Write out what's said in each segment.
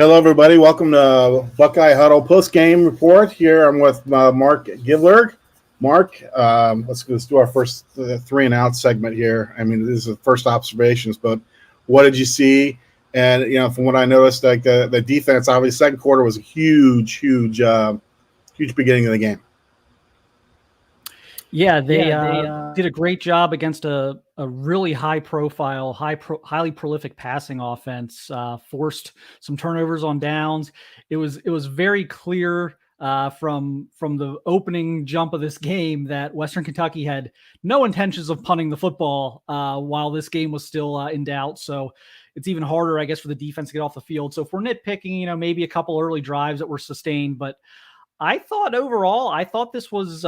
Hello, everybody. Welcome to Buckeye Huddle Postgame Report. Here I'm with Mark Givlerg. Mark, let's do our first three and out segment here. I mean, this is the first observations, but what did you see? And, from what I noticed, like the defense, obviously, second quarter was a huge beginning of the game. Yeah, they did a great job against a really high-profile, highly prolific passing offense. Forced some turnovers on downs. It was very clear from the opening jump of this game that Western Kentucky had no intentions of punting the football while this game was still in doubt. So it's even harder, I guess, for the defense to get off the field. So if we're nitpicking, maybe a couple early drives that were sustained, but I thought this was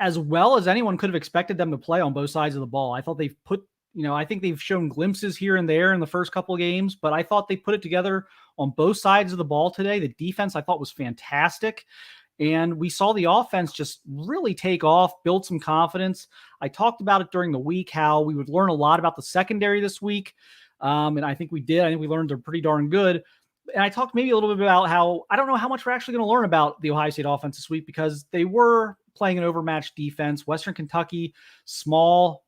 as well as anyone could have expected them to play on both sides of the ball. I thought they've put, I think they've shown glimpses here and there in the first couple of games, but I thought they put it together on both sides of the ball today. The defense I thought was fantastic. And we saw the offense just really take off, build some confidence. I talked about it during the week, how we would learn a lot about the secondary this week. And I think we did. I think we learned they're pretty darn good. And I talked maybe a little bit about how I don't know how much we're actually going to learn about the Ohio State offense this week because they were playing an overmatched defense. Western Kentucky, small,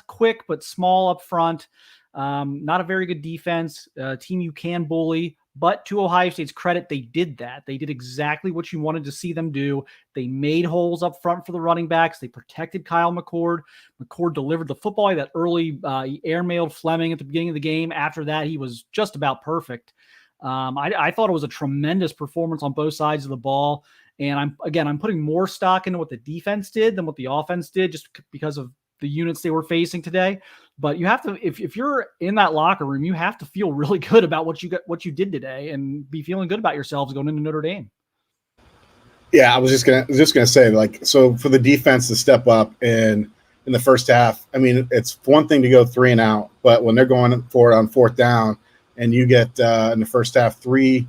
quick, but small up front. Not a very good defense, team you can bully. But to Ohio State's credit, they did that. They did exactly what you wanted to see them do. They made holes up front for the running backs. They protected Kyle McCord. McCord delivered the football. That early he airmailed Fleming at the beginning of the game. After that, he was just about perfect. I thought it was a tremendous performance on both sides of the ball. And I'm putting more stock into what the defense did than what the offense did just because of the units they were facing today. But you have to, if you're in that locker room, you have to feel really good about what you did today and be feeling good about yourselves going into Notre Dame. Yeah, I was just gonna say, so for the defense to step up in the first half, I mean, it's one thing to go three and out, but when they're going for it on fourth down, and you get in the first half three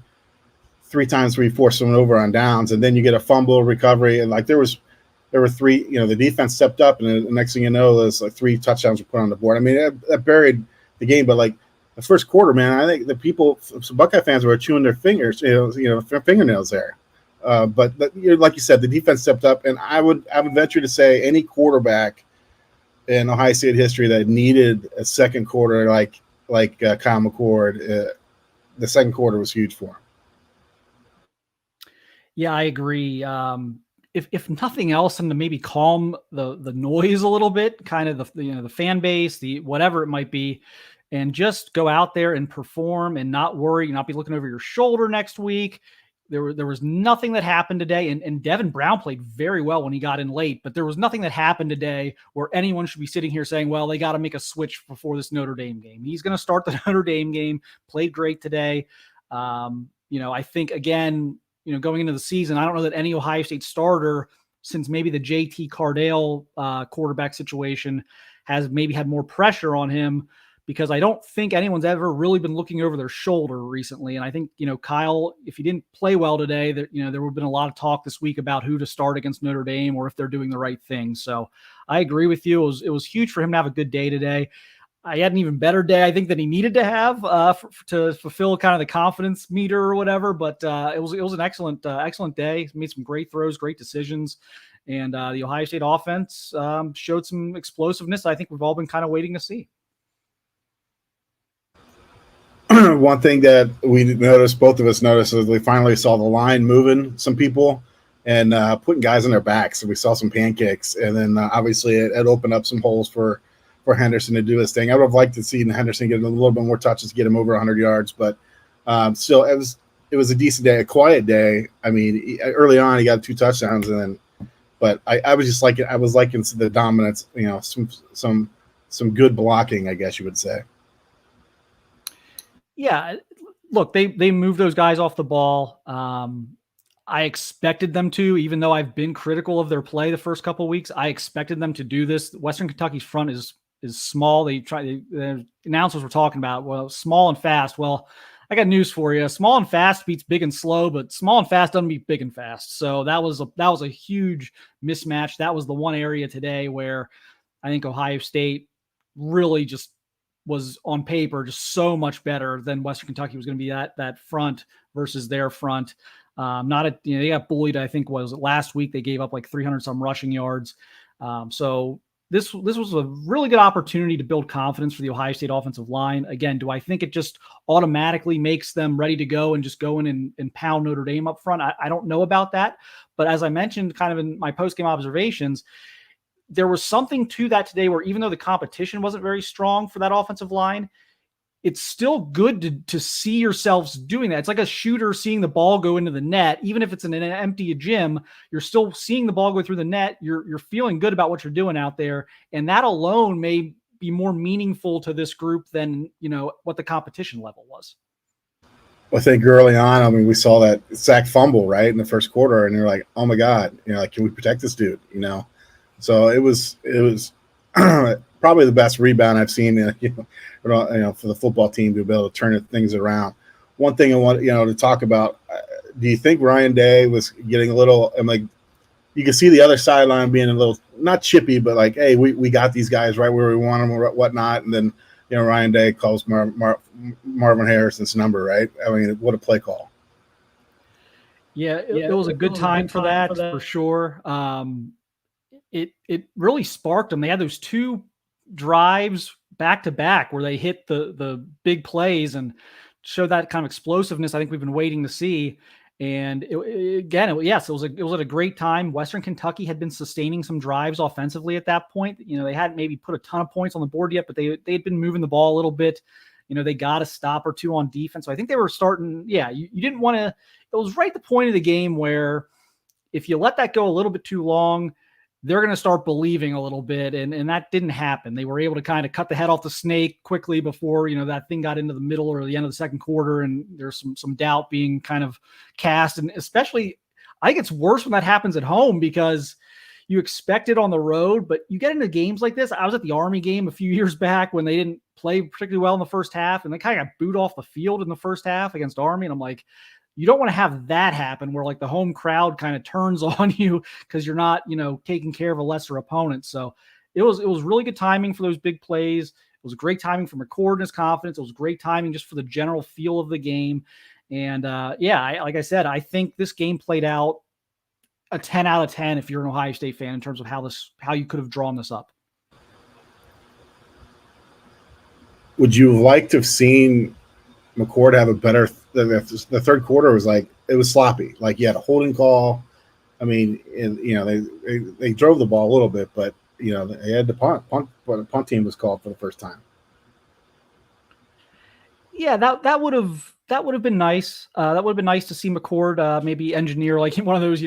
times where you force someone over on downs, and then you get a fumble recovery, and there were three. The defense stepped up, and the next thing you know, there's three touchdowns were put on the board. I mean, that buried the game, but the first quarter, man, I think some Buckeye fans were chewing their fingers, fingernails there. But like you said, the defense stepped up, and I would venture to say any quarterback in Ohio State history that needed a second quarter like Kyle McCord, the second quarter was huge for him. Yeah, I agree. If nothing else, and to maybe calm the noise a little bit, kind of the fan base, the whatever it might be, and just go out there and perform and not worry, not be looking over your shoulder next week. There was nothing that happened today, and Devin Brown played very well when he got in late, but there was nothing that happened today where anyone should be sitting here saying, well, they got to make a switch before this Notre Dame game. He's going to start the Notre Dame game, played great today. I think, again, going into the season, I don't know that any Ohio State starter since maybe the JT Cardale quarterback situation has maybe had more pressure on him, because I don't think anyone's ever really been looking over their shoulder recently. And I think, Kyle, if he didn't play well today, there would have been a lot of talk this week about who to start against Notre Dame or if they're doing the right thing. So I agree with you. It was huge for him to have a good day today. I had an even better day, I think, than he needed to have to fulfill kind of the confidence meter or whatever. But it was an excellent day. He made some great throws, great decisions. And the Ohio State offense showed some explosiveness I think we've all been kind of waiting to see. One thing that both of us noticed, is we finally saw the line moving some people and putting guys on their backs. And we saw some pancakes. And then obviously it opened up some holes for Henderson to do his thing. I would have liked to see Henderson get a little bit more touches to get him over 100 yards. But still, it was a decent day, a quiet day. I mean, early on, he got 2 touchdowns. But I was liking the dominance, some good blocking, I guess you would say. Yeah, look, they moved those guys off the ball. I expected them to, even though I've been critical of their play the first couple of weeks. I expected them to do this. Western Kentucky's front is small. The announcers were talking about, well, small and fast. Well, I got news for you. Small and fast beats big and slow, but small and fast doesn't beat big and fast. So that was a huge mismatch. That was the one area today where I think Ohio State really just was on paper just so much better than Western Kentucky was going to be that front versus their front. They got bullied. I think was last week they gave up like 300 some rushing yards. So this was a really good opportunity to build confidence for the Ohio State offensive line. Again, do I think it just automatically makes them ready to go and just go in and pound Notre Dame up front? I don't know about that. But as I mentioned kind of in my post-game observations, there was something to that today where even though the competition wasn't very strong for that offensive line, it's still good to see yourselves doing that. It's like a shooter seeing the ball go into the net. Even if it's in an empty gym, you're still seeing the ball go through the net. You're feeling good about what you're doing out there. And that alone may be more meaningful to this group than, what the competition level was. I think early on, I mean, we saw that sack fumble, right, in the first quarter, and you're like, oh my God, like, can we protect this dude, So it was probably the best rebound I've seen, for the football team to be able to turn things around. One thing I want, to talk about, do you think Ryan Day was getting a little, you can see the other sideline being a little, not chippy, but like, hey, we got these guys right where we want them or whatnot. And then, Ryan Day calls Marvin Harrison's number, right? I mean, what a play call. Yeah, it was a good time for that, for sure. It really sparked them. They had those two drives back to back where they hit the big plays and showed that kind of explosiveness I think we've been waiting to see. And it was at a great time. Western Kentucky had been sustaining some drives offensively at that point. They hadn't maybe put a ton of points on the board yet, but they had been moving the ball a little bit. They got a stop or two on defense. So I think they were starting. Yeah, you didn't want to. It was right at the point of the game where if you let that go a little bit too long, they're going to start believing a little bit. And that didn't happen. They were able to kind of cut the head off the snake quickly before, that thing got into the middle or the end of the second quarter. And there's some doubt being kind of cast. And especially, I think it's worse when that happens at home because you expect it on the road, but you get into games like this. I was at the Army game a few years back when they didn't play particularly well in the first half and they kind of got booed off the field in the first half against Army. And I'm like, you don't want to have that happen where like the home crowd kind of turns on you because you're not, taking care of a lesser opponent. So it was really good timing for those big plays. It was great timing for McCord and his confidence. It was great timing just for the general feel of the game. And like I said, I think this game played out a 10 out of 10 if you're an Ohio State fan in terms of how you could have drawn this up. Would you like to have seen McCord have a better the third quarter was like it was sloppy. Like you had a holding call. I mean, they drove the ball a little bit, but they had the punt, but the punt team was called for the first time. Yeah, that would have been nice. That would have been nice to see McCord maybe engineer like one of those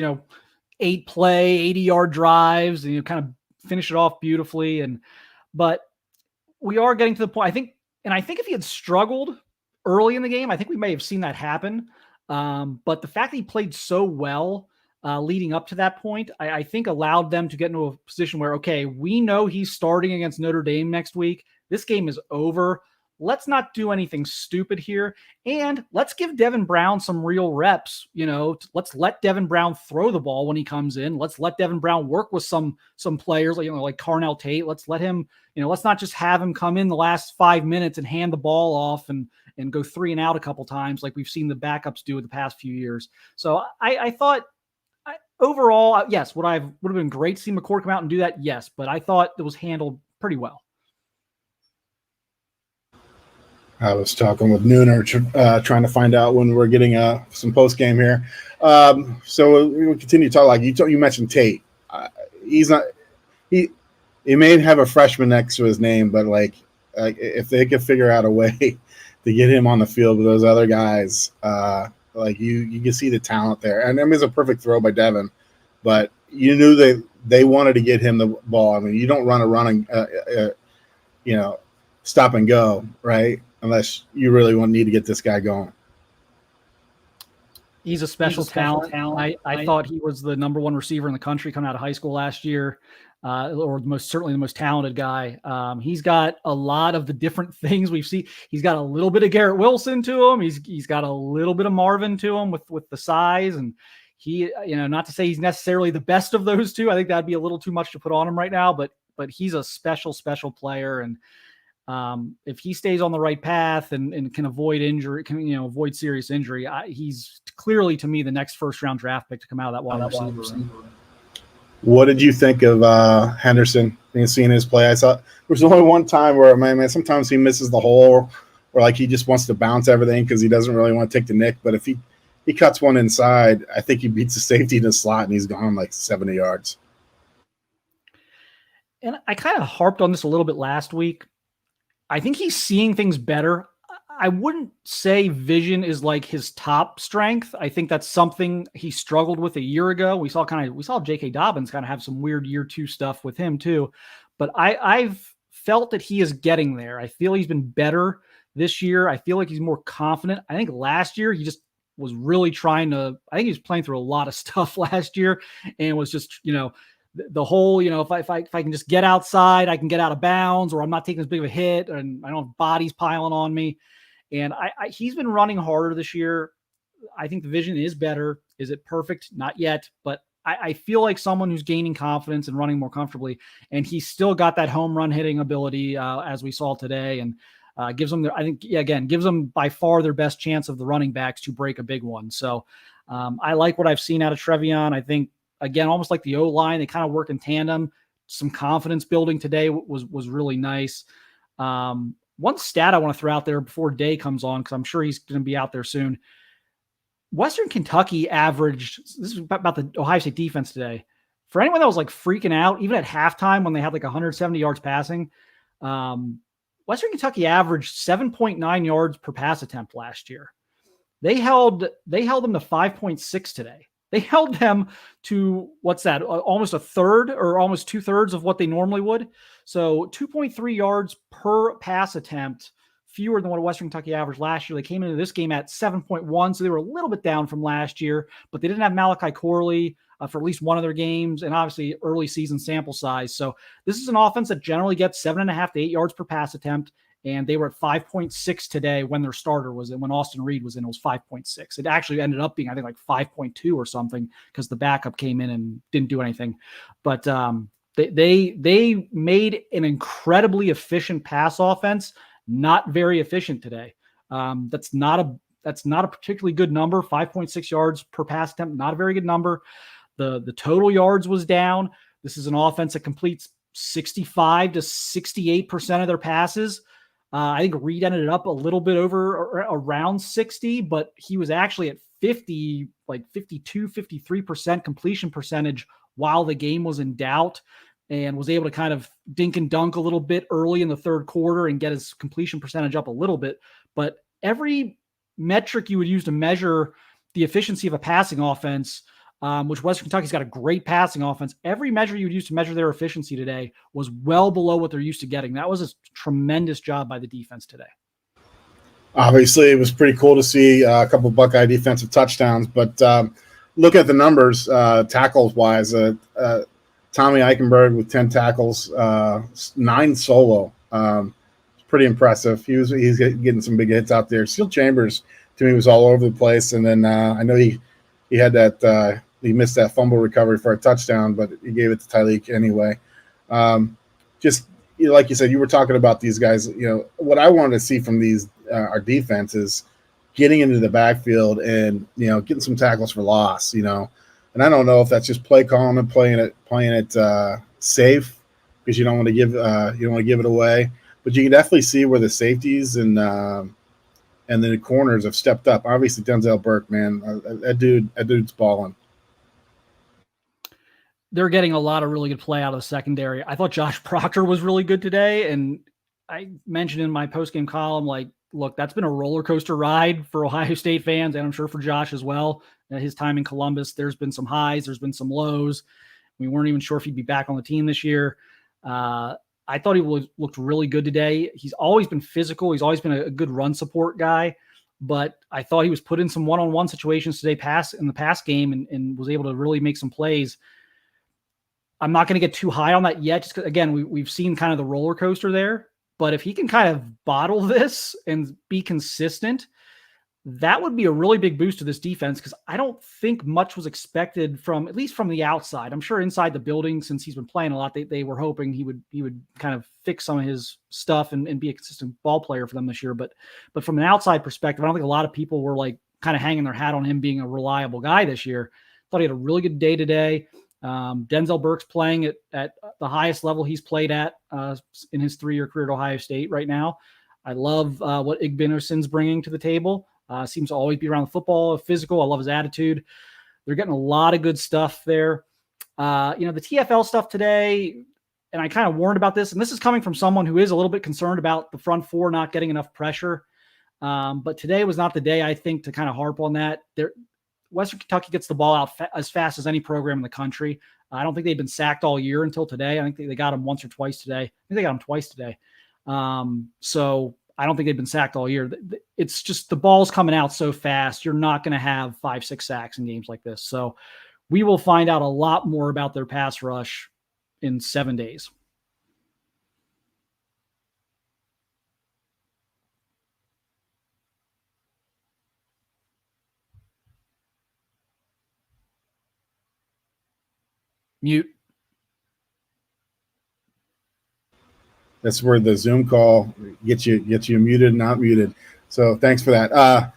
80-yard drives and kind of finish it off beautifully. But we are getting to the point. I think if he had struggled early in the game, I think we may have seen that happen. But the fact that he played so well leading up to that point, I think allowed them to get into a position where, okay, we know he's starting against Notre Dame next week. This game is over. Let's not do anything stupid here. And let's give Devin Brown some real reps. Let's let Devin Brown throw the ball when he comes in. Let's let Devin Brown work with some players like Carnell Tate. Let's let him, let's not just have him come in the last 5 minutes and hand the ball off and go 3 and out a couple times like we've seen the backups do in the past few years. So I thought overall, yes, would have been great to see McCord come out and do that. Yes, but I thought it was handled pretty well. I was talking with Nooner, trying to find out when we're getting some post game here. So we'll continue to talk. Like you mentioned, Tate. He's not. He may have a freshman next to his name, but like if they could figure out a way to get him on the field with those other guys, like you can see the talent there. And I mean, it's a perfect throw by Devin, but you knew they wanted to get him the ball. I mean, you don't run a running, stop and go, right? Unless you really need to get this guy going. He's a special talent. I thought he was the number one receiver in the country coming out of high school last year, or certainly the most talented guy. He's got a lot of the different things we've seen. He's got a little bit of Garrett Wilson to him. He's got a little bit of Marvin to him with the size. And he, not to say he's necessarily the best of those two. I think that'd be a little too much to put on him right now, but he's a special player. And If he stays on the right path and can avoid injury, avoid serious injury, he's clearly, to me, the next first-round draft pick to come out of that wide receiver. What did you think of Henderson? Seeing his play, I saw there was only one time where, man, sometimes he misses the hole, or like he just wants to bounce everything because he doesn't really want to take the nick. But if he cuts one inside, I think he beats the safety in the slot, and he's gone like 70 yards. And I kind of harped on this a little bit last week. I think he's seeing things better. I wouldn't say vision is like his top strength. I think that's something he struggled with a year ago. We saw J.K. Dobbins kind of have some weird year 2 stuff with him too. But I've felt that he is getting there. I feel he's been better this year. I feel like he's more confident. I think last year he just was really trying to, I think he was playing through a lot of stuff last year and was just, the whole, if I can just get outside, I can get out of bounds, or I'm not taking as big of a hit and I don't have bodies piling on me. And he's been running harder this year. I think the vision is better. Is it perfect? Not yet, but I feel like someone who's gaining confidence and running more comfortably. And he's still got that home run hitting ability, as we saw today, and gives them, gives them by far their best chance of the running backs to break a big one. So I like what I've seen out of Trevion. I think, again, almost like the O-line, they kind of work in tandem. Some confidence building today was really nice. One stat I want to throw out there before Day comes on, because I'm sure he's going to be out there soon. Western Kentucky averaged, this is about the Ohio State defense today. For anyone that was like freaking out, even at halftime when they had like 170 yards passing, Western Kentucky averaged 7.9 yards per pass attempt last year. They held them to 5.6 today. They held them to, what's that, almost a third or almost 2/3 of what they normally would. So 2.3 yards per pass attempt, fewer than what Western Kentucky averaged last year. They came into this game at 7.1, so they were a little bit down from last year, but they didn't have Malachi Corley for at least one of their games, and obviously early season sample size. So this is an offense that generally gets 7.5 to 8 yards per pass attempt, and they were at 5.6 today when their starter was in. When Austin Reed was in, it was 5.6. It actually ended up being, I think, like 5.2 or something, because the backup came in and didn't do anything. But they made an incredibly efficient pass offense not very efficient today. That's not a particularly good number. 5.6 yards per pass attempt, not a very good number. The total yards was down. This is an offense that completes 65 to 68% of their passes. I think Reed ended up a little bit over around 60, but he was actually at 50, like 52, 53% completion percentage while the game was in doubt, and was able to kind of dink and dunk a little bit early in the third quarter and get his completion percentage up a little bit. But every metric you would use to measure the efficiency of a passing offense, which Western Kentucky's got a great passing offense, every measure you would use to measure their efficiency today was well below what they're used to getting. That was a tremendous job by the defense today. Obviously, it was pretty cool to see a couple of Buckeye defensive touchdowns, but look at the numbers, tackles-wise. Tommy Eichenberg with 10 tackles, 9 solo. Pretty impressive. He's getting some big hits out there. Seal Chambers, to me, was all over the place. And then I know he had that he missed that fumble recovery for a touchdown, but he gave it to Tyleek anyway. Just like you said, you were talking about these guys. What I wanted to see from these our defense is getting into the backfield and getting some tackles for loss. And I don't know if that's just play calling and playing it safe, because you don't want to give it away. But you can definitely see where the safeties and the corners have stepped up. Obviously, Denzel Burke, man, that dude's balling. They're getting a lot of really good play out of the secondary. I thought Josh Proctor was really good today, and I mentioned in my postgame column, like, look, that's been a roller coaster ride for Ohio State fans, and I'm sure for Josh as well. His time in Columbus, there's been some highs, there's been some lows. We weren't even sure if he'd be back on the team this year. I thought he looked really good today. He's always been physical. He's always been a good run support guy, but I thought he was put in some one-on-one situations today in the pass game and was able to really make some plays. I'm not going to get too high on that yet, just because, again, we've seen kind of the roller coaster there. But if he can kind of bottle this and be consistent, that would be a really big boost to this defense, because I don't think much was expected from, at least from the outside. I'm sure inside the building, since he's been playing a lot, they were hoping he would kind of fix some of his stuff and be a consistent ball player for them this year. But from an outside perspective, I don't think a lot of people were like kind of hanging their hat on him being a reliable guy this year. Thought he had a really good day today. Denzel Burke's playing at the highest level he's played at in his 3-year career at Ohio State right now. I love what Igbenogsen's bringing to the table. Seems to always be around the football, physical. I love his attitude. They're getting a lot of good stuff there. The TFL stuff today, and I kind of warned about this, and this is coming from someone who is a little bit concerned about the front four not getting enough pressure. But today was not the day, I think, to kind of harp on that. Western Kentucky gets the ball out as fast as any program in the country. I don't think they've been sacked all year until today. I think they got him once or twice today. I think they got him twice today. So I don't think they've been sacked all year. It's just the ball's coming out so fast. You're not going to have 5-6 sacks in games like this. So we will find out a lot more about their pass rush in 7 days. Mute. That's where the Zoom call gets you muted, not muted. So thanks for that.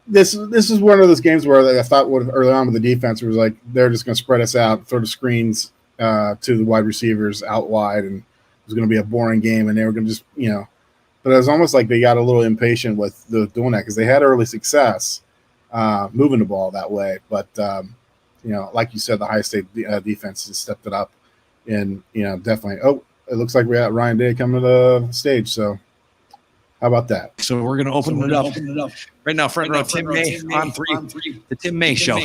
This is one of those games where I thought early on with the defense was like they're just going to spread us out, throw the screens to the wide receivers out wide, and it was going to be a boring game, and they were going to just But it was almost like they got a little impatient with doing that because they had early success moving the ball that way, but like you said, the Ohio State defense has stepped it up, and definitely. Oh, it looks like we got Ryan Day coming to the stage. So, how about that? So we're going to open it up right now. Front row, Tim May on three. The Tim May Show.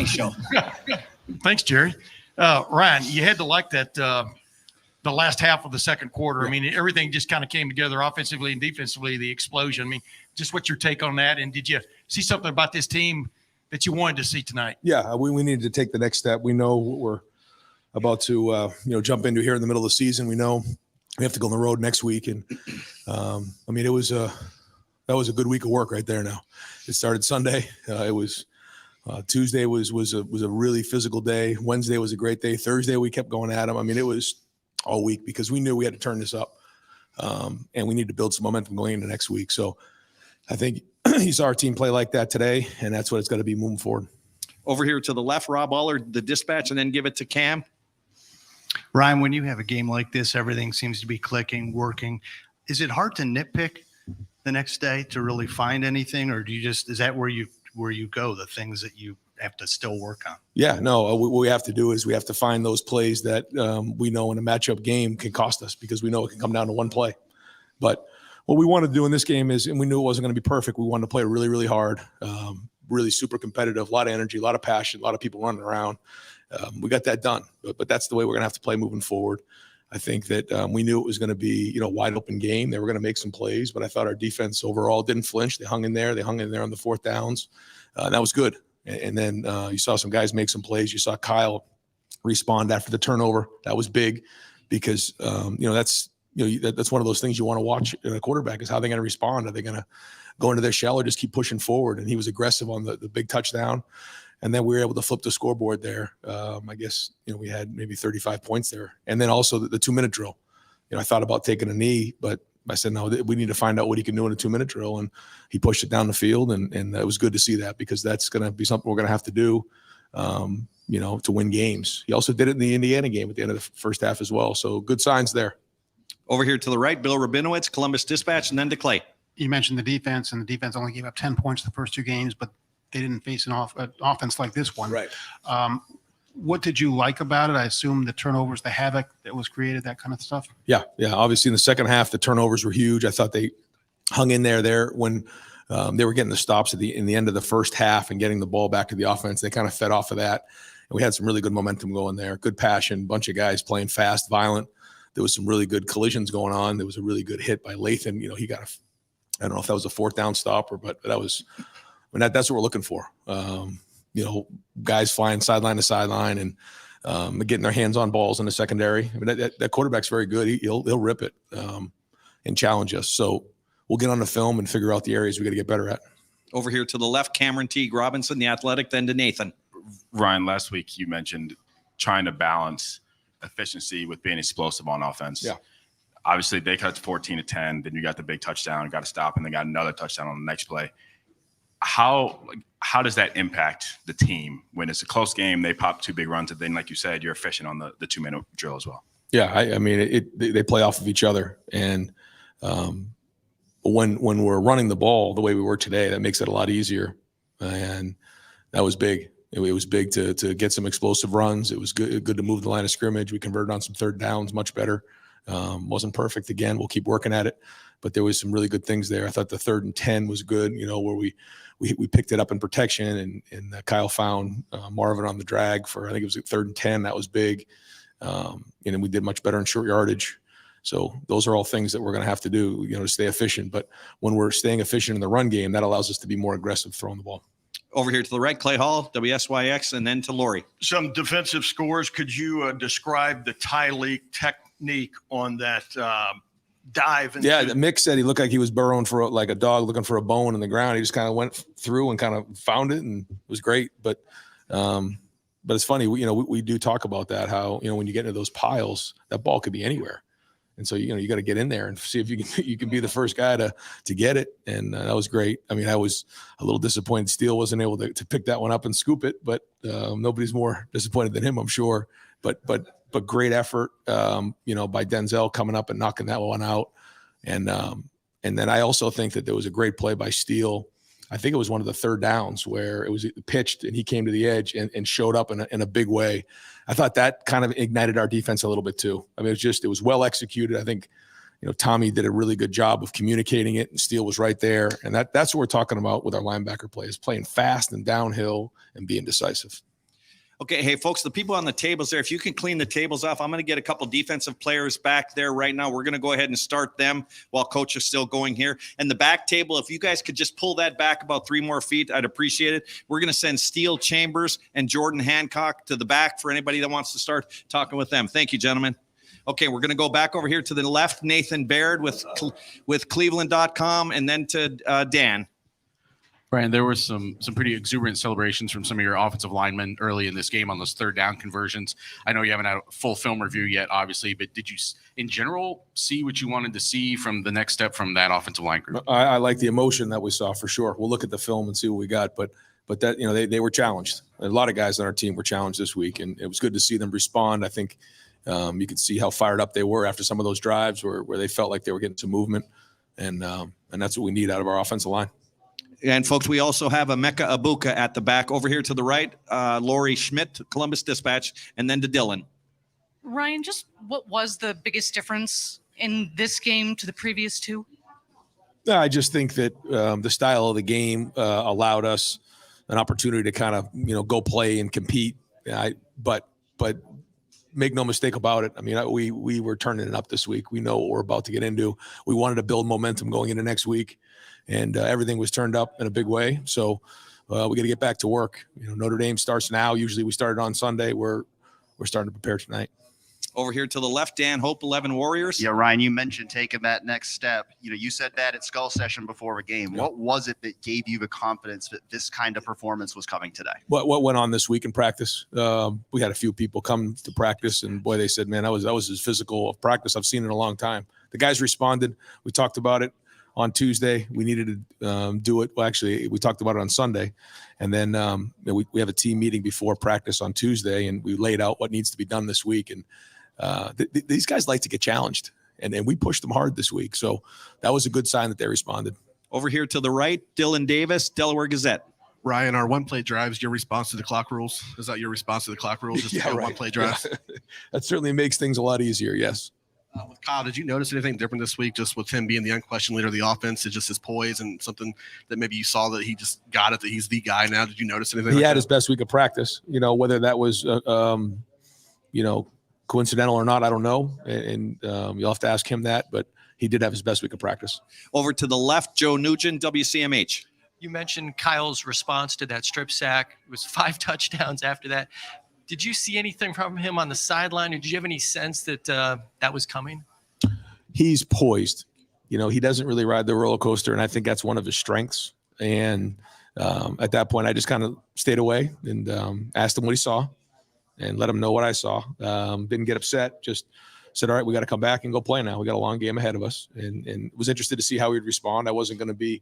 Thanks, Jerry. Ryan, you had to like that. The last half of the second quarter. I mean, everything just kind of came together offensively and defensively. The explosion. I mean, just what's your take on that? And did you see something about this team that you wanted to see tonight? Yeah, we needed to take the next step. We know what we're about to jump into here in the middle of the season. We know we have to go on the road next week, and that was a good week of work right there. Now it started Sunday. It was Tuesday was a really physical day. Wednesday was a great day. Thursday we kept going at them. I mean, it was all week because we knew we had to turn this up, and we need to build some momentum going into next week. So I think you saw our team play like that today, and that's what it's got to be moving forward. Over here to the left, Rob Allard, the dispatch, and then give it to Cam. Ryan, when you have a game like this, everything seems to be clicking, working. Is it hard to nitpick the next day to really find anything, or is that where you go, the things that you have to still work on? Yeah, no, what we have to do is we have to find those plays that we know in a matchup game can cost us, because we know it can come down to one play. But what we want to do in this game is, and we knew it wasn't going to be perfect, we wanted to play really, really hard, really super competitive, a lot of energy, a lot of passion, a lot of people running around. We got that done, but that's the way we're going to have to play moving forward. I think that we knew it was going to be, a wide open game. They were going to make some plays, but I thought our defense overall didn't flinch. They hung in there. They hung in there on the fourth downs. And that was good. And then you saw some guys make some plays. You saw Kyle respond after the turnover. That was big because, that's one of those things you want to watch in a quarterback, is how they're going to respond. Are they going to go into their shell or just keep pushing forward? And he was aggressive on the big touchdown. And then we were able to flip the scoreboard there. I guess, we had maybe 35 points there. And then also the 2-minute drill. I thought about taking a knee, but I said, no, we need to find out what he can do in a 2-minute drill. And he pushed it down the field. And it was good to see that, because that's going to be something we're going to have to do, to win games. He also did it in the Indiana game at the end of the first half as well. So good signs there. Over here to the right, Bill Rabinowitz, Columbus Dispatch, and then to Clay. You mentioned the defense, and the defense only gave up 10 points the first two games, but they didn't face an offense like this one. Right. What did you like about it? I assume the turnovers, the havoc that was created, that kind of stuff. Yeah. Obviously, in the second half, the turnovers were huge. I thought they hung in there when they were getting the stops in the end of the first half and getting the ball back to the offense. They kind of fed off of that, and we had some really good momentum going there. Good passion, bunch of guys playing fast, violent. There was some really good collisions going on. There was a really good hit by Lathan. He got I don't know if that was a fourth down stopper, but that was. That's what we're looking for. Guys flying sideline to sideline and getting their hands on balls in the secondary. That quarterback's very good. He'll rip it and challenge us. So we'll get on the film and figure out the areas we got to get better at. Over here to the left, Cameron Teague Robinson, the Athletic, then to Nathan. Ryan, last week you mentioned trying to balance efficiency with being explosive on offense. Yeah. Obviously, they cut 14-10. Then you got the big touchdown, got to stop, and then got another touchdown on the next play. How does that impact the team when it's a close game? They pop 2 big runs, and then, like you said, you're efficient on the 2-minute drill as well. Yeah, I mean, they play off of each other, and when we're running the ball the way we were today, that makes it a lot easier, and that was big. It was big to get some explosive runs. It was good to move the line of scrimmage. We converted on some third downs much better. Wasn't perfect again. We'll keep working at it, but there was some really good things there. I thought the 3rd and 10 was good, where we picked it up in protection, and Kyle found Marvin on the drag for, I think it was at 3rd and 10. That was big. And we did much better in short yardage. So those are all things that we're going to have to do, to stay efficient. But when we're staying efficient in the run game, that allows us to be more aggressive throwing the ball. Over here to the right, Clay Hall, WSYX, and then to Lori. Some defensive scores. Could you describe the tie leak technique on that dive? Yeah, Mick said he looked like he was burrowing for like a dog looking for a bone in the ground. He just kind of went through and kind of found it, and it was great. But it's funny, we do talk about that, how, when you get into those piles, that ball could be anywhere. And so, you got to get in there and see if you can be the first guy to get it. And that was great. I mean, I was a little disappointed Steele wasn't able to pick that one up and scoop it, but nobody's more disappointed than him, I'm sure. But great effort, by Denzel coming up and knocking that one out. And then I also think that there was a great play by Steele. I think it was one of the third downs where it was pitched and he came to the edge and showed up in a big way. I thought that kind of ignited our defense a little bit too. I mean, it was well executed. I think, Tommy did a really good job of communicating it, and Steele was right there. And that's what we're talking about with our linebacker play, is playing fast and downhill and being decisive. Okay, hey, folks, the people on the tables there, if you can clean the tables off, I'm going to get a couple defensive players back there right now. We're going to go ahead and start them while Coach is still going here. And the back table, if you guys could just pull that back about 3 more feet, I'd appreciate it. We're going to send Steele Chambers and Jordan Hancock to the back for anybody that wants to start talking with them. Thank you, gentlemen. Okay, we're going to go back over here to the left, Nathan Baird with Cleveland.com, and then to Dan. Brian, there were some pretty exuberant celebrations from some of your offensive linemen early in this game on those third down conversions. I know you haven't had a full film review yet, obviously, but did you, in general, see what you wanted to see from the next step from that offensive line group? I like the emotion that we saw for sure. We'll look at the film and see what we got, but that they were challenged. A lot of guys on our team were challenged this week, and it was good to see them respond. I think you could see how fired up they were after some of those drives where they felt like they were getting some movement, and that's what we need out of our offensive line. And, folks, we also have Emeka Abuka at the back. Over here to the right, Lori Schmidt, Columbus Dispatch, and then to Dylan. Ryan, just what was the biggest difference in this game to the previous 2? I just think that the style of the game allowed us an opportunity to kind of, go play and compete. But make no mistake about it. I mean, we were turning it up this week. We know what we're about to get into. We wanted to build momentum going into next week. And everything was turned up in a big way. So we got to get back to work. Notre Dame starts now. Usually we started on Sunday. We're starting to prepare tonight. Over here to the left, Dan Hope, 11 Warriors. Yeah, Ryan, you mentioned taking that next step. You said that at Skull Session before a game. Yeah. What was it that gave you the confidence that this kind of performance was coming today? What went on this week in practice? We had a few people come to practice, and boy, they said, man, that was as physical of practice I've seen in a long time. The guys responded. We talked about it on Tuesday. We needed to do it. Well, actually, we talked about it on Sunday. And then we have a team meeting before practice on Tuesday, and we laid out what needs to be done this week. And these guys like to get challenged, and we pushed them hard this week. So that was a good sign that they responded. Over here to the right, Dylan Davis, Delaware Gazette. Ryan, our one-play drives, your response to the clock rules? Is that your response to the clock rules? Just right. One-play drives? Yeah. That certainly makes things a lot easier, yes. With Kyle, did you notice anything different this week, just with him being the unquestioned leader of the offense? It's just his poise and something that maybe you saw that he just got it, that he's the guy now. Did you notice anything? He had his best week of practice, whether that was, coincidental or not, I don't know. And you'll have to ask him that, but he did have his best week of practice. Over to the left, Joe Nugent, WCMH. You mentioned Kyle's response to that strip sack. It was 5 touchdowns after that. Did you see anything from him on the sideline, or did you have any sense that that was coming? He's poised. He doesn't really ride the roller coaster, and I think that's one of his strengths. And at that point, I just kind of stayed away and asked him what he saw and let him know what I saw. Didn't get upset, just said, all right, we got to come back and go play now. We got a long game ahead of us, and was interested to see how he'd respond. I wasn't going to be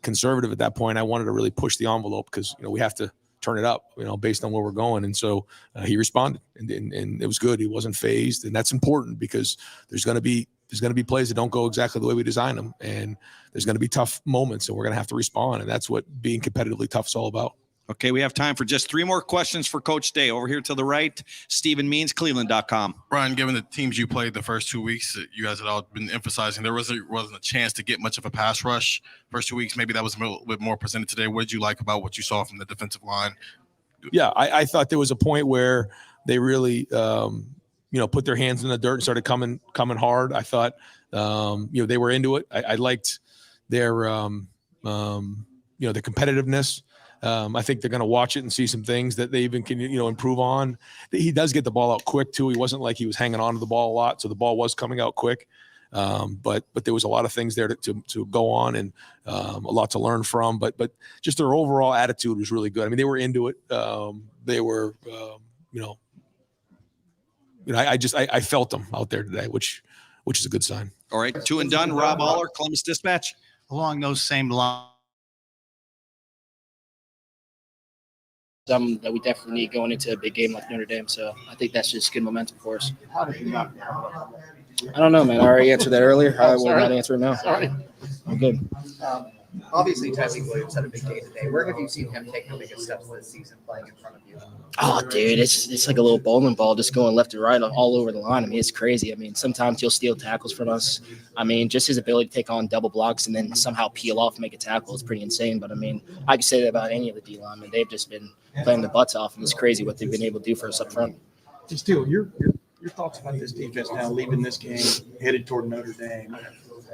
conservative at that point. I wanted to really push the envelope because, we have to turn it up, based on where we're going. And so he responded, and it was good. He wasn't phased, and that's important because there's going to be plays that don't go exactly the way we designed them, and there's going to be tough moments, and we're going to have to respond. And that's what being competitively tough is all about. Okay, we have time for just 3 more questions for Coach Day. Over here to the right, Stephen Means, Cleveland.com. Ryan, given the teams you played the first 2 weeks that you guys had all been emphasizing, there wasn't a chance to get much of a pass rush first 2 weeks. Maybe that was a little bit more presented today. What did you like about what you saw from the defensive line? Yeah, I thought there was a point where they really, put their hands in the dirt and started coming hard. I thought, they were into it. I liked their, the competitiveness. I think they're going to watch it and see some things that they even can, improve on. He does get the ball out quick too. He wasn't like he was hanging on to the ball a lot, so the ball was coming out quick. But there was a lot of things there to go on and a lot to learn from. But just their overall attitude was really good. I mean, they were into it. They were, I felt them out there today, which is a good sign. All right, 2 and done. Rob Aller, Columbus Dispatch. Along those same lines. That we definitely need going into a big game like Notre Dame. So I think that's just good momentum for us. How did you not? I don't know, man. I already answered that earlier. I will not answer it now. Sorry. I'm good. Obviously, Tyreek Williams had a big day today. Where have you seen him take the biggest steps this season playing in front of you? Oh, dude, it's like a little bowling ball just going left to right all over the line. I mean, it's crazy. I mean, sometimes he'll steal tackles from us. I mean, just his ability to take on double blocks and then somehow peel off and make a tackle is pretty insane. But, I mean, I can say that about any of the D linemen. They've just been playing the butts off, and it's crazy what they've been able to do for us up front. Still, your thoughts about this defense now, leaving this game, headed toward Notre Dame.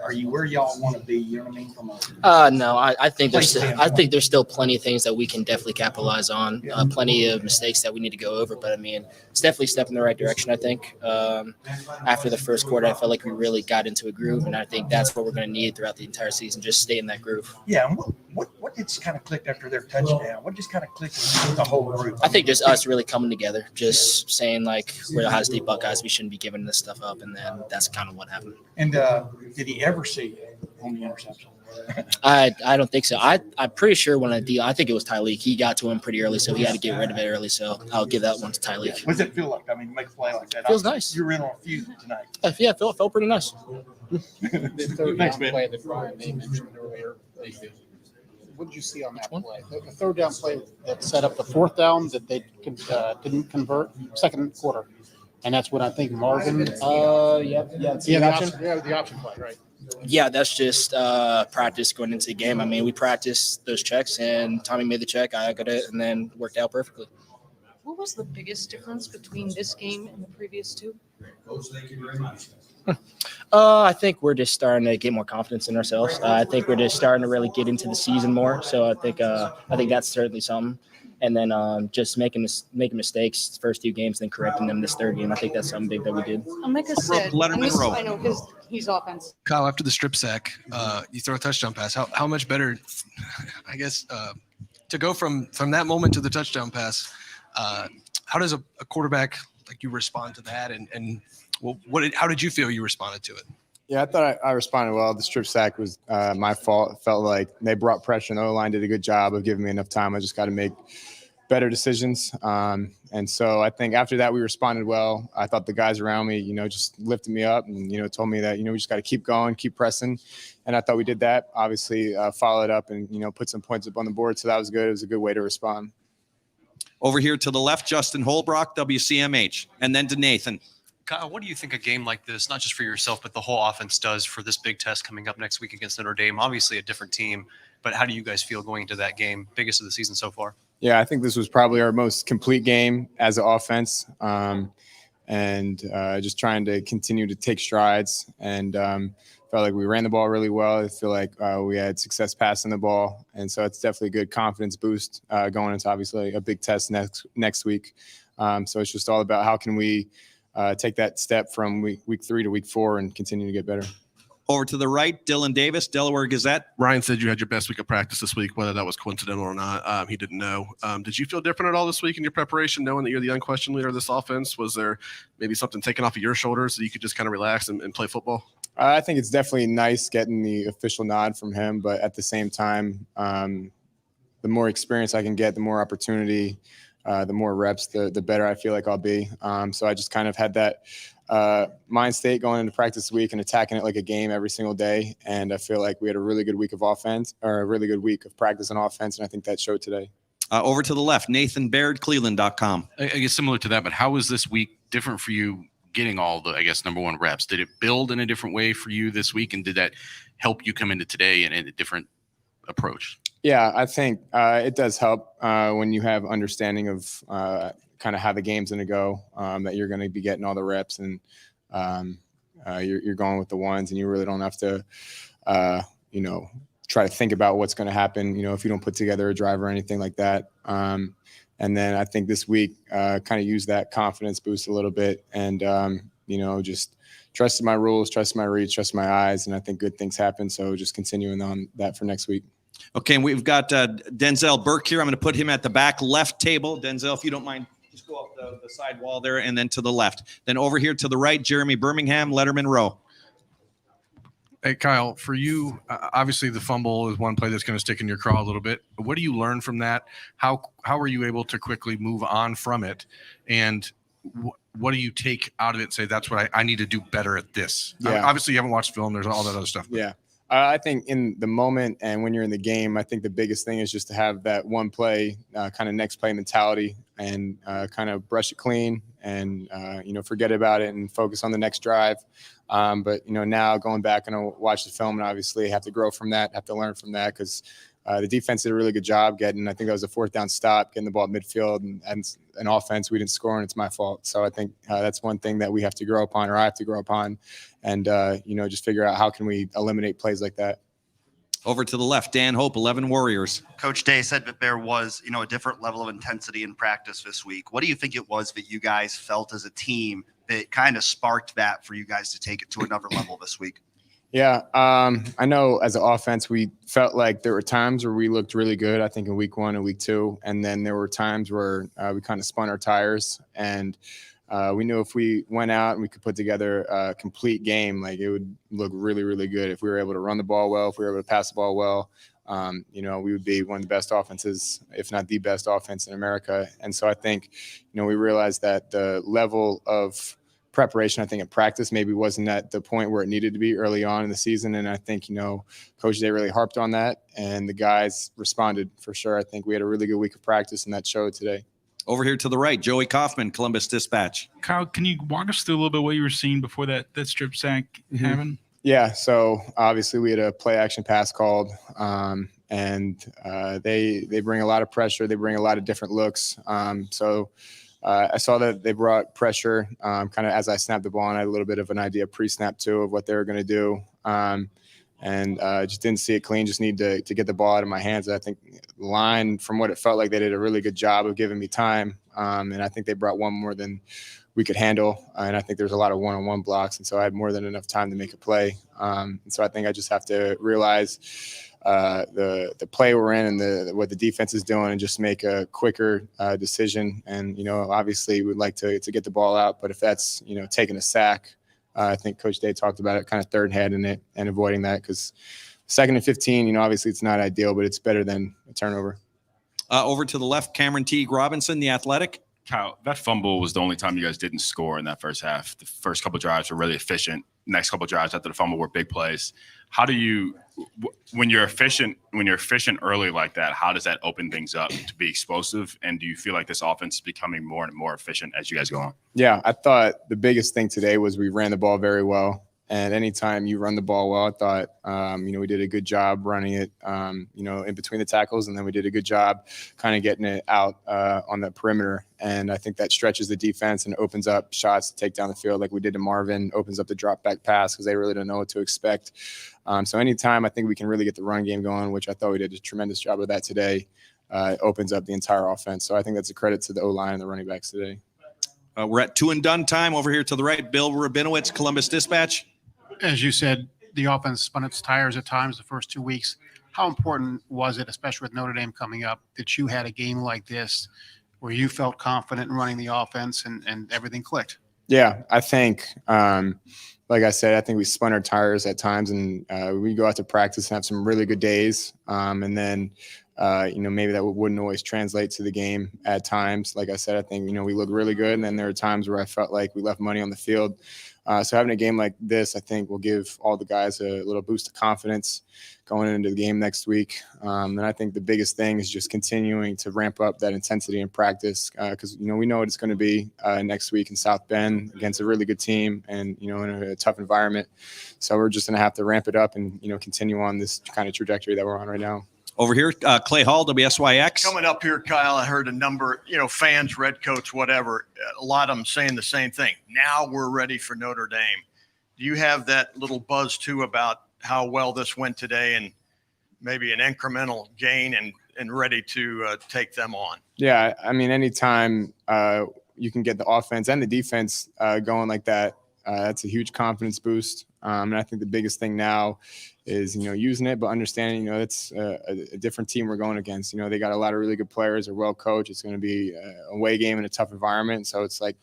Are you where y'all want to be? You know what I mean? From no, I think there's still plenty of things that we can definitely capitalize on. Plenty of mistakes that we need to go over, but I mean, it's definitely a step in the right direction. I think after the first quarter, I felt like we really got into a groove, and I think that's what we're going to need throughout the entire season. Just stay in that groove. Yeah. And what just kind of clicked after their touchdown? What just kind of clicked with the whole group? I think just us really coming together, just saying like we're the Ohio State Buckeyes, we shouldn't be giving this stuff up, and then that's kind of what happened. And did he ever see it on the interception? I don't think so. I'm pretty sure when I think it was Tyreek. He got to him pretty early, so he had to get rid of it early. So I'll give that one to Tyreek. What does it feel like? I mean, make a play like that. Feels nice. You were in on a few tonight. Yeah, it felt pretty nice. The third Thanks, down man. play that Brian May mentioned earlier. What did you see on that play? The third down play that set up the fourth down that they didn't convert second quarter. And that's when I think Marvin. The option play, right? Yeah, that's just practice going into the game. I mean, we practiced those checks, and Tommy made the check. I got it, and then worked out perfectly. What was the biggest difference between this game and the previous 2? I think we're just starting to get more confidence in ourselves. I think we're just starting to really get into the season more. So I think that's certainly something. And then just making mistakes first 2 games, then correcting them this third game. I think that's something big that we did. Micah said, I know because he's offense. Kyle, after the strip sack, you throw a touchdown pass. How much better, I guess, to go from that moment to the touchdown pass? How does a quarterback like you respond to that? And how did you feel you responded to it? Yeah, I thought I responded well. The strip sack was my fault. It felt like they brought pressure, and the O-line did a good job of giving me enough time. I just got to make better decisions. And so I think after that, we responded well. I thought the guys around me, just lifted me up and, told me that, we just got to keep going, keep pressing. And I thought we did that. Obviously, followed up and, put some points up on the board. So that was good. It was a good way to respond. Over here to the left, Justin Holbrook, WCMH, and then to Nathan. Kyle, what do you think a game like this, not just for yourself, but the whole offense does for this big test coming up next week against Notre Dame? Obviously a different team, but how do you guys feel going into that game, biggest of the season so far? Yeah, I think this was probably our most complete game as an offense, and just trying to continue to take strides. And felt like we ran the ball really well. I feel like we had success passing the ball, and so it's definitely a good confidence boost going into obviously a big test next week. So it's just all about how can we take that step from week 3 to week 4 and continue to get better. Over to the right, Dylan Davis, Delaware Gazette. Ryan said you had your best week of practice this week, whether that was coincidental or not. He didn't know. Did you feel different at all this week in your preparation, knowing that you're the unquestioned leader of this offense? Was there maybe something taken off of your shoulders so you could just kind of relax and play football? I think it's definitely nice getting the official nod from him, but at the same time, the more experience I can get, the more opportunity, the more reps, the better I feel like I'll be. So I just kind of had that mind state going into practice week and attacking it like a game every single day. And I feel like we had a really good week of offense, or a really good week of practice and offense. And I think that showed today. Over to the left, Nathan Baird, Cleveland.com. I guess similar to that, but how was this week different for you getting all the, I guess, number one reps? Did it build in a different way for you this week? And did that help you come into today in a different approach? Yeah, I think it does help when you have understanding of kind of how the game's going to go, that you're going to be getting all the reps and you're going with the ones, and you really don't have to, try to think about what's going to happen, if you don't put together a drive or anything like that. And then I think this week kind of use that confidence boost a little bit and, just trusted my rules, trust my reads, trust my eyes, and I think good things happen. So just continuing on that for next week. Okay, and we've got Denzel Burke here. I'm going to put him at the back left table. Denzel, if you don't mind, just go up the side wall there and then to the left. Then over here to the right, Jeremy Birmingham, Letterman Row. Hey, Kyle, for you, obviously the fumble is one play that's going to stick in your craw a little bit. What do you learn from that? How are you able to quickly move on from it? And what do you take out of it and say, that's what I need to do better at this? Yeah. Obviously, you haven't watched film. There's all that other stuff. Yeah. I think in the moment and when you're in the game, I think the biggest thing is just to have that one play, kind of next play mentality and kind of brush it clean and, forget about it and focus on the next drive. But, now going back and I'll watch the film and obviously have to grow from that, have to learn from that because the defense did a really good job getting, I think that was a 4th down stop, getting the ball at midfield and an offense. We didn't score and it's my fault. So I think that's one thing that we have to grow upon, or I have to grow upon and, just figure out how can we eliminate plays like that. Over to the left, Dan Hope, 11 Warriors. Coach Day said that there was, a different level of intensity in practice this week. What do you think it was that you guys felt as a team that kind of sparked that for you guys to take it to another level this week? Yeah, I know as an offense, we felt like there were times where we looked really good, I think in week 1 and week 2. And then there were times where we kind of spun our tires and we knew if we went out and we could put together a complete game, like it would look really, really good. If we were able to run the ball well, if we were able to pass the ball well, we would be one of the best offenses, if not the best offense in America. And so I think, we realized that the level of preparation, I think in practice maybe wasn't at the point where it needed to be early on in the season. And I think, Coach Day really harped on that and the guys responded for sure. I think we had a really good week of practice and that showed today. Over here to the right, Joey Kaufman, Columbus Dispatch. Kyle, can you walk us through a little bit what you were seeing before that strip sack happened? Yeah, so obviously we had a play action pass called and they bring a lot of pressure. They bring a lot of different looks. I saw that they brought pressure kind of as I snapped the ball, and I had a little bit of an idea pre-snap too of what they were going to do. Just didn't see it clean, just need to get the ball out of my hands. I think the line, from what it felt like, they did a really good job of giving me time. And I think they brought one more than we could handle. And I think there's a lot of one-on-one blocks. And so I had more than enough time to make a play. And so I think I just have to realize the play we're in and what the defense is doing and just make a quicker decision. And, obviously we'd like to get the ball out, but if that's, taking a sack, I think Coach Day talked about it, kind of third head in it and avoiding that because 2nd and 15, obviously it's not ideal, but it's better than a turnover. Over to the left, Cameron Teague Robinson, The Athletic. Kyle, that fumble was the only time you guys didn't score in that first half. The first couple of drives were really efficient. Next couple of drives after the fumble were big plays. How do you, when you're efficient early like that, how does that open things up to be explosive? And do you feel like this offense is becoming more and more efficient as you guys go on? Yeah, I thought the biggest thing today was we ran the ball very well. And anytime you run the ball well, I thought, we did a good job running it, in between the tackles. And then we did a good job kind of getting it out on the perimeter. And I think that stretches the defense and opens up shots to take down the field like we did to Marvin, opens up the drop back pass because they really don't know what to expect. So anytime I think we can really get the run game going, which I thought we did a tremendous job of that today, it opens up the entire offense. So I think that's a credit to the O-line and the running backs today. We're at 2 and done time. Over here to the right, Bill Rabinowitz, Columbus Dispatch. As you said, the offense spun its tires at times the first 2 weeks. How important was it, especially with Notre Dame coming up, that you had a game like this where you felt confident in running the offense and everything clicked? Yeah, I think, like I said, I think we spun our tires at times, and we go out to practice and have some really good days. And then, maybe that wouldn't always translate to the game at times. Like I said, I think, we look really good. And then there are times where I felt like we left money on the field. So having a game like this, I think, will give all the guys a little boost of confidence going into the game next week. And I think the biggest thing is just continuing to ramp up that intensity in practice because, we know what it's going to be next week in South Bend against a really good team and, in a tough environment. So we're just going to have to ramp it up and, continue on this kind of trajectory that we're on right now. Over here, Clay Hall, WSYX. Coming up here, Kyle, I heard a number, fans, redcoats, whatever, a lot of them saying the same thing. Now we're ready for Notre Dame. Do you have that little buzz, too, about how well this went today and maybe an incremental gain and ready to take them on? Yeah, I mean, anytime you can get the offense and the defense going like that, that's a huge confidence boost. And I think the biggest thing now is, using it, but understanding, it's a different team we're going against. They got a lot of really good players. They're well coached. It's going to be a away game in a tough environment. So it's like,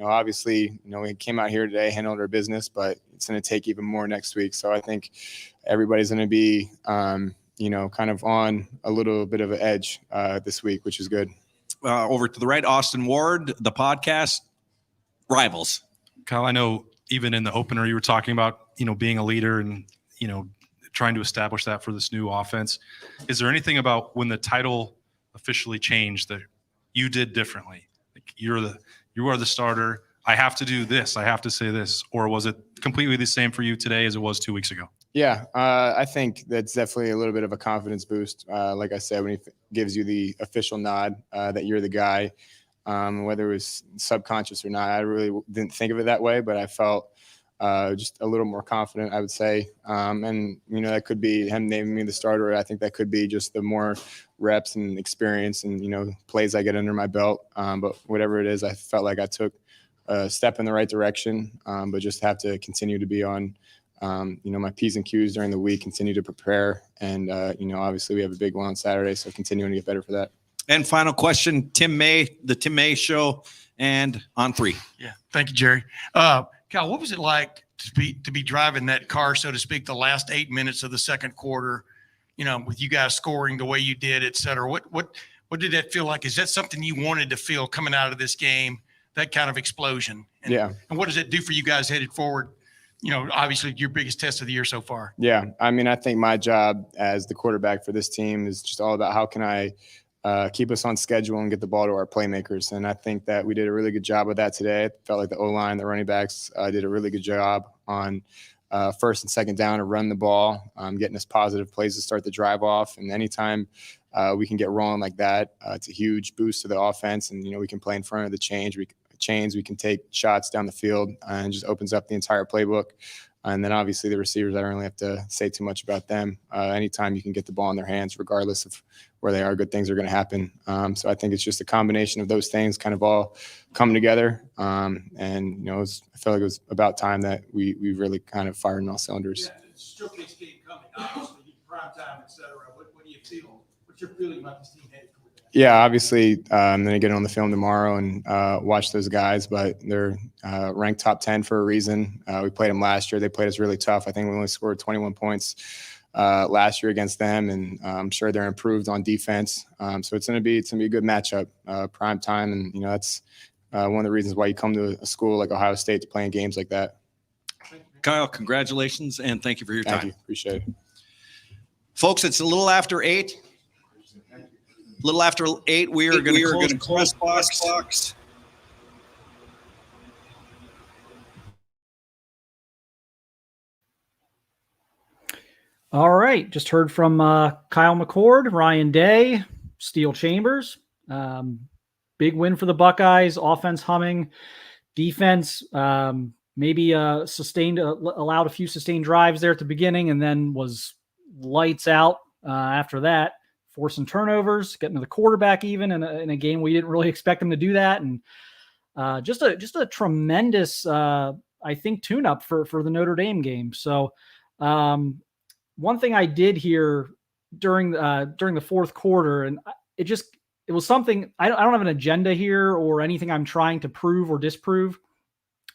obviously, we came out here today, handled our business, but it's going to take even more next week. So I think everybody's going to be, kind of on a little bit of an edge this week, which is good. Over to the right, Austin Ward, the podcast, Rivals. Kyle, I know even in the opener you were talking about, being a leader and, trying to establish that for this new offense. Is there anything about when the title officially changed that you did differently? Like you are the starter. I have to do this. I have to say this. Or was it completely the same for you today as it was 2 weeks ago? Yeah, I think that's definitely a little bit of a confidence boost. Like I said, when he gives you the official nod that you're the guy, whether it was subconscious or not, I really didn't think of it that way, but I felt just a little more confident, I would say. And, that could be him naming me the starter. I think that could be just the more reps and experience and, plays I get under my belt. But whatever it is, I felt like I took a step in the right direction, but just have to continue to be on, my P's and Q's during the week, continue to prepare. And, obviously we have a big one on Saturday, so continuing to get better for that. And final question, Tim May, the Tim May Show, and On 3. Yeah, thank you, Jerry. Cal, what was it like to be driving that car, so to speak, the last 8 minutes of the second quarter, with you guys scoring the way you did, et cetera? What did that feel like? Is that something you wanted to feel coming out of this game, that kind of explosion? And what does it do for you guys headed forward? Obviously your biggest test of the year so far. Yeah, I mean, I think my job as the quarterback for this team is just all about how can I keep us on schedule and get the ball to our playmakers. And I think that we did a really good job of that today. I felt like the O-line, the running backs did a really good job on first and second down to run the ball, getting us positive plays to start the drive off. And anytime we can get rolling like that, it's a huge boost to the offense. And, we can play in front of the chains. We can take shots down the field and just opens up the entire playbook. And then obviously the receivers, I don't really have to say too much about them. Anytime you can get the ball in their hands, regardless of where they are, good things are going to happen. So I think it's just a combination of those things kind of all come together. And, I feel like it was about time that we really kind of fired on all cylinders. Yeah, it's still this game coming, obviously, prime time, et cetera. What do you feel? What's your feeling about this team headed toward that? Yeah, obviously, I'm going to get on the film tomorrow and watch those guys, but they're ranked top 10 for a reason. We played them last year. They played us really tough. I think we only scored 21 points last year against them, and I'm sure they're improved on defense. So it's going to be a good matchup, prime time, and that's one of the reasons why you come to a school like Ohio State to play in games like that. Kyle, congratulations, and thank you for your time. Thank you. Appreciate it. Folks, it's a little after 8. A little after 8, we are going to close the press box. All right. Just heard from Kyle McCord, Ryan Day, Steel Chambers. Big win for the Buckeyes. Offense humming. Defense maybe allowed a few sustained drives there at the beginning and then was lights out after that. Forcing turnovers, getting to the quarterback even in a game we didn't really expect him to do that. And just a tremendous, I think, tune-up for the Notre Dame game. So One thing I did here during the fourth quarter, and it was something I don't have an agenda here or anything I'm trying to prove or disprove,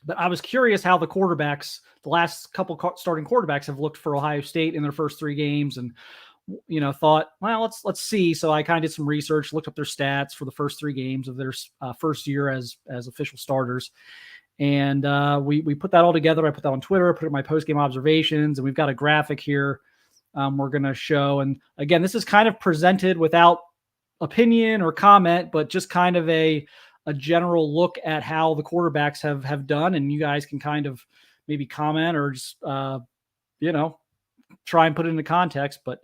but I was curious how the quarterbacks, the last couple starting quarterbacks, have looked for Ohio State in their first 3 games, and thought, well, let's see. So I kind of did some research, looked up their stats for the first 3 games of their first year as official starters. And we put that all together. I put that on Twitter, put it in my post-game observations, and we've got a graphic here we're going to show. And again, this is kind of presented without opinion or comment, but just kind of a general look at how the quarterbacks have done. And you guys can kind of maybe comment or just, try and put it into context. But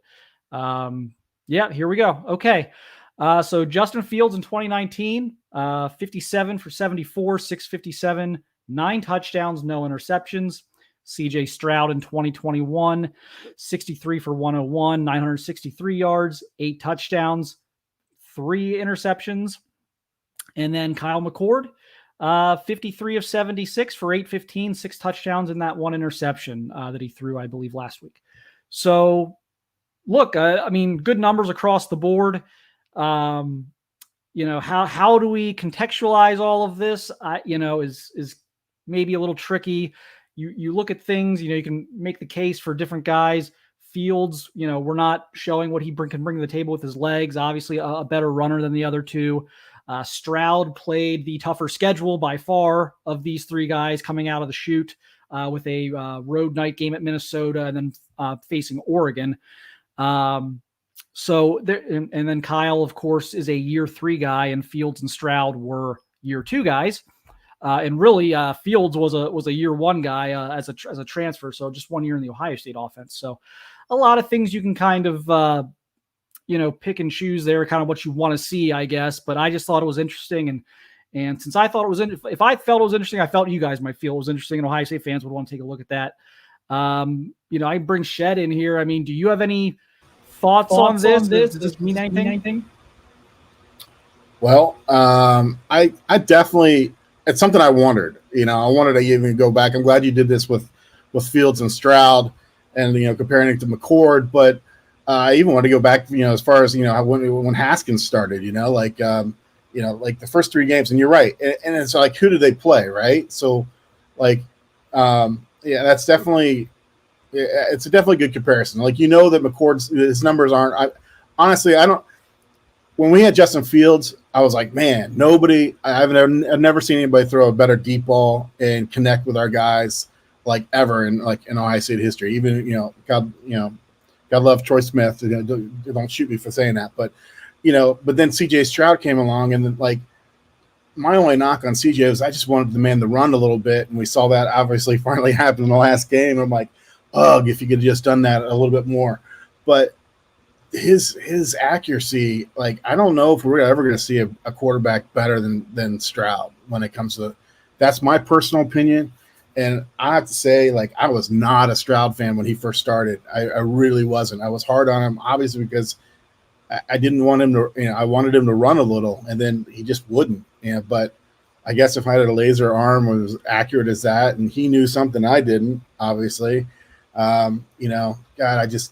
yeah, here we go. Okay. So Justin Fields in 2019, 57 for 74, 657, 9 touchdowns, no interceptions. CJ Stroud in 2021, 63 for 101, 963 yards, 8 touchdowns, 3 interceptions. And then Kyle McCord, 53 of 76 for 815, 6 touchdowns, and that 1 interception that he threw, I believe, last week. So look, I mean, good numbers across the board. How do we contextualize all of this? Is maybe a little tricky. You look at things, you can make the case for different guys. Fields, we're not showing what he can bring to the table with his legs. Obviously, a better runner than the other 2. Stroud played the tougher schedule by far of these 3 guys coming out of the chute with a road night game at Minnesota and then facing Oregon. So there, and then Kyle, of course, is a year 3 guy, and Fields and Stroud were year 2 guys. And really, Fields was a year 1 guy as a transfer, so just 1 year in the Ohio State offense. So a lot of things you can kind of pick and choose there, kind of what you want to see, I guess. But I just thought it was interesting, and since I thought it was if I felt it was interesting, I felt you guys might feel it was interesting, and Ohio State fans would want to take a look at that. I bring Shed in here. I mean, do you have any thoughts on this? Does this mean anything? Well, I definitely. It's something I wondered. I wanted to even go back. I'm glad you did this with Fields and Stroud, and comparing it to McCord. But I even want to go back. As far as when Haskins started. Like the first 3 games. And you're right. And it's like, who did they play, right? So, like, that's definitely. It's a definitely good comparison. Like that McCord's his numbers aren't. Honestly, I don't. When we had Justin Fields, I was like, man, I've never seen anybody throw a better deep ball and connect with our guys like ever in Ohio State history. Even God love Troy Smith. Don't shoot me for saying that, but then CJ Stroud came along, and then like my only knock on CJ was I just wanted the man to run a little bit, and we saw that obviously finally happen in the last game. I'm like, ugh, if you could have just done that a little bit more, but. His accuracy, like I don't know if we're ever going to see a quarterback better than Stroud when it comes to that's my personal opinion. And I have to say, like, I was not a Stroud fan when he first started. I really wasn't. I was hard on him, obviously, because I didn't want him to, I wanted him to run a little, and then he just wouldn't. But I guess if I had a laser arm or was accurate as that, and he knew something I didn't, obviously, God, I just,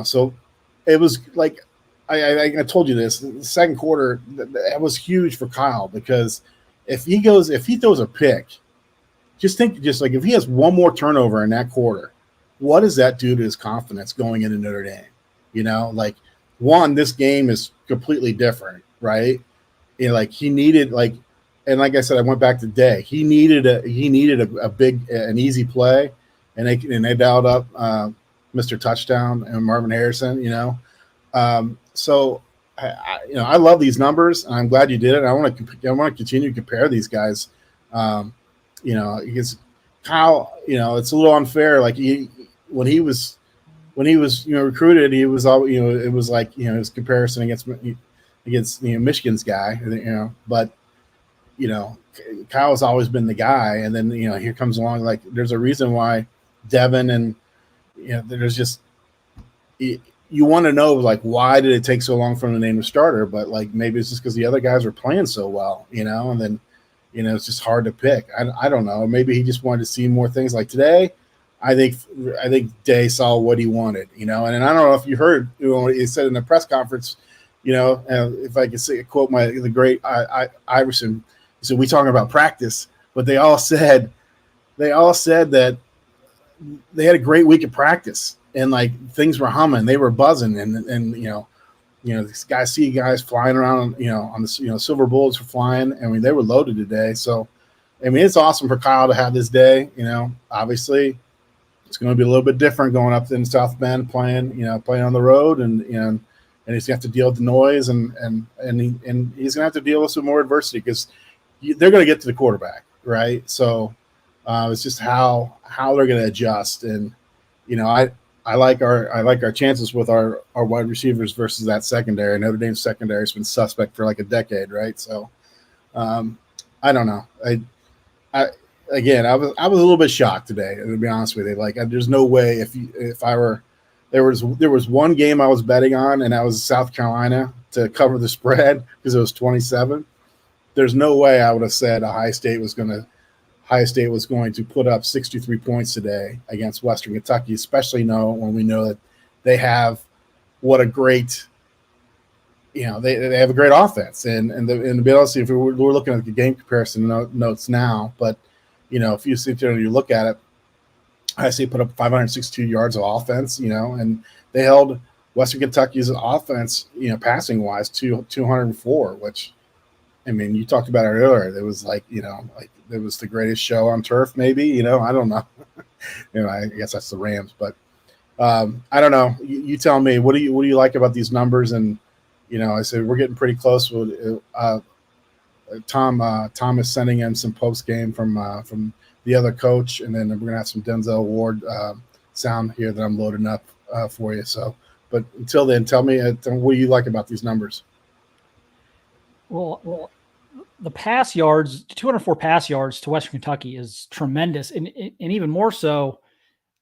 so. It was like I told you this. The second quarter that was huge for Kyle because if he throws a pick, just like if he has one more turnover in that quarter, what does that do to his confidence going into Notre Dame? Like this game is completely different, right? Like he needed and like I said, I went back to Day. He needed a big an easy play, and they dialed up. Mr. Touchdown and Marvin Harrison, so I love these numbers, and I'm glad you did it. I want to continue to compare these guys, because Kyle, it's a little unfair. Like when he was recruited, he was all it was like his comparison against Michigan's guy, but Kyle's always been the guy, and then here comes along like there's a reason why Devin and there's just you want to know like why did it take so long for him to name the starter, but like maybe it's just because the other guys were playing so well, and then it's just hard to pick. I don't know. Maybe he just wanted to see more things like today. I think Day saw what he wanted, and I don't know if you heard what he said in the press conference, if I could say, quote the great Iverson, he said, we talking about practice, but they all said that they had a great week of practice and like things were humming, they were buzzing, and these guys flying around, on the Silver Bullets were flying. I mean, they were loaded today. So, I mean, it's awesome for Kyle to have this day. Obviously, it's going to be a little bit different going up in South Bend, playing on the road, and he's going to have to deal with the noise, and he's going to have to deal with some more adversity because they're going to get to the quarterback, right? So, it's just how they're going to adjust, and I like our chances with our wide receivers versus that secondary. Notre Dame's secondary has been suspect for like a decade, right? So, I don't know. I was a little bit shocked today, to be honest with you. Like, there's no way there was one game I was betting on, and that was South Carolina to cover the spread because it was 27. There's no way I would have said Ohio State was going to put up 63 points today against Western Kentucky, especially when we know that they have what a great, they have a great offense. And to be honest, if we're looking at the game comparison notes now, but if you sit there and you look at it, Ohio State put up 562 yards of offense, and they held Western Kentucky's offense, passing wise, to 204, which, I mean, you talked about it earlier. It was like it was the greatest show on turf, maybe. I don't know. I guess that's the Rams, but I don't know. You tell me. What do you like about these numbers? And I said we're getting pretty close. Tom is sending in some post game from the other coach, and then we're gonna have some Denzel Ward sound here that I'm loading up for you. So, but until then, tell me what do you like about these numbers? Well, the pass yards, 204 pass yards to Western Kentucky is tremendous. And even more so,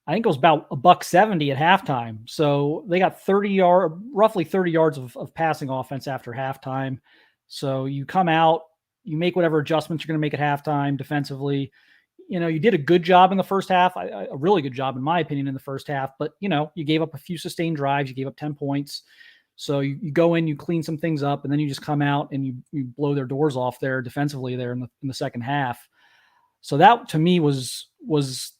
I think it was about $170 at halftime. So they got roughly 30 yards of passing offense after halftime. So you come out, you make whatever adjustments you're going to make at halftime defensively. You did a good job in the first half, a really good job in my opinion in the first half, but you gave up a few sustained drives, you gave up 10 points. So you go in, you clean some things up, and then you just come out and you blow their doors off there defensively there in the second half. So that to me was as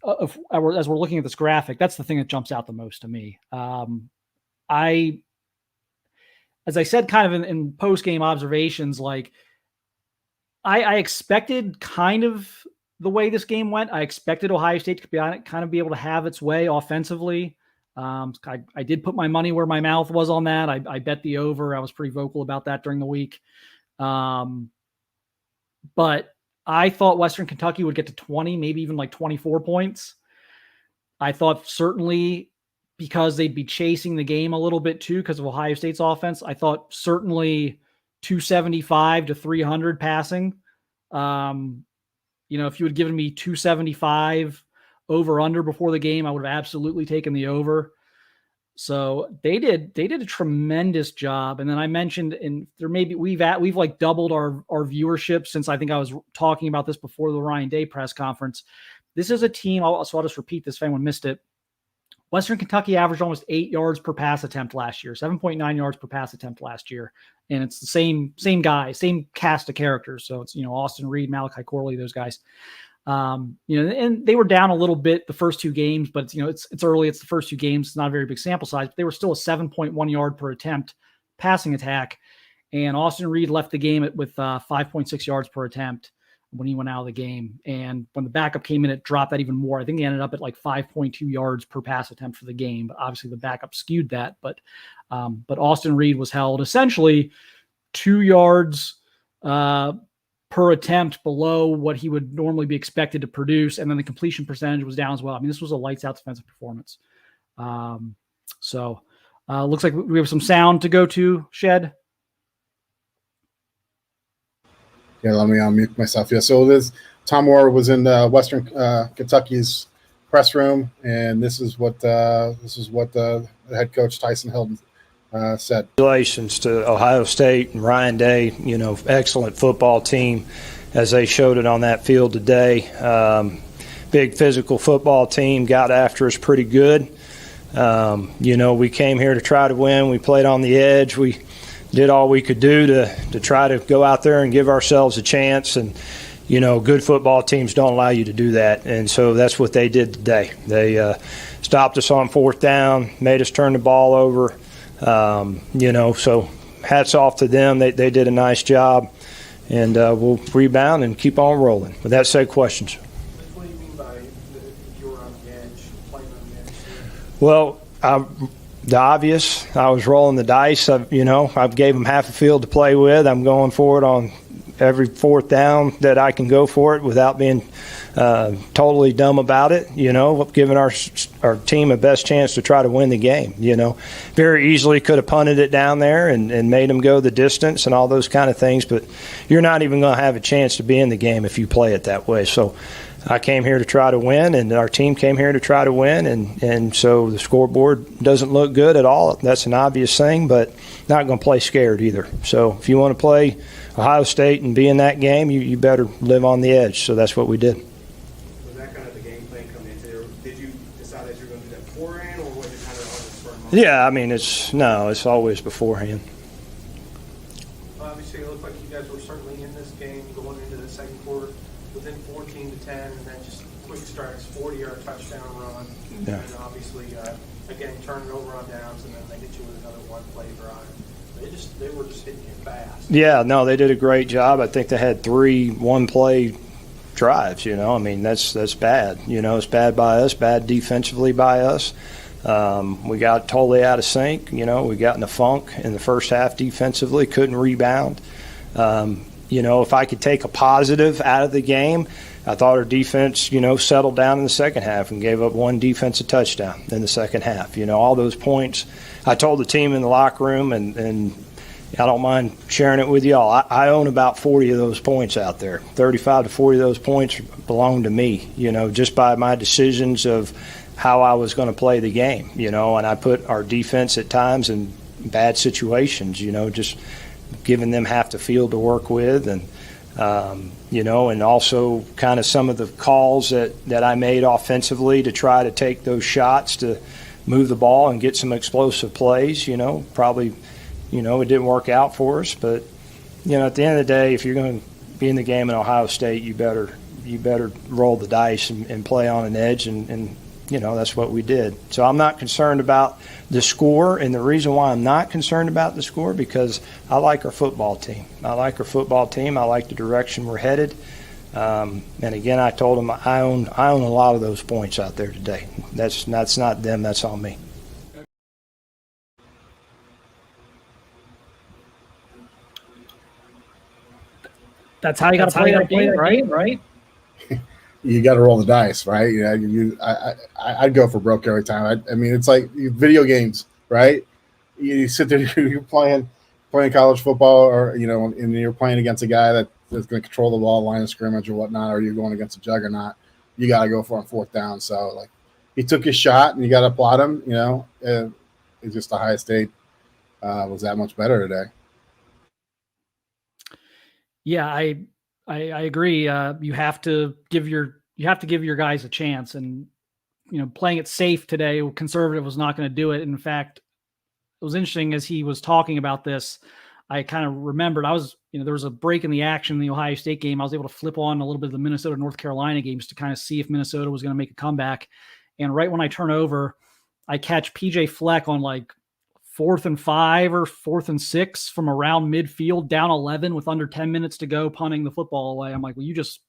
we're looking at this graphic, that's the thing that jumps out the most to me. As I said, kind of in post game observations, like I expected kind of the way this game went. I expected Ohio State to be able to have its way offensively. I did put my money where my mouth was on that. I bet the over. I was pretty vocal about that during the week. But I thought Western Kentucky would get to 20, maybe even like 24 points. I thought certainly because they'd be chasing the game a little bit too because of Ohio State's offense. I thought certainly 275 to 300 passing. If you had given me 275 over under before the game, I would have absolutely taken the over. So they did a tremendous job. And then I mentioned, and there maybe we've like doubled our viewership since I think I was talking about this before the Ryan Day press conference. This is a team. So I'll just repeat this if anyone missed it. Western Kentucky averaged almost 8 yards per pass attempt last year, 7.9 yards per pass attempt last year. And it's the same guy, same cast of characters. So it's, Austin Reed, Malachi Corley, those guys. And they were down a little bit the first two games, but it's early. It's the first two games. It's not a very big sample size, but they were still a 7.1 yard per attempt passing attack. And Austin Reed left the game with 5.6 yards per attempt when he went out of the game. And when the backup came in, it dropped that even more. I think he ended up at like 5.2 yards per pass attempt for the game, but obviously the backup skewed that. But Austin Reed was held essentially 2 yards per attempt below what he would normally be expected to produce. And then the completion percentage was down as well. I mean, this was a lights out defensive performance. Looks like we have some sound to go to, Shed. Yeah, let me unmute myself. Yeah, so Tom Moore was in Western Kentucky's press room, and this is what the head coach Tyson Hilton said. Congratulations to Ohio State and Ryan Day. Excellent football team as they showed it on that field today. big physical football team, got after us pretty good. We came here to try to win. We played on the edge. We did all we could do to try to go out there and give ourselves a chance. And, good football teams don't allow you to do that. And so that's what they did today. They stopped us on fourth down, made us turn the ball over. So hats off to them. They did a nice job. And we'll rebound and keep on rolling. With that said, questions? What do you mean by you were on the edge, playing on the edge? Well, the obvious. I was rolling the dice. I gave them half a field to play with. I'm going for it on every fourth down that I can go for it without being totally dumb about it. Giving our team a best chance to try to win the game. Very easily could have punted it down there and made them go the distance and all those kind of things. But you're not even going to have a chance to be in the game if you play it that way. So I came here to try to win, and our team came here to try to win, and so the scoreboard doesn't look good at all. That's an obvious thing, but not going to play scared either. So if you want to play Ohio State and be in that game, you better live on the edge. So that's what we did. Was that kind of the game plan coming into there? Did you decide that you were going to do that beforehand, or was it kind of on the spur of the moment? Yeah, it's always beforehand. Obviously, it looked like you guys were certainly in this game going into the second quarter within 14-10, and then just quick strikes, 40-yard touchdown run. Yeah. And obviously, again, turning over on downs, and then they hit you with another one-play drive. They were just hitting you fast. Yeah, no, they did a great job. I think they had 3 one-play drives. That's bad. It's bad by us, bad defensively by us. We got totally out of sync. We got in a funk in the first half defensively, couldn't rebound. If I could take a positive out of the game, I thought our defense, settled down in the second half and gave up 1 defensive touchdown in the second half. All those points. I told the team in the locker room, and I don't mind sharing it with y'all. I own about 40 of those points out there. 35 to 40 of those points belong to me, just by my decisions of how I was going to play the game, and I put our defense at times in bad situations, just giving them half the field to work with, and and also kind of some of the calls that I made offensively to try to take those shots to move the ball and get some explosive plays. Probably, it didn't work out for us, but at the end of the day, if you're going to be in the game in Ohio State, you better roll the dice and play on an edge, and that's what we did. So I'm not concerned about the score, and the reason why I'm not concerned about the score, because I like our football team. I like the direction we're headed. And again, I told them I own a lot of those points out there today. That's not them. That's on me. That's how you got to play that game, right? You got to roll the dice, right? I'd go for broke every time. It's like video games, right? You sit there, you're playing college football, or and you're playing against a guy that's going to control the ball, line of scrimmage, or whatnot, or you're going against a juggernaut. You got to go for on fourth down. So he took his shot, and you got to applaud him. It's just Ohio State was that much better today. Yeah, I agree. You have to give your guys a chance, and playing it safe today, conservative was not going to do it. In fact, it was interesting as he was talking about this. I kind of remembered there was a break in the action in the Ohio State game. I was able to flip on a little bit of the Minnesota North Carolina games to kind of see if Minnesota was going to make a comeback. And right when I turn over, I catch PJ Fleck on 4th and 5 or 4th and 6 from around midfield, down 11 with under 10 minutes to go, punting the football away. I'm like, well, you just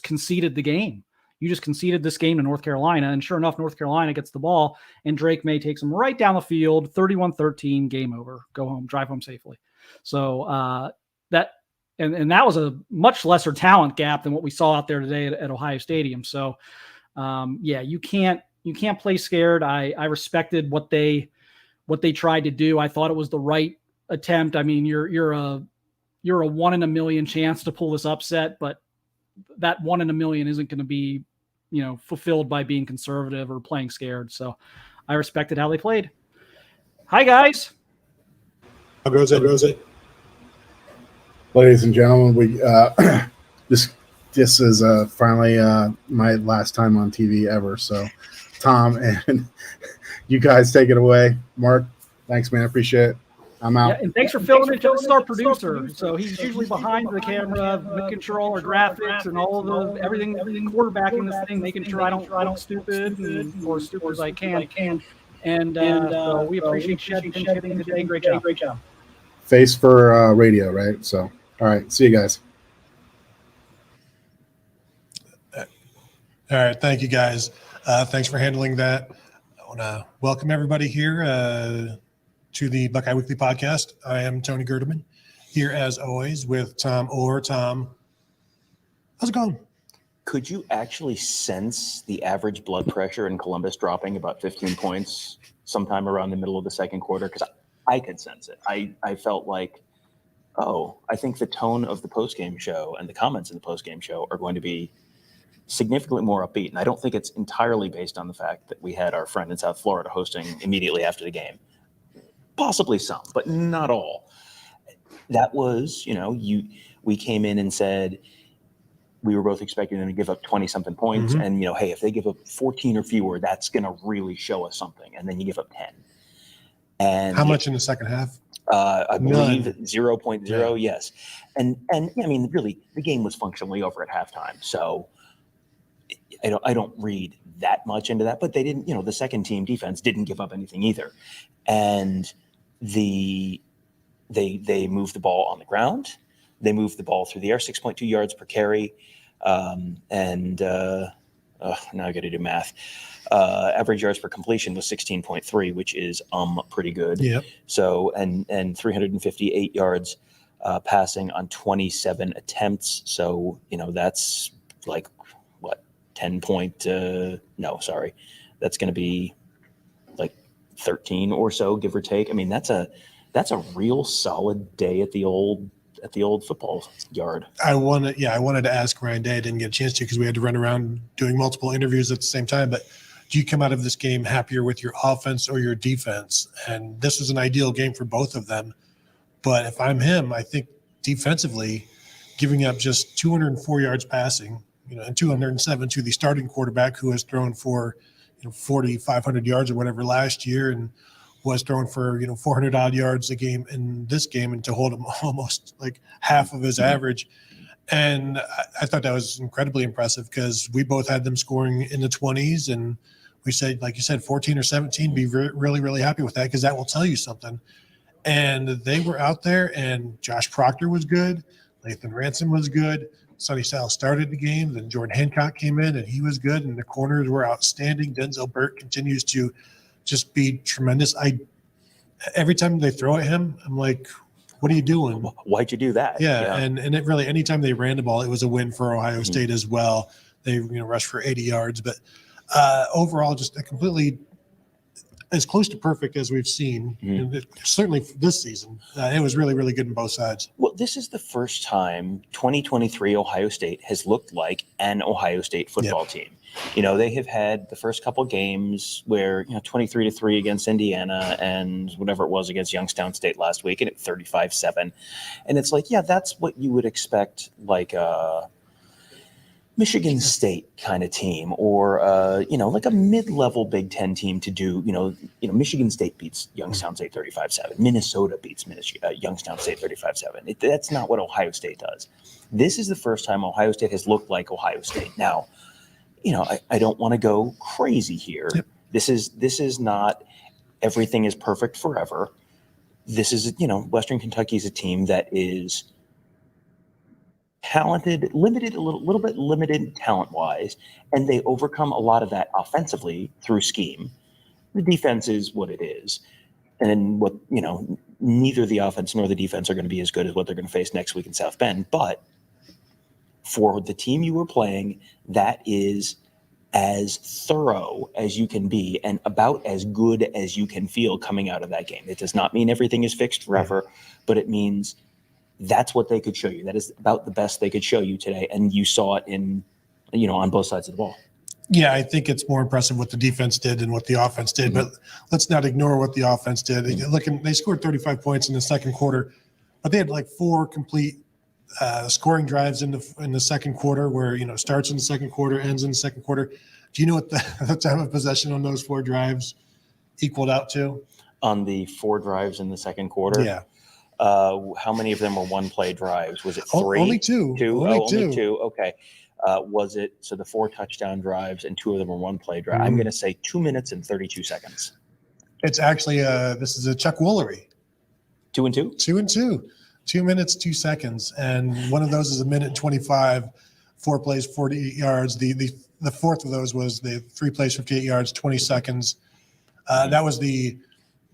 conceded the game. You just conceded this game to North Carolina. And sure enough, North Carolina gets the ball, and Drake May takes them right down the field, 31-13, game over, go home, drive home safely. So that was a much lesser talent gap than what we saw out there today at Ohio Stadium. So you can't play scared. I respected what they tried to do. I thought it was the right attempt. You're a 1 in a million chance to pull this upset, but that 1 in a million isn't going to be, fulfilled by being conservative or playing scared. So I respected how they played. Hi, guys. How goes it? Ladies and gentlemen, we just this is finally my last time on TV ever. So, Tom and you guys take it away. Mark, thanks, man. I appreciate it. I'm out. Yeah, and thanks for filming it. This is our producer, so he's usually behind the camera, making sure all our graphics and all of the everything quarterbacking this thing, making sure I don't look stupid or as stupid as I can. And so we appreciate Shed pinch hitting today. Great job. Face for radio, right? So, all right. See you guys. All right. Thank you, guys. Thanks for handling that. I want to welcome everybody here to the Buckeye Weekly Podcast. I am Tony Gerdeman, here as always with Tom Orr. Tom, how's it going? Could you actually sense the average blood pressure in Columbus dropping about 15 points sometime around the middle of the second quarter? Because I could sense it. I felt like, I think the tone of the postgame show and the comments in the postgame show are going to be significantly more upbeat. And I don't think it's entirely based on the fact that we had our friend in South Florida hosting immediately after the game. Possibly some, but not all. That was, we came in and said we were both expecting them to give up 20-something points. Mhm. And, hey, if they give up 14 or fewer, that's going to really show us something. And then you give up 10. And How much in the second half? I believe None. 0.0, Yeah. yes. And I mean, really, the game was functionally over at halftime. So I don't read that much into that. But they didn't, the second team defense didn't give up anything either. And they moved the ball on the ground. They moved the ball through the air, 6.2 yards per carry. Now I got to do math. Average yards per completion was 16.3, which is pretty good. Yep. So and 358 yards passing on 27 attempts. So that's like what 10 point? No, sorry, that's going to be like 13 or so, give or take. I mean, that's a real solid day at the old football yard. I wanted to ask Ryan Day. I didn't get a chance to because we had to run around doing multiple interviews at the same time. But do you come out of this game happier with your offense or your defense? And this was an ideal game for both of them. But if I'm him, I think defensively, giving up just 204 yards passing, and 207 to the starting quarterback who has thrown for 4,500 yards or whatever last year and was throwing for 400 odd yards a game in this game, and to hold him almost like half of his average. And I thought that was incredibly impressive because we both had them scoring in the 20s, and we said, like you said, 14 or 17, be really, really happy with that because that will tell you something. And they were out there, and Josh Proctor was good. Lathan Ransom was good. Sonny Sal started the game. Then Jordan Hancock came in, and he was good. And the corners were outstanding. Denzel Burt continues to just be tremendous. Every time they throw at him, I'm like, what are you doing? Why'd you do that? Yeah. And it really, anytime they ran the ball, it was a win for Ohio State as well. They rushed for 80 yards, but overall, just a completely as close to perfect as we've seen, and certainly this season. It was really, really good on both sides. Well, this is the first time 2023 Ohio State has looked like an Ohio State football team. They have had the first couple games where 23-3 against Indiana and whatever it was against Youngstown State last week, and at 35-7, and it's like, yeah, that's what you would expect, like Michigan State kind of team, or like a mid-level Big Ten team to do. Michigan State beats Youngstown State 35-7. Minnesota beats Youngstown State 35-7. That's not what Ohio State does. This is the first time Ohio State has looked like Ohio State. Now, I don't want to go crazy here. Yep. This is not everything is perfect forever. This is Western Kentucky is a team that is talented, limited, a little bit limited talent-wise, and they overcome a lot of that offensively through scheme. The defense is what it is, and what neither the offense nor the defense are going to be as good as what they're going to face next week in South Bend. But for the team you were playing, that is as thorough as you can be and about as good as you can feel coming out of that game. It does not mean everything is fixed forever, but it means that's what they could show you. That is about the best they could show you today. And you saw it in, on both sides of the ball. Yeah, I think it's more impressive what the defense did than what the offense did, but let's not ignore what the offense did. They scored 35 points in the second quarter, but they had like 4 complete scoring drives in the second quarter, where starts in the second quarter, ends in the second quarter. Do you know what the time of possession on those 4 drives equaled out to? On the 4 drives in the second quarter? Yeah. How many of them were one-play drives? Was it 3? Only 2. Only two. Okay. Was it so the 4 touchdown drives and 2 of them were one-play drive? I'm going to say 2 minutes and 32 seconds. It's actually this is a Chuck Woolery. 2 and 2. 2 and 2. 2 minutes 2 seconds, and one of those is 1:25. 4 plays, 48 yards. The fourth of those was the 3 plays, 58 yards, 20 seconds. That was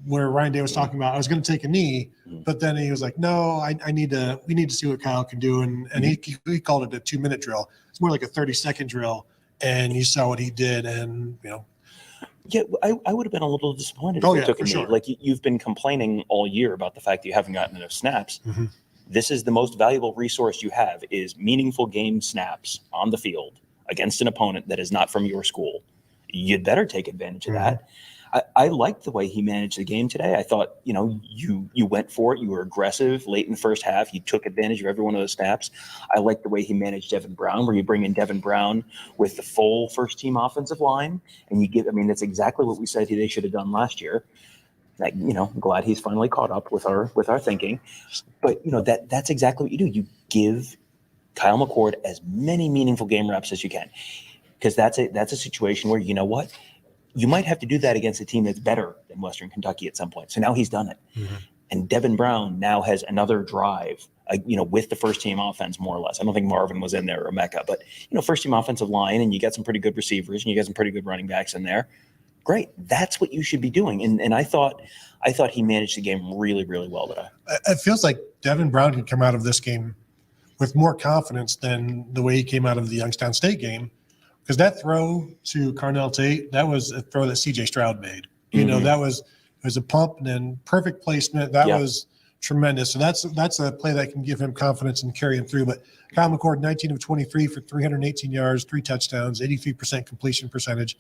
where Ryan Day was talking about. I was going to take a knee, but then he was like, "No, we need to see what Kyle can do," and he called it a 2-minute drill. It's more like a 30-second drill, and you saw what he did, and Yeah, I would have been a little disappointed Oh, if yeah, it took for a knee. sure. Like you've been complaining all year about the fact that you haven't gotten enough snaps. Mhm. This is the most valuable resource you have is meaningful game snaps on the field against an opponent that is not from your school. You'd better take advantage of that. I liked the way he managed the game today. I thought, you went for it. You were aggressive late in the first half. You took advantage of every one of those snaps. I liked the way he managed Devin Brown, where you bring in Devin Brown with the full first-team offensive line, and that's exactly what we said they should have done last year. I'm glad he's finally caught up with our thinking. But that's exactly what you do. You give Kyle McCord as many meaningful game reps as you can, because that's a situation where you might have to do that against a team that's better than Western Kentucky at some point. So now he's done it, and Devin Brown now has another drive. With the first team offense, more or less. I don't think Marvin was in there or Mecca, but first team offensive line, and you got some pretty good receivers, and you got some pretty good running backs in there. Great. That's what you should be doing. And I thought he managed the game really, really well today. it feels like Devin Brown can come out of this game with more confidence than the way he came out of the Youngstown State game, because that throw to Carnell Tate, that was a throw that CJ Stroud made. That was a pump and then perfect placement. That was tremendous. So that's a play that can give him confidence and carry him through. But Kyle McCord, 19 of 23 for 318 yards, 3 touchdowns, 83% completion percentage.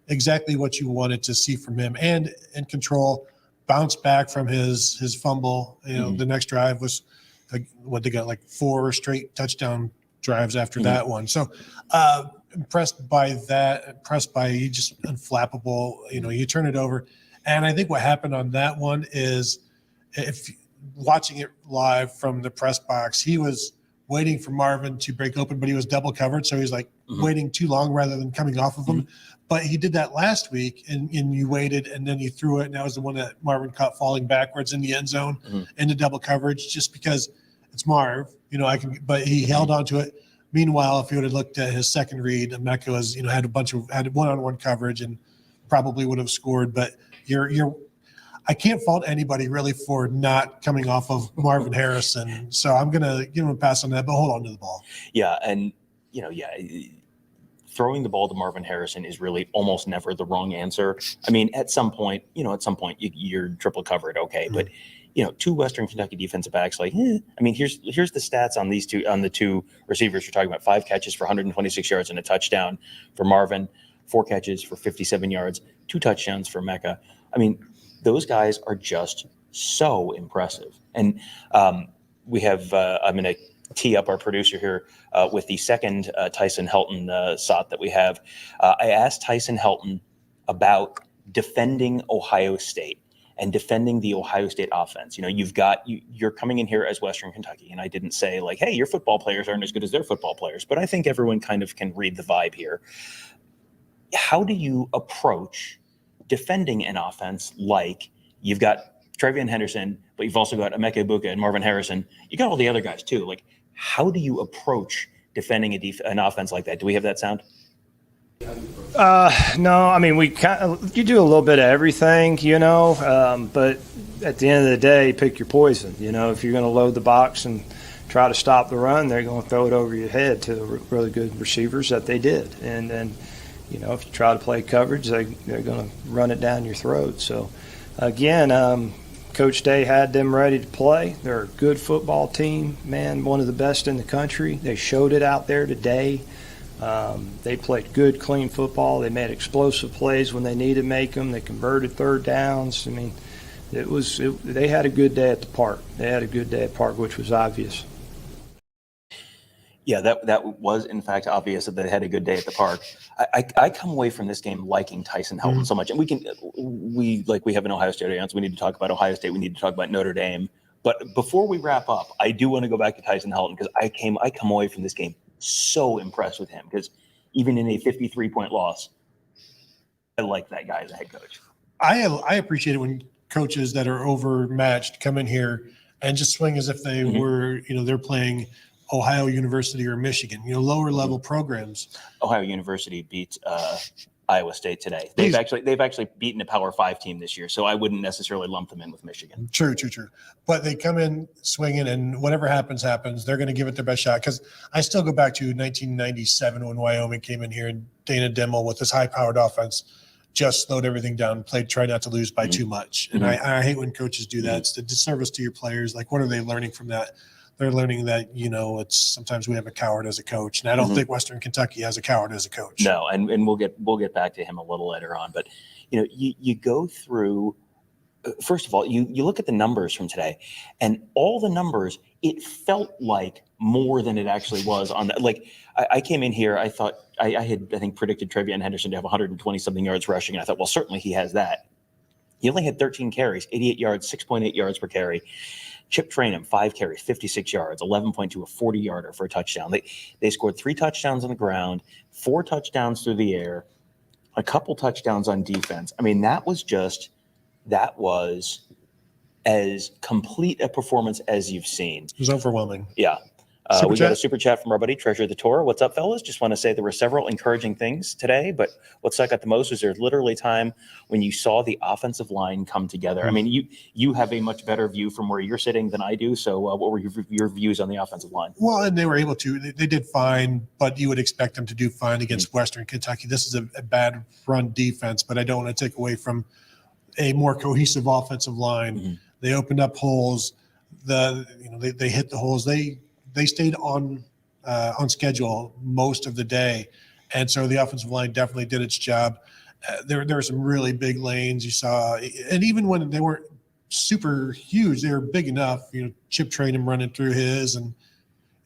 Exactly what you wanted to see from him, and in control, bounce back from his fumble. The next drive was what they got, like 4 straight touchdown drives after that one. So impressed by that, impressed by he just unflappable. You turn it over. And I think what happened on that one is, if watching it live from the press box, he was waiting for Marvin to break open, but he was double covered. So he's waiting too long rather than coming off of him. But he did that last week, and you waited, and then you threw it, and that was the one that Marvin caught falling backwards in the end zone into double coverage, just because it's Marv. But he held on to it. Meanwhile, if you would have looked at his second read, Mecca was, had one-on-one coverage and probably would have scored. But I can't fault anybody really for not coming off of Marvin Harrison. So I'm gonna give him a pass on that, but hold on to the ball. Yeah, and throwing the ball to Marvin Harrison is really almost never the wrong answer. I mean, at some point, you're triple covered, okay, but 2 Western Kentucky defensive backs, here's the stats on the two receivers you're talking about: 5 catches for 126 yards and a touchdown for Marvin, 4 catches for 57 yards, 2 touchdowns for Mecca. I mean, those guys are just so impressive. And we have, I'm going to tee up our producer here with the second Tyson Helton SOT that we have. I asked Tyson Helton about defending Ohio State and defending the Ohio State offense. You're coming in here as Western Kentucky, and I didn't say hey, your football players aren't as good as their football players, but I think everyone kind of can read the vibe here. How do you approach defending an offense like you've got Travion Henderson, but you've also got Emeka Egbuka and Marvin Harrison? You got all the other guys too. How do you approach defending an offense like that? Do we have that sound? No, I mean, you do a little bit of everything, but at the end of the day, pick your poison. If you're going to load the box and try to stop the run, they're going to throw it over your head to really good receivers that they did. And then, if you try to play coverage, they're going to run it down your throat. So, again, Coach Day had them ready to play. They're a good football team, man, one of the best in the country. They showed it out there today. They played good, clean football. They made explosive plays when they needed to make them. They converted third downs. I mean, they had a good day at the park. They had a good day at the park, which was obvious. Yeah, that was in fact obvious that they had a good day at the park. I come away from this game liking Tyson Helton so much, and we have an Ohio State audience. We need to talk about Ohio State. We need to talk about Notre Dame. But before we wrap up, I do want to go back to Tyson Helton because I come away from this game so impressed with him because even in a 53-point loss, I like that guy as a head coach. I appreciate it when coaches that are overmatched come in here and just swing as if they were, they're playing Ohio University or Michigan, lower level programs. Ohio University beat Iowa State today. They've actually beaten a Power 5 team this year, so I wouldn't necessarily lump them in with Michigan. True. But they come in swinging, and whatever happens. They're going to give it their best shot. Because I still go back to 1997 when Wyoming came in here and Dana Dimmel with his high-powered offense just slowed everything down, tried not to lose by too much. And I hate when coaches do that. It's a disservice to your players. Like, what are they learning from that? They're learning that, it's sometimes we have a coward as a coach. And I don't think Western Kentucky has a coward as a coach. No, and we'll get back to him a little later on. But, you go through, first of all, you look at the numbers from today, and all the numbers, it felt like more than it actually was on that. Like, I came in here, I thought, I had predicted Trevian Henderson to have 120-something yards rushing. And I thought, well, certainly he has that. He only had 13 carries, 88 yards, 6.8 yards per carry. Chip Trainum, 5 carries, 56 yards, 11.2, a 40-yarder for a touchdown. They scored 3 touchdowns on the ground, 4 touchdowns through the air, a couple touchdowns on defense. I mean, that was as complete a performance as you've seen. It was overwhelming. Yeah. We got a super chat from our buddy Treasure the Tour. What's up, fellas? Just want to say there were several encouraging things today, but what stuck out the most was there's literally time when you saw the offensive line come together. I mean, you have a much better view from where you're sitting than I do. So what were your views on the offensive line? Well, and they were able to. They did fine, but you would expect them to do fine against Western Kentucky. This is a bad run defense, but I don't want to take away from a more cohesive offensive line. They opened up holes. They hit the holes. They stayed on schedule most of the day, and so the offensive line definitely did its job. There were some really big lanes you saw, and even when they weren't super huge, they were big enough. Chip Trainum running through his, and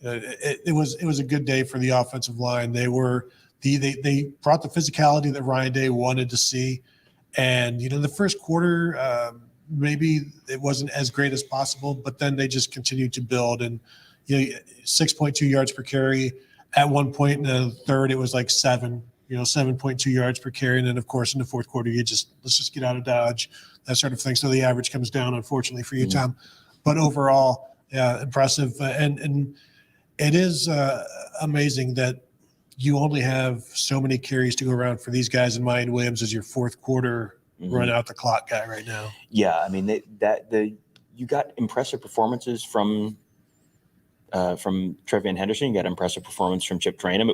it was a good day for the offensive line. They brought the physicality that Ryan Day wanted to see, and the first quarter maybe it wasn't as great as possible, but then they just continued to build and. 6.2 yards per carry. At one point in the third, it was like 7.2 yards per carry. And then, of course, in the fourth quarter, let's just get out of Dodge, that sort of thing. So the average comes down, unfortunately, for you, Tom. But overall, yeah, impressive. And it is amazing that you only have so many carries to go around for these guys. And Mayan Williams is your fourth quarter run out the clock guy right now. Yeah, I mean, you got impressive performances from Trevian Henderson. You got impressive performance from Chip Trainum.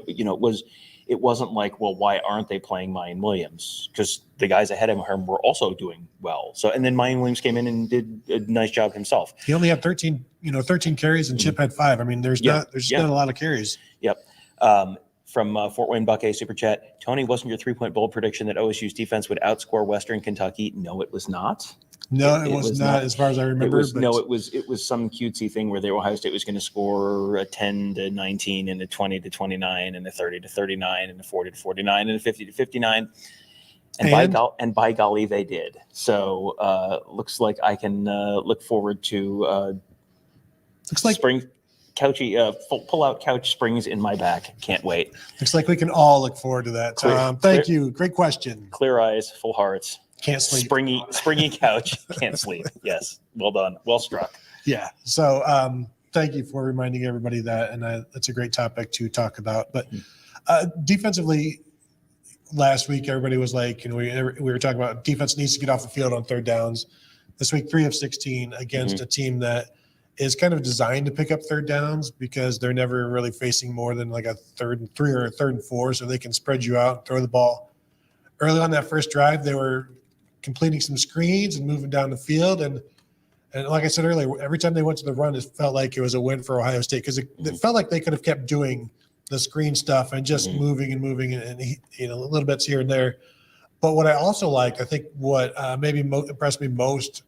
It wasn't like, well, why aren't they playing Mayan Williams? Because the guys ahead of him were also doing well. So, and then Mayan Williams came in and did a nice job himself. He only had 13 carries, and Chip had 5. I mean, there's not a lot of carries. Yep. From Fort Wayne Buckeye Super Chat, Tony, wasn't your 3-point bold prediction that OSU's defense would outscore Western Kentucky? No, it was not. No, it was not, as far as I remember. It was some cutesy thing where Ohio State was going to score a 10-19 and a 20-29 and a 30-39 and a 40-49 and a 50-59. And by golly, they did. So looks like I can look forward to spring couchy pull out couch springs in my back. Can't wait. Looks like we can all look forward to that. Thank you. Great question. Clear eyes, full hearts. Can't sleep. Springy couch. Can't sleep. Yes. Well done. Well struck. Yeah. So thank you for reminding everybody that. And that's a great topic to talk about. But defensively, last week, everybody was like, we were talking about defense needs to get off the field on third downs. This week, 3 of 16 against a team that is kind of designed to pick up third downs because they're never really facing more than like a 3rd and 3 or a 3rd and 4. So they can spread you out and throw the ball. Early on that first drive, they were completing some screens and moving down the field. And like I said earlier, every time they went to the run, it felt like it was a win for Ohio State because it felt like they could have kept doing the screen stuff and just moving and little bits here and there. But what I also like, I think what maybe impressed me most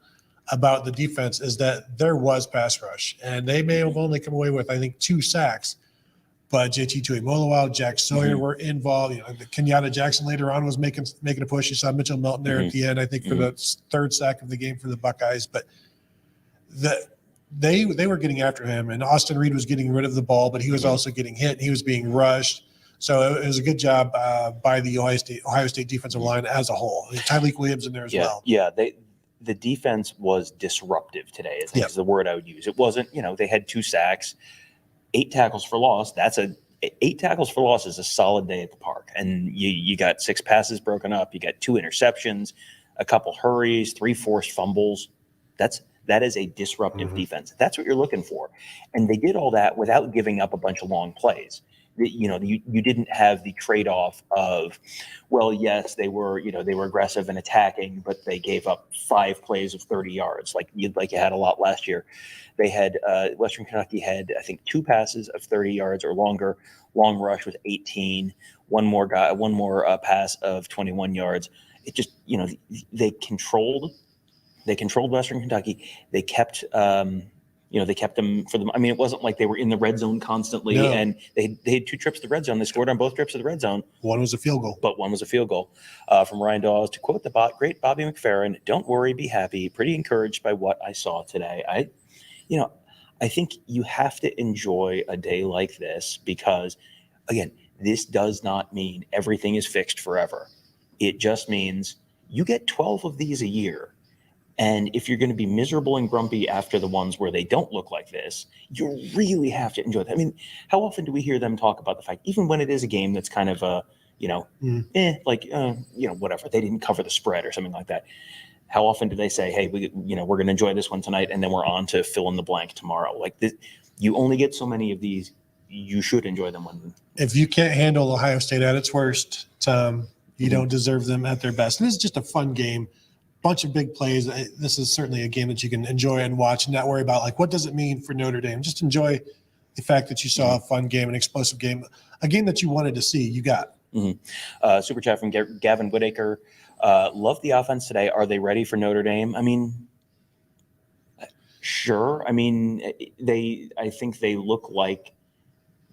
about the defense is that there was pass rush. And they may have only come away with, I think, 2 sacks. but JT Tuimoloau, Jack Sawyer were involved. Kenyatta Jackson later on was making a push. You saw Mitchell Melton there at the end, I think, for the third sack of the game for the Buckeyes. But they were getting after him, and Austin Reed was getting rid of the ball, but he was also getting hit. And he was being rushed. So it was a good job by the Ohio State defensive line as a whole. Tyleek Williams in there as well. Yeah, the defense was disruptive today, I think is the word I would use. It wasn't, they had 2 sacks, 8 tackles for loss. 8 tackles for loss is a solid day at the Park. And you got 6 passes broken up. You got 2 interceptions, a couple hurries, 3 forced fumbles. That is a disruptive defense. That's what you're looking for. And they did all that without giving up a bunch of long plays. You didn't have the trade-off of, well, yes, they were aggressive and attacking, but they gave up 5 plays of 30 yards, like you had a lot last year. They had Western Kentucky had, I think, 2 passes of 30 yards or longer. Long rush was 18. One more pass of 21 yards. It just, they controlled Western Kentucky. They kept they kept them for them. I mean, it wasn't like they were in the red zone constantly. No. And they had 2 trips to the red zone. They scored on both trips to the red zone. One was a field goal. But one was a field goal from Ryan Dawes. To quote the great Bobby McFerrin, "Don't worry, be happy. Pretty encouraged by what I saw today." I think you have to enjoy a day like this because, again, this does not mean everything is fixed forever. It just means you get 12 of these a year. And if you're going to be miserable and grumpy after the ones where they don't look like this, you really have to enjoy them. I mean, how often do we hear them talk about the fact, even when it is a game that's kind of whatever, they didn't cover the spread or something like that. How often do they say, hey, we're going to enjoy this one tonight, and then we're on to fill in the blank tomorrow? Like this, you only get so many of these. You should enjoy them when. If you can't handle Ohio State at its worst, Tom, you don't deserve them at their best. And this is just a fun game. Bunch of big plays. This is certainly a game that you can enjoy and watch and not worry about what does it mean for Notre Dame. Just enjoy the fact that you saw a fun game, an explosive game, a game that you wanted to see. You got. Super chat from Gavin Whitaker. Love the offense today. Are they ready for Notre Dame? I mean, sure. I mean, I think they look like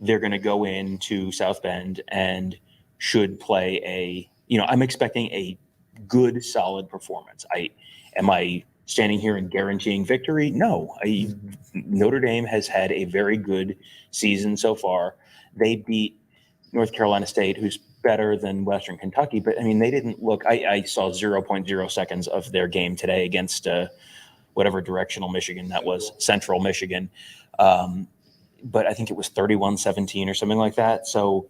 they're going to go into South Bend and should play I'm expecting a good, solid performance. Am I standing here and guaranteeing victory? No. Notre Dame has had a very good season so far. They beat North Carolina State, who's better than Western Kentucky, but I mean, they didn't look. I saw 0.0 seconds of their game today against whatever directional Michigan that was, Central Michigan. But I think it was 31-17 or something like that. So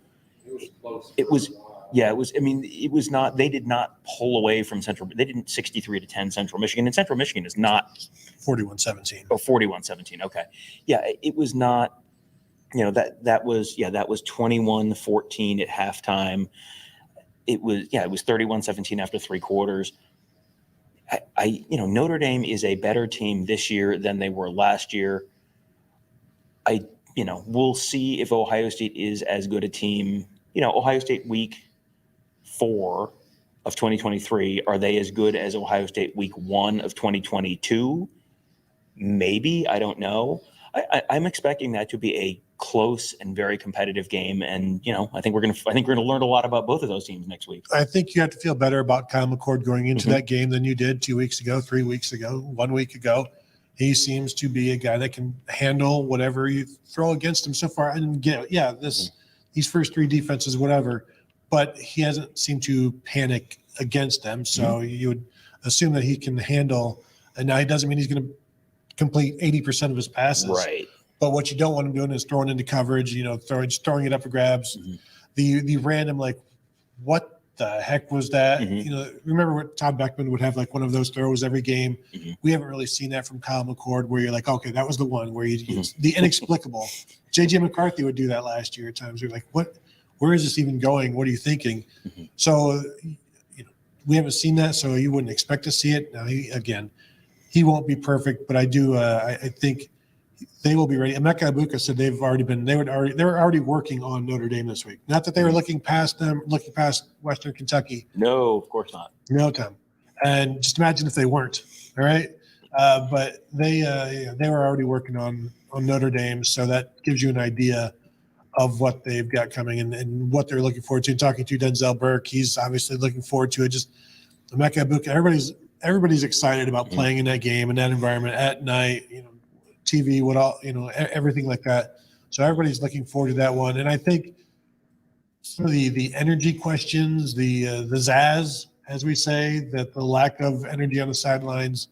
it was. Yeah, it was. I mean, it was not. They did not pull away from Central. They didn't 63-10 Central Michigan, and Central Michigan is not 41-17. Oh, 41-17. Okay, yeah, it was not. That was 21-14 at halftime. It was 31-17 after 3 quarters. Notre Dame is a better team this year than they were last year. We'll see if Ohio State is as good a team. Ohio State week 4 of 2023, are they as good as Ohio State week 1 of 2022? Maybe, I don't know. I'm expecting that to be a close and very competitive game, and I think we're going to learn a lot about both of those teams next week. I think you have to feel better about Kyle McCord going into that game than you did 2 weeks ago, 3 weeks ago, 1 week ago. He seems to be a guy that can handle whatever you throw against him so far. And these first 3 defenses, whatever, but he hasn't seemed to panic against them. So you would assume that he can handle. And now he doesn't mean he's going to complete 80% of his passes. Right. But what you don't want him doing is throwing into coverage, throwing it up for grabs. The random, what the heck was that? Remember what Todd Beckman would have one of those throws every game. We haven't really seen that from Kyle McCord where you're like, okay, that was the one where the inexplicable. JJ McCarthy would do that last year at times. You're like, what? Where is this even going? What are you thinking? So, we haven't seen that, so you wouldn't expect to see it. Now, he won't be perfect, but I do. I think they will be ready. Emeka Ibuka said they were already working on Notre Dame this week. Not that they were looking past Western Kentucky. No, of course not. No, Tom. And just imagine if they weren't. All right, but they were already working on Notre Dame, so that gives you an idea of what they've got coming and what they're looking forward to. Talking to Denzel Burke, he's obviously looking forward to it. Just Emeka Egbuka, everybody's excited about playing in that game, in that environment at night, TV, everything like that. So everybody's looking forward to that one. And I think some of the energy questions, the zazz, as we say, that the lack of energy on the sidelines,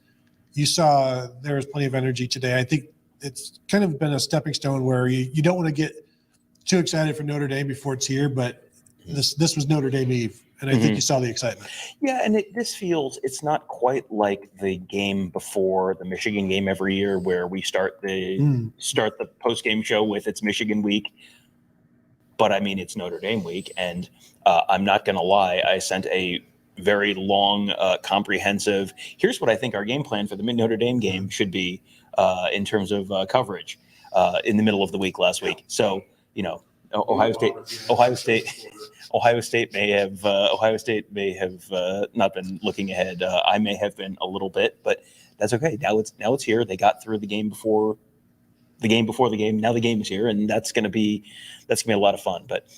you saw there was plenty of energy today. I think it's kind of been a stepping stone where you don't want to get too excited for Notre Dame before it's here, but this was Notre Dame Eve, and I think you saw the excitement. Yeah, and this feels, it's not quite like the game before the Michigan game every year where we start the post-game show with it's Michigan week. But I mean, it's Notre Dame week, and I'm not going to lie, I sent a very long, comprehensive, here's what I think our game plan for the Notre Dame game should be in terms of coverage in the middle of the week last week. So, Ohio State may have not been looking ahead. I may have been a little bit, but that's okay. Now it's here. They got through the game before the game. Now the game is here, and that's gonna be a lot of fun. But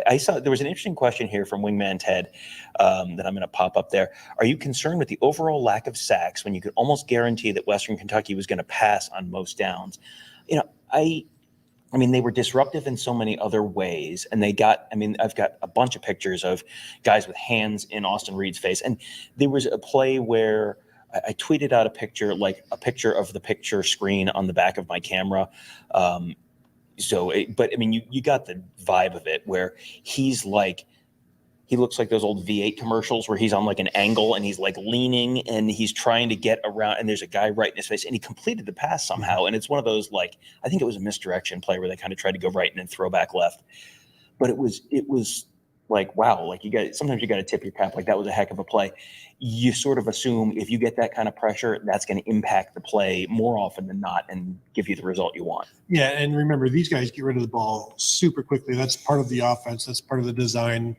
I saw there was an interesting question here from Wingman Ted that I'm going to pop up there. Are you concerned with the overall lack of sacks when you could almost guarantee that Western Kentucky was going to pass on most downs? I mean, they were disruptive in so many other ways, and I've got a bunch of pictures of guys with hands in Austin Reed's face. And there was a play where I tweeted out a picture of the picture screen on the back of my camera. But I mean, you got the vibe of it where he looks like those old V8 commercials where he's on like an angle and he's like leaning and he's trying to get around and there's a guy right in his face and he completed the pass somehow. And it's one of those, like, I think it was a misdirection play where they kind of tried to go right and then throw back left. But it was like, wow, like sometimes you got to tip your cap. Like that was a heck of a play. You sort of assume if you get that kind of pressure, that's going to impact the play more often than not and give you the result you want. Yeah. And remember, these guys get rid of the ball super quickly. That's part of the offense. That's part of the design.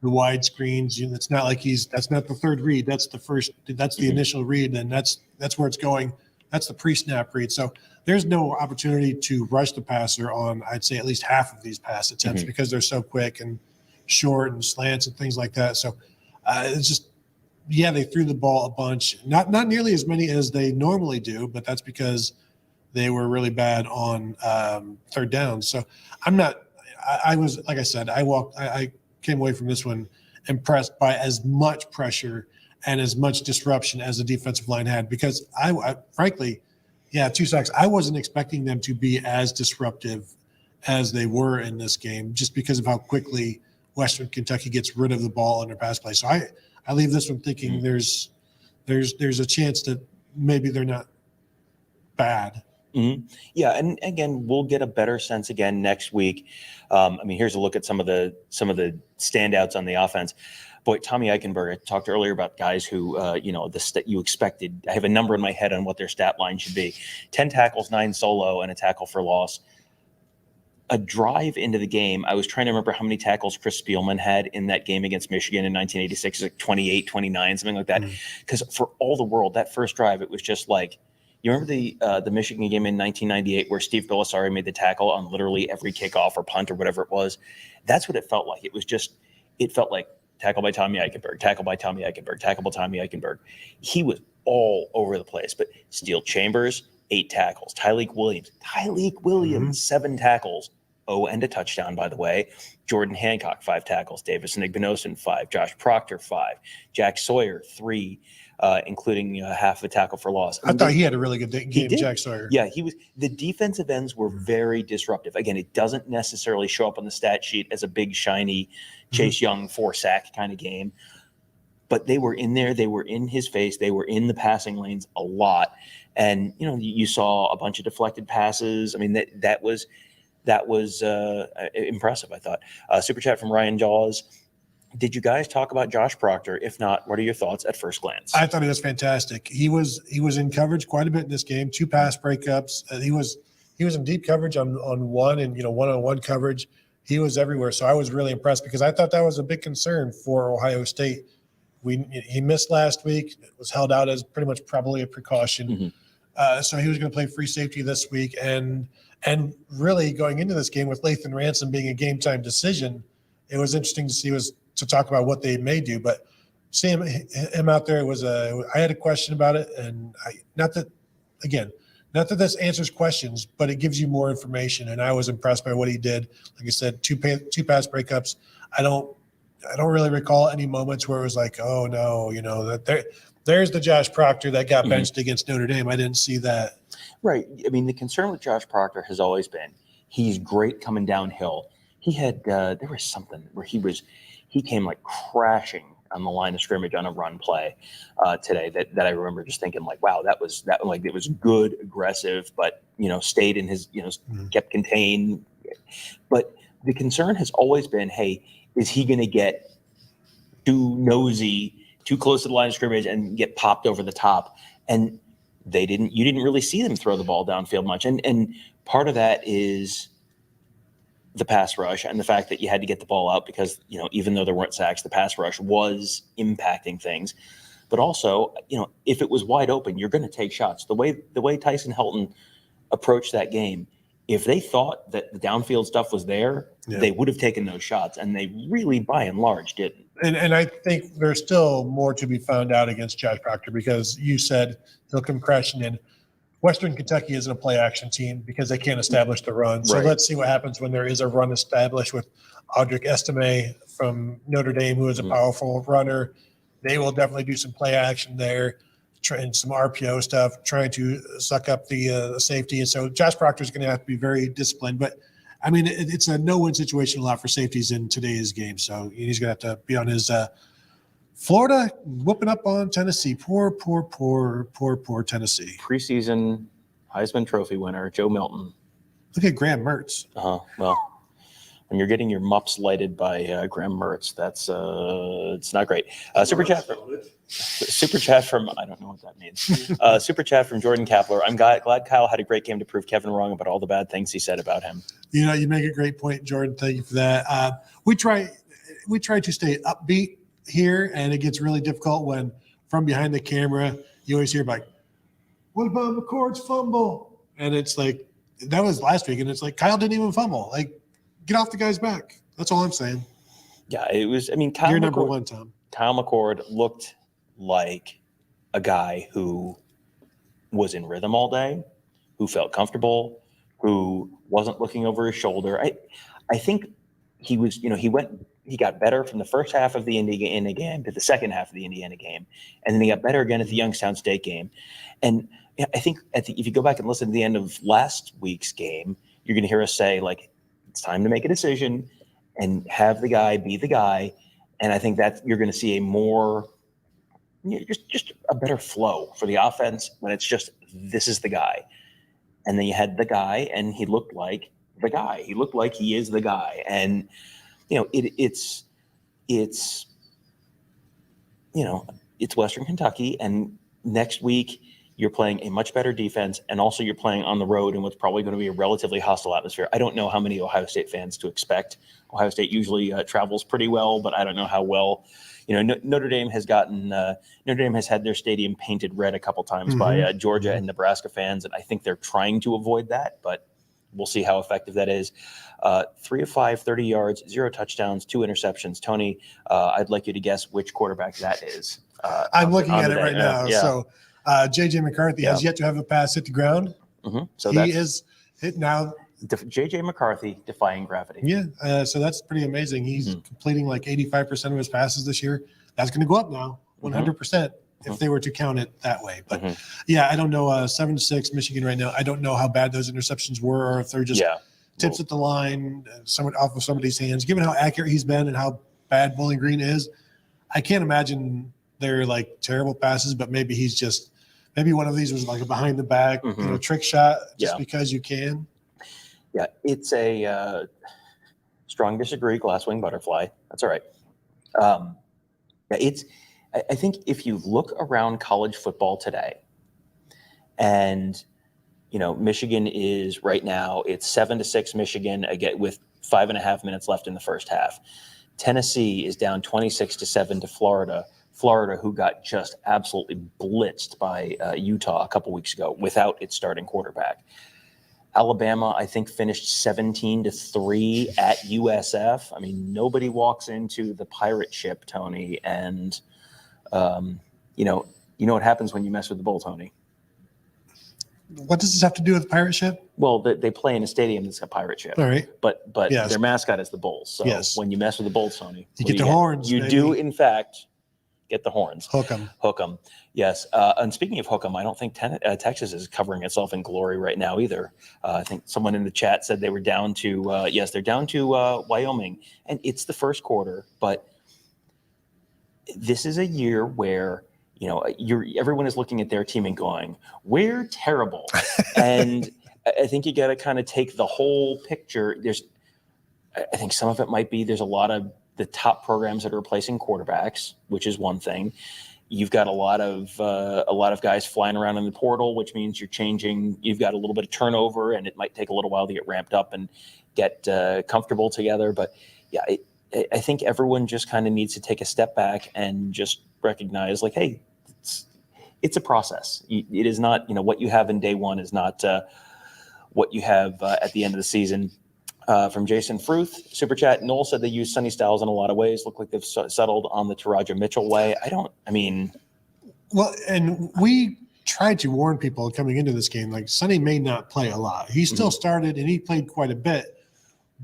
The wide screens, it's not like that's not the third read. That's the first, that's the initial read. And that's where it's going. That's the pre-snap read. So there's no opportunity to rush the passer on, I'd say, at least half of these pass attempts because they're so quick and short and slants and things like that. So it's just, they threw the ball a bunch, not nearly as many as they normally do, but that's because they were really bad on third down. So I was, like I said, I came away from this one impressed by as much pressure and as much disruption as the defensive line had, because I frankly, 2 sacks. I wasn't expecting them to be as disruptive as they were in this game, just because of how quickly Western Kentucky gets rid of the ball on their pass play. So I leave this one thinking there's a chance that maybe they're not bad. Mm-hmm. Yeah, and again, we'll get a better sense again next week. Here's a look at some of the standouts on the offense. Boy, Tommy Eichenberg, I talked earlier about guys who, you expected. I have a number in my head on what their stat line should be. 10 tackles, 9 solo, and a tackle for loss. A drive into the game, I was trying to remember how many tackles Chris Spielman had in that game against Michigan in 1986, like 28, 29, something like that. Because for all the world, that first drive, it was just like, you remember the Michigan game in 1998 where Steve Belisari made the tackle on literally every kickoff or punt or whatever it was? That's what it felt like. It felt like tackle by Tommy Eichenberg, tackle by Tommy Eichenberg, tackle by Tommy Eichenberg. He was all over the place. But Steele Chambers, 8 tackles. Tyleik Williams, 7 tackles. And a touchdown, by the way. Jordan Hancock, 5 tackles. Davison Igbinosun, 5. Josh Proctor, 5. Jack Sawyer, 3. Including half a tackle for loss. I thought he had a really good game, Jack Sawyer. Yeah, the defensive ends were very disruptive. Again, it doesn't necessarily show up on the stat sheet as a big, shiny Chase Young 4-sack kind of game, but they were in there. They were in his face. They were in the passing lanes a lot. And, you saw a bunch of deflected passes. I mean, that was impressive, I thought. Super chat from Ryan Jaws. Did you guys talk about Josh Proctor? If not, what are your thoughts at first glance? I thought he was fantastic. He was in coverage quite a bit in this game. 2 pass breakups. He was in deep coverage on one and one-on-one coverage. He was everywhere. So I was really impressed because I thought that was a big concern for Ohio State. He missed last week. It was held out as pretty much probably a precaution. So he was going to play free safety this week. And really going into this game with Lathan Ransom being a game time decision, it was interesting to talk about what they may do. But seeing him out there I had a question about it. And not that this answers questions, but it gives you more information. And I was impressed by what he did. Like I said, two pass breakups. I don't really recall any moments where it was like, oh no, there's the Josh Proctor that got benched against Notre Dame. I didn't see that. Right. I mean, the concern with Josh Proctor has always been he's great coming downhill. He had there was something where he came like crashing on the line of scrimmage on a run play today that I remember just thinking like, wow, it was good, aggressive, but stayed in his kept contained. But the concern has always been, hey, is he going to get too nosy, too close to the line of scrimmage and get popped over the top? And you didn't really see them throw the ball downfield much. And part of that is the pass rush and the fact that you had to get the ball out because, even though there weren't sacks, the pass rush was impacting things. But also, if it was wide open, you're going to take shots. The way Tyson Helton approached that game, if they thought that the downfield stuff was there, they would have taken those shots, and they really, by and large, didn't. And I think there's still more to be found out against Josh Proctor because you said he'll come crashing in. Western Kentucky isn't a play-action team because they can't establish the run. So let's see what happens when there is a run established with Audric Estime from Notre Dame, who is a powerful runner. They will definitely do some play-action there and some RPO stuff, trying to suck up the safety. And so Josh Proctor is going to have to be very disciplined. But, I mean, it's a no-win situation a lot for safeties in today's game. So he's going to have to be on his Florida whooping up on Tennessee. Poor Tennessee. Preseason Heisman Trophy winner, Joe Milton. Look at Graham Mertz. Well, when you're getting your mups lighted by Graham Mertz, that's it's not great. Super chat from I don't know what that means. Super chat from Jordan Kapler. I'm glad Kyle had a great game to prove Kevin wrong about all the bad things he said about him. You make a great point, Jordan. Thank you for that. We try to stay upbeat here, and it gets really difficult when from behind the camera you always hear like, what about McCord's fumble? And it's like that was last week, and it's like Kyle didn't even fumble. Like, get off the guy's back. That's all I'm saying. Yeah, it was. I mean, You're number one, Tom. Kyle McCord looked like a guy who was in rhythm all day, who felt comfortable, who wasn't looking over his shoulder. I think he was. He got better from the first half of the Indiana game to the second half of the Indiana game, and then he got better again at the Youngstown State game. And I think if you go back and listen to the end of last week's game, you're going to hear us say like, it's time to make a decision and have the guy be the guy. And I think that you're going to see a more, just a better flow for the offense when it's just, this is the guy. And then you had the guy and he looked like the guy. He looked like he is the guy. And, it's Western Kentucky. And next week you're playing a much better defense, and also you're playing on the road in what's probably going to be a relatively hostile atmosphere. I don't know how many Ohio State fans to expect. Ohio State usually travels pretty well, but I don't know how well. Notre Dame has had their stadium painted red a couple times by Georgia and Nebraska fans, and I think they're trying to avoid that, but we'll see how effective that is. 3 of 5, 30 yards, 0 touchdowns, 2 interceptions. Tony, I'd like you to guess which quarterback that is. I'm looking at it right now. Yeah. So J.J. McCarthy has yet to have a pass hit the ground. So he is hit now. J.J. McCarthy defying gravity. Yeah, so that's pretty amazing. He's completing like 85% of his passes this year. That's going to go up now, 100%, if they were to count it that way. But I don't know. 7-6 Michigan right now. I don't know how bad those interceptions were, or if they're just tips at the line, off of somebody's hands. Given how accurate he's been and how bad Bowling Green is, I can't imagine they're like terrible passes. But maybe maybe one of these was like a behind the back trick shot just because you can. Yeah, it's a strong disagree, glass wing butterfly. That's all right. I think if you look around college football today, and Michigan is right now, it's 7-6 Michigan again with 5.5 minutes left in the first half. Tennessee is down 26-7 to Florida Florida, who got just absolutely blitzed by Utah a couple weeks ago without its starting quarterback. Alabama, I think, finished 17-3 at USF. I mean, nobody walks into the pirate ship, Tony, and you know what happens when you mess with the bull, Tony. What does this have to do with pirate ship? Well, they play in a stadium that's a pirate ship. All right. But Yes. their mascot is the Bulls. So Yes. when you mess with the Bulls, Tony, You what get do the horns, You baby. do, in fact, get the horns. Hook 'em. Hook 'em. Yes. And speaking of hook 'em, I don't think Texas is covering itself in glory right now either. I think someone in the chat said they were down to, yes, they're down to Wyoming. And it's the first quarter. But this is a year where, you know, everyone is looking at their team and going, we're terrible. And I think you got to kind of take the whole picture. I think some of it might be there's a lot of the top programs that are replacing quarterbacks, which is one thing. You've got a lot of guys flying around in the portal, which means you're changing. You've got a little bit of turnover, and it might take a little while to get ramped up and get comfortable together. But yeah, I think everyone just kind of needs to take a step back and just recognize, like, hey, it's a process. It is not, you know, what you have in day one is not what you have at the end of the season. From Jason Fruth, Super Chat, Noel said they use Sonny Styles in a lot of ways. Look like they've settled on the Taraja Mitchell way. Well, and we tried to warn people coming into this game, like Sonny may not play a lot. He still started and he played quite a bit,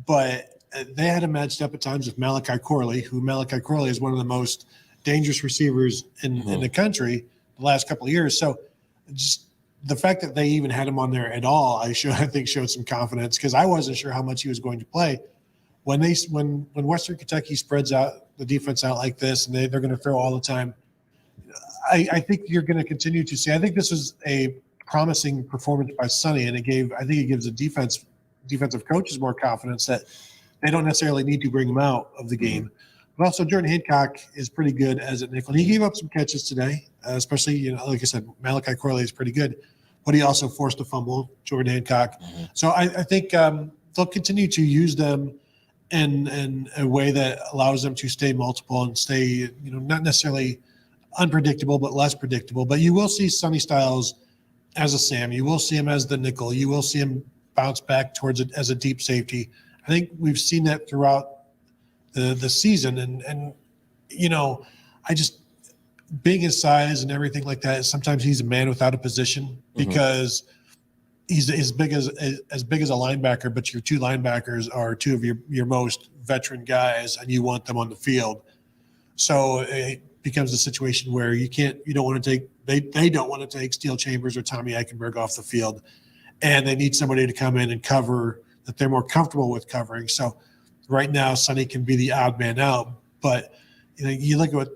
but they had him matched up at times with Malachi Corley, who Malachi Corley is one of the most dangerous receivers in the country the last couple of years. So just the fact that they even had him on there at all, I think showed some confidence, because I wasn't sure how much he was going to play. When Western Kentucky spreads out the defense out like this, and they're going to throw all the time, I think you're going to continue to see. I think this was a promising performance by Sonny, and I think it gives the defensive coaches more confidence that they don't necessarily need to bring him out of the game. But also, Jordan Hancock is pretty good as a nickel. He gave up some catches today, especially, you know, like I said, Malachi Corley is pretty good, but he also forced a fumble, Jordan Hancock. So I think they'll continue to use them in a way that allows them to stay multiple and stay, you know, not necessarily unpredictable, but less predictable. But you will see Sonny Styles as a Sam. You will see him as the nickel. You will see him bounce back towards it as a deep safety. I think we've seen that throughout the season, and you know, being his size and everything like that, sometimes he's a man without a position, because he's as big as a linebacker, but your two linebackers are two of your most veteran guys, and you want them on the field. So it becomes a situation where they don't want to take Steel Chambers or Tommy Eichenberg off the field, and they need somebody to come in and cover that they're more comfortable with covering. So right now, Sonny can be the odd man out, but you know, you look at what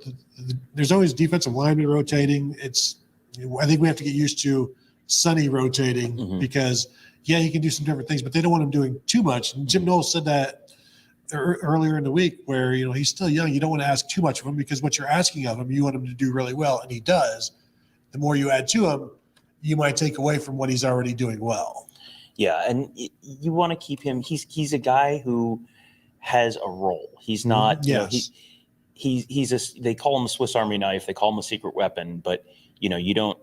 there's always defensive linemen rotating. I think we have to get used to Sonny rotating, because he can do some different things, but they don't want him doing too much. And Jim Knowles said that earlier in the week, where, you know, he's still young. You don't want to ask too much of him, because what you're asking of him, you want him to do really well, and he does. The more you add to him, you might take away from what he's already doing well. Yeah, and you want to keep him. He's a guy who has a role. He's not. Yes. You know, they call him a Swiss Army knife. They call him a secret weapon. But you know, you don't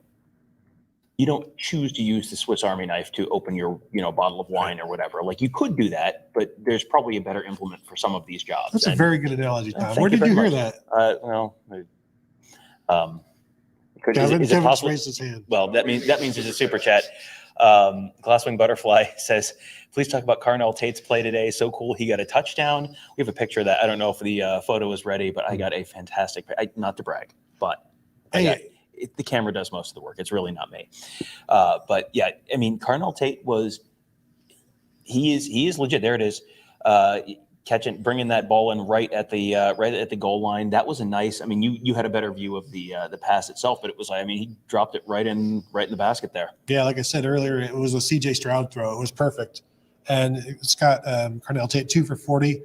choose to use the Swiss Army knife to open your, you know, bottle of wine or whatever. Like, you could do that, but there's probably a better implement for some of these jobs. That's a very good analogy, Tom. Thank Where did you hear very that? Kevin Kevin raised his hand. Well, that means there's a super chat. Glasswing Butterfly says, please talk about Carnell Tate's play today. So cool. He got a touchdown. We have a picture of that. I don't know if the photo is ready, but I got a fantastic, not to brag, but the camera does most of the work. It's really not me. But yeah, I mean, Carnell Tate he is legit. There it is. Bringing that ball in right at the goal line. That was a nice. I mean, you had a better view of the pass itself, but it was. I mean, he dropped it right in the basket there. Yeah, like I said earlier, it was a C.J. Stroud throw. It was perfect, and it's got Carnell Tate 2 for 40,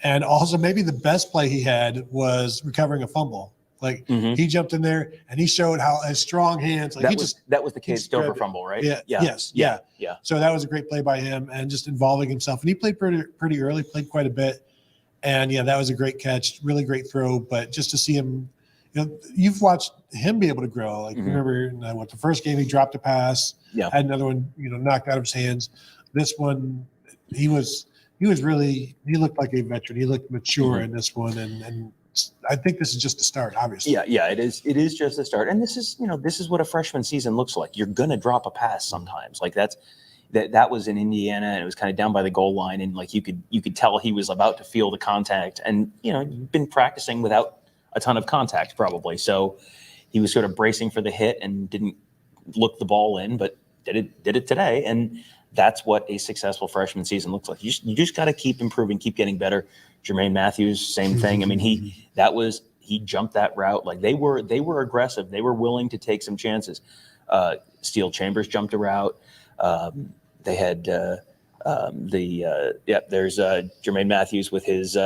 and also maybe the best play he had was recovering a fumble. Like he jumped in there and he showed how his strong hands. Like that was the Cade Stover fumble, right? Yeah. Yes. Yeah. So that was a great play by him, and just involving himself. And he played pretty early, played quite a bit. And yeah, that was a great catch, really great throw. But just to see him, you've watched him be able to grow. Like remember the first game he dropped a pass, had another one, knocked out of his hands. This one, he looked like a veteran. He looked mature in this one, and I think this is just the start, obviously. Yeah, it is. It is just the start, and this is what a freshman season looks like. You're gonna drop a pass sometimes. Like that was in Indiana, and it was kind of down by the goal line, and like you could tell he was about to feel the contact, and you've been practicing without a ton of contact probably, so he was sort of bracing for the hit and didn't look the ball in, but did it today, and that's what a successful freshman season looks like. You just got to keep improving, keep getting better. Jermaine Matthews, same thing. I mean, he jumped that route. Like they were aggressive. They were willing to take some chances. Steele Chambers jumped a route. They had there's Jermaine Matthews with his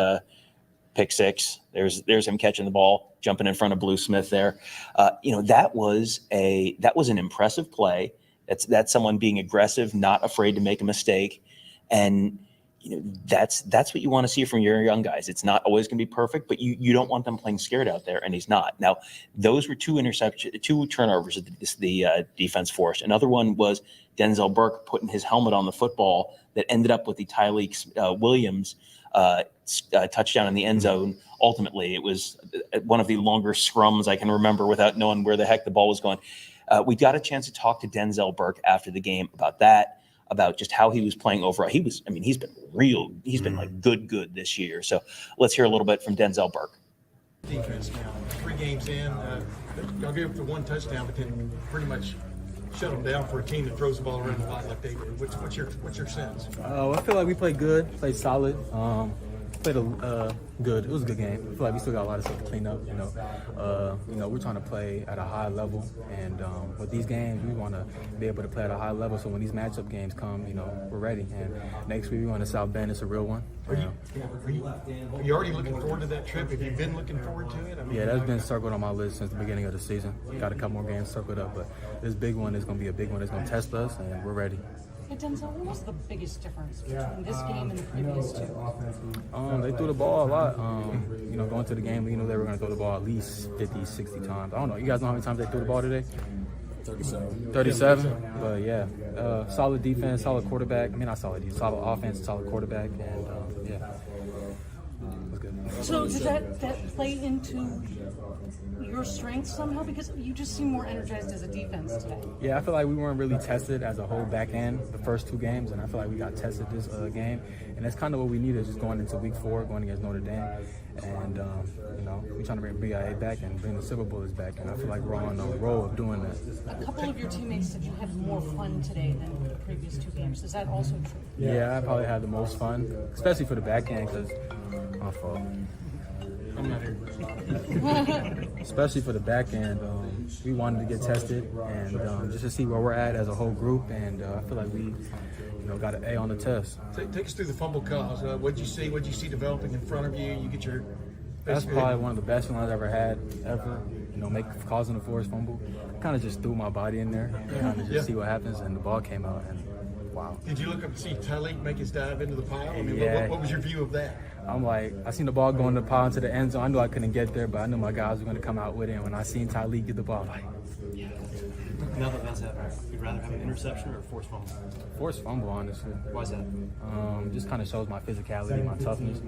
pick six. There's him catching the ball, jumping in front of Blue Smith there. That was an impressive play. That's someone being aggressive, not afraid to make a mistake, and that's what you want to see from your young guys. It's not always going to be perfect, but you don't want them playing scared out there, and he's not. Now, those were two turnovers that the defense forced. Another one was Denzel Burke putting his helmet on the football that ended up with the Tyleek Williams touchdown in the end zone. Ultimately, it was one of the longer scrums I can remember without knowing where the heck the ball was going. We got a chance to talk to Denzel Burke after the game about that, about just how he was playing overall. He's been like good this year. So let's hear a little bit from Denzel Burke. Defense now, 3 games in, y'all gave up the 1 touchdown, but then pretty much shut them down for a team that throws the ball around a lot like they do. What's your sense? I feel like we played good, played solid. Played good. It was a good game. I feel like we still got a lot of stuff to clean up. We're trying to play at a high level, and with these games, we want to be able to play at a high level. So when these matchup games come, we're ready. And next week we going to South Bend. It's a real one. Are you already looking forward to that trip? Have you been looking forward to it? Yeah, that's been circled on my list since the beginning of the season. Got a couple more games circled up, but this big one is going to be a big one. It's going to test us, and we're ready. Hey, Denzel, what was the biggest difference between this game and the previous 2? They threw the ball a lot. Going to the game, we knew they were going to throw the ball at least 50, 60 times. I don't know. You guys know how many times they threw the ball today? 37. But yeah, solid defense, solid quarterback. I mean, not solid defense, solid offense, solid quarterback, and yeah. It was good. So does that play into your strength somehow? Because you just seem more energized as a defense today. Yeah, I feel like we weren't really tested as a whole back end the first 2 games, and I feel like we got tested this game, and that's kind of what we needed just going into week 4, going against Notre Dame, and we're trying to bring BIA back and bring the Silver Bullets back, and I feel like we're on the roll of doing that. A couple of your teammates said you had more fun today than the previous 2 games. Is that also true? Yeah, I probably had the most fun, especially for the back end, because my fault. I'm not here. Especially for the back end, we wanted to get tested and just to see where we're at as a whole group, and I feel like we, got an A on the test. Take us through the fumble calls. What'd you see developing in front of you? You get your. That's probably one of the best ones I've ever had, causing a forced fumble. Kind of just threw my body in there, kind of just see what happens, and the ball came out, and wow. Did you look up and see Tyleek make his dive into the pile? I mean, what was your view of that? I'm like, I seen the ball go in the pile into the end zone. I knew I couldn't get there, but I knew my guys were going to come out with it. And when I seen Tyleek get the ball, I'm like, yeah. Now that that's happened, you'd rather have an interception or a forced fumble? Forced fumble, honestly. Why is that? Just kind of shows my physicality, my toughness,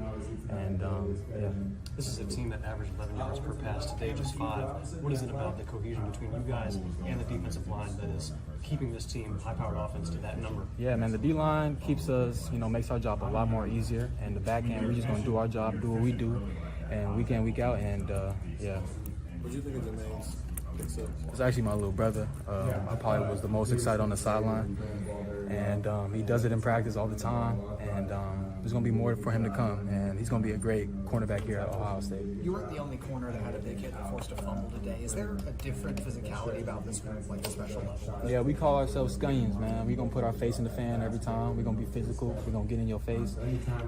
and yeah. This is a team that averaged 11 yards per pass. Today, just 5. What is it about the cohesion between you guys and the defensive line that is keeping this team, high-powered offense, to that number? Yeah, man, the D-line keeps us, makes our job a lot more easier, and the back end, we're just going to do our job, do what we do, and week in, week out, and yeah. What do you think of Jermaine's? It's actually my little brother. I probably was the most excited on the sideline, and he does it in practice all the time, and there's going to be more for him to come, and he's going to be a great cornerback here at Ohio State. You weren't the only corner that had a big hit that forced a fumble today. Is there a different physicality about this move, like a special level? Yeah, we call ourselves Scunions, man. We're going to put our face in the fan every time. We're going to be physical. We're going to get in your face,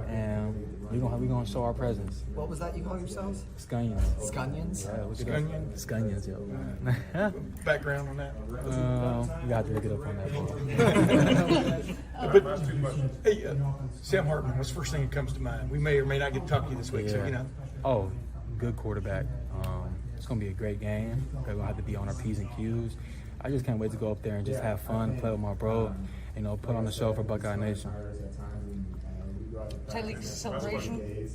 and we're going to show our presence. What was that you called yourselves? Scunions. Scunions? Yeah, look it up. Scunions, yo. Background on that? You got to look it up on that. But hey, Sam Hartman, what's the first thing that comes to mind? We may or may not get to talk to you this week, so Oh, good quarterback. It's going to be a great game. We're going to have to be on our P's and Q's. I just can't wait to go up there and just have fun, play with my bro, put on the show for Buckeye Nation. Tyleek's celebration.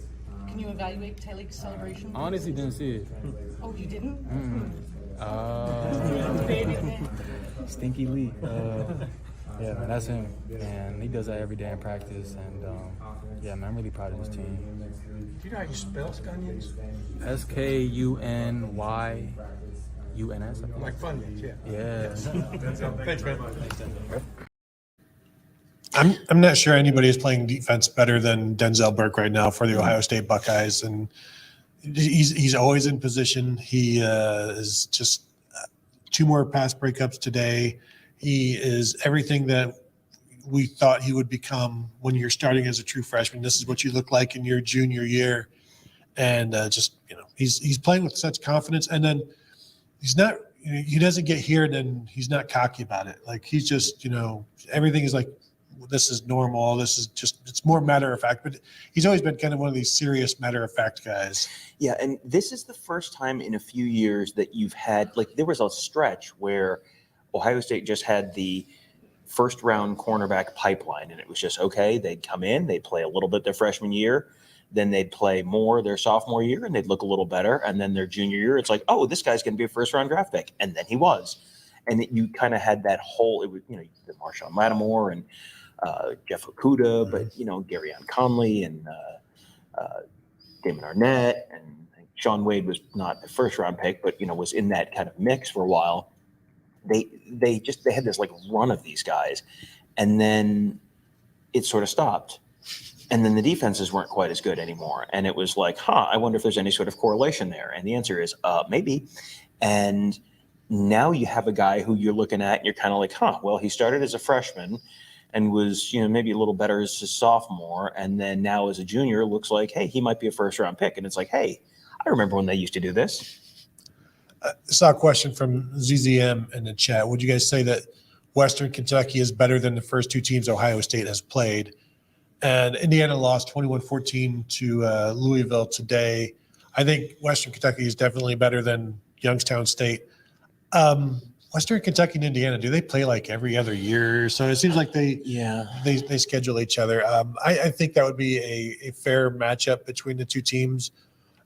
Can you evaluate Tyleek's celebration? I honestly didn't see it. Oh, you didn't? Stinky Lee. Yeah, man, that's him. And he does that every day in practice. And yeah, man, I'm really proud of this team. Do you know how you spell Scunions? SKUNYUNS. Like Funyuns, yeah. Yeah. Thanks, man. I'm not sure anybody is playing defense better than Denzel Burke right now for the Ohio State Buckeyes, and he's always in position. He is just 2 more pass breakups today. He is everything that we thought he would become when you're starting as a true freshman. This is what you look like in your junior year, and he's playing with such confidence. And then he's not. He doesn't get here, and then he's not cocky about it. Like he's just everything is like, this is normal. This is just, it's more matter of fact, but he's always been kind of one of these serious matter of fact guys. Yeah. And this is the first time in a few years that you've had, there was a stretch where Ohio State just had the first round cornerback pipeline, and it was just, okay, they'd come in, they'd play a little bit their freshman year, then they'd play more their sophomore year and they'd look a little better. And then their junior year, it's like, oh, this guy's going to be a first round draft pick. And then he was. And you kind of had that whole, it was, the Marshawn Lattimore and Jeff Okuda, but Garyon Conley and Damon Arnett, and Sean Wade was not the first round pick, but was in that kind of mix for a while. They had this run of these guys, and then it sort of stopped, and then the defenses weren't quite as good anymore, and it was like, I wonder if there's any sort of correlation there, and the answer is maybe. And now you have a guy who you're looking at and you're kind of like, well, he started as a freshman and was, maybe a little better as a sophomore. And then now as a junior, looks like, hey, he might be a first round pick. And it's like, hey, I remember when they used to do this. I saw a question from ZZM in the chat. Would you guys say that Western Kentucky is better than the first 2 teams Ohio State has played? And Indiana lost 21-14 to Louisville today. I think Western Kentucky is definitely better than Youngstown State. Western Kentucky and Indiana, do they play every other year? So it seems like they schedule each other. I think that would be a fair matchup between the 2 teams.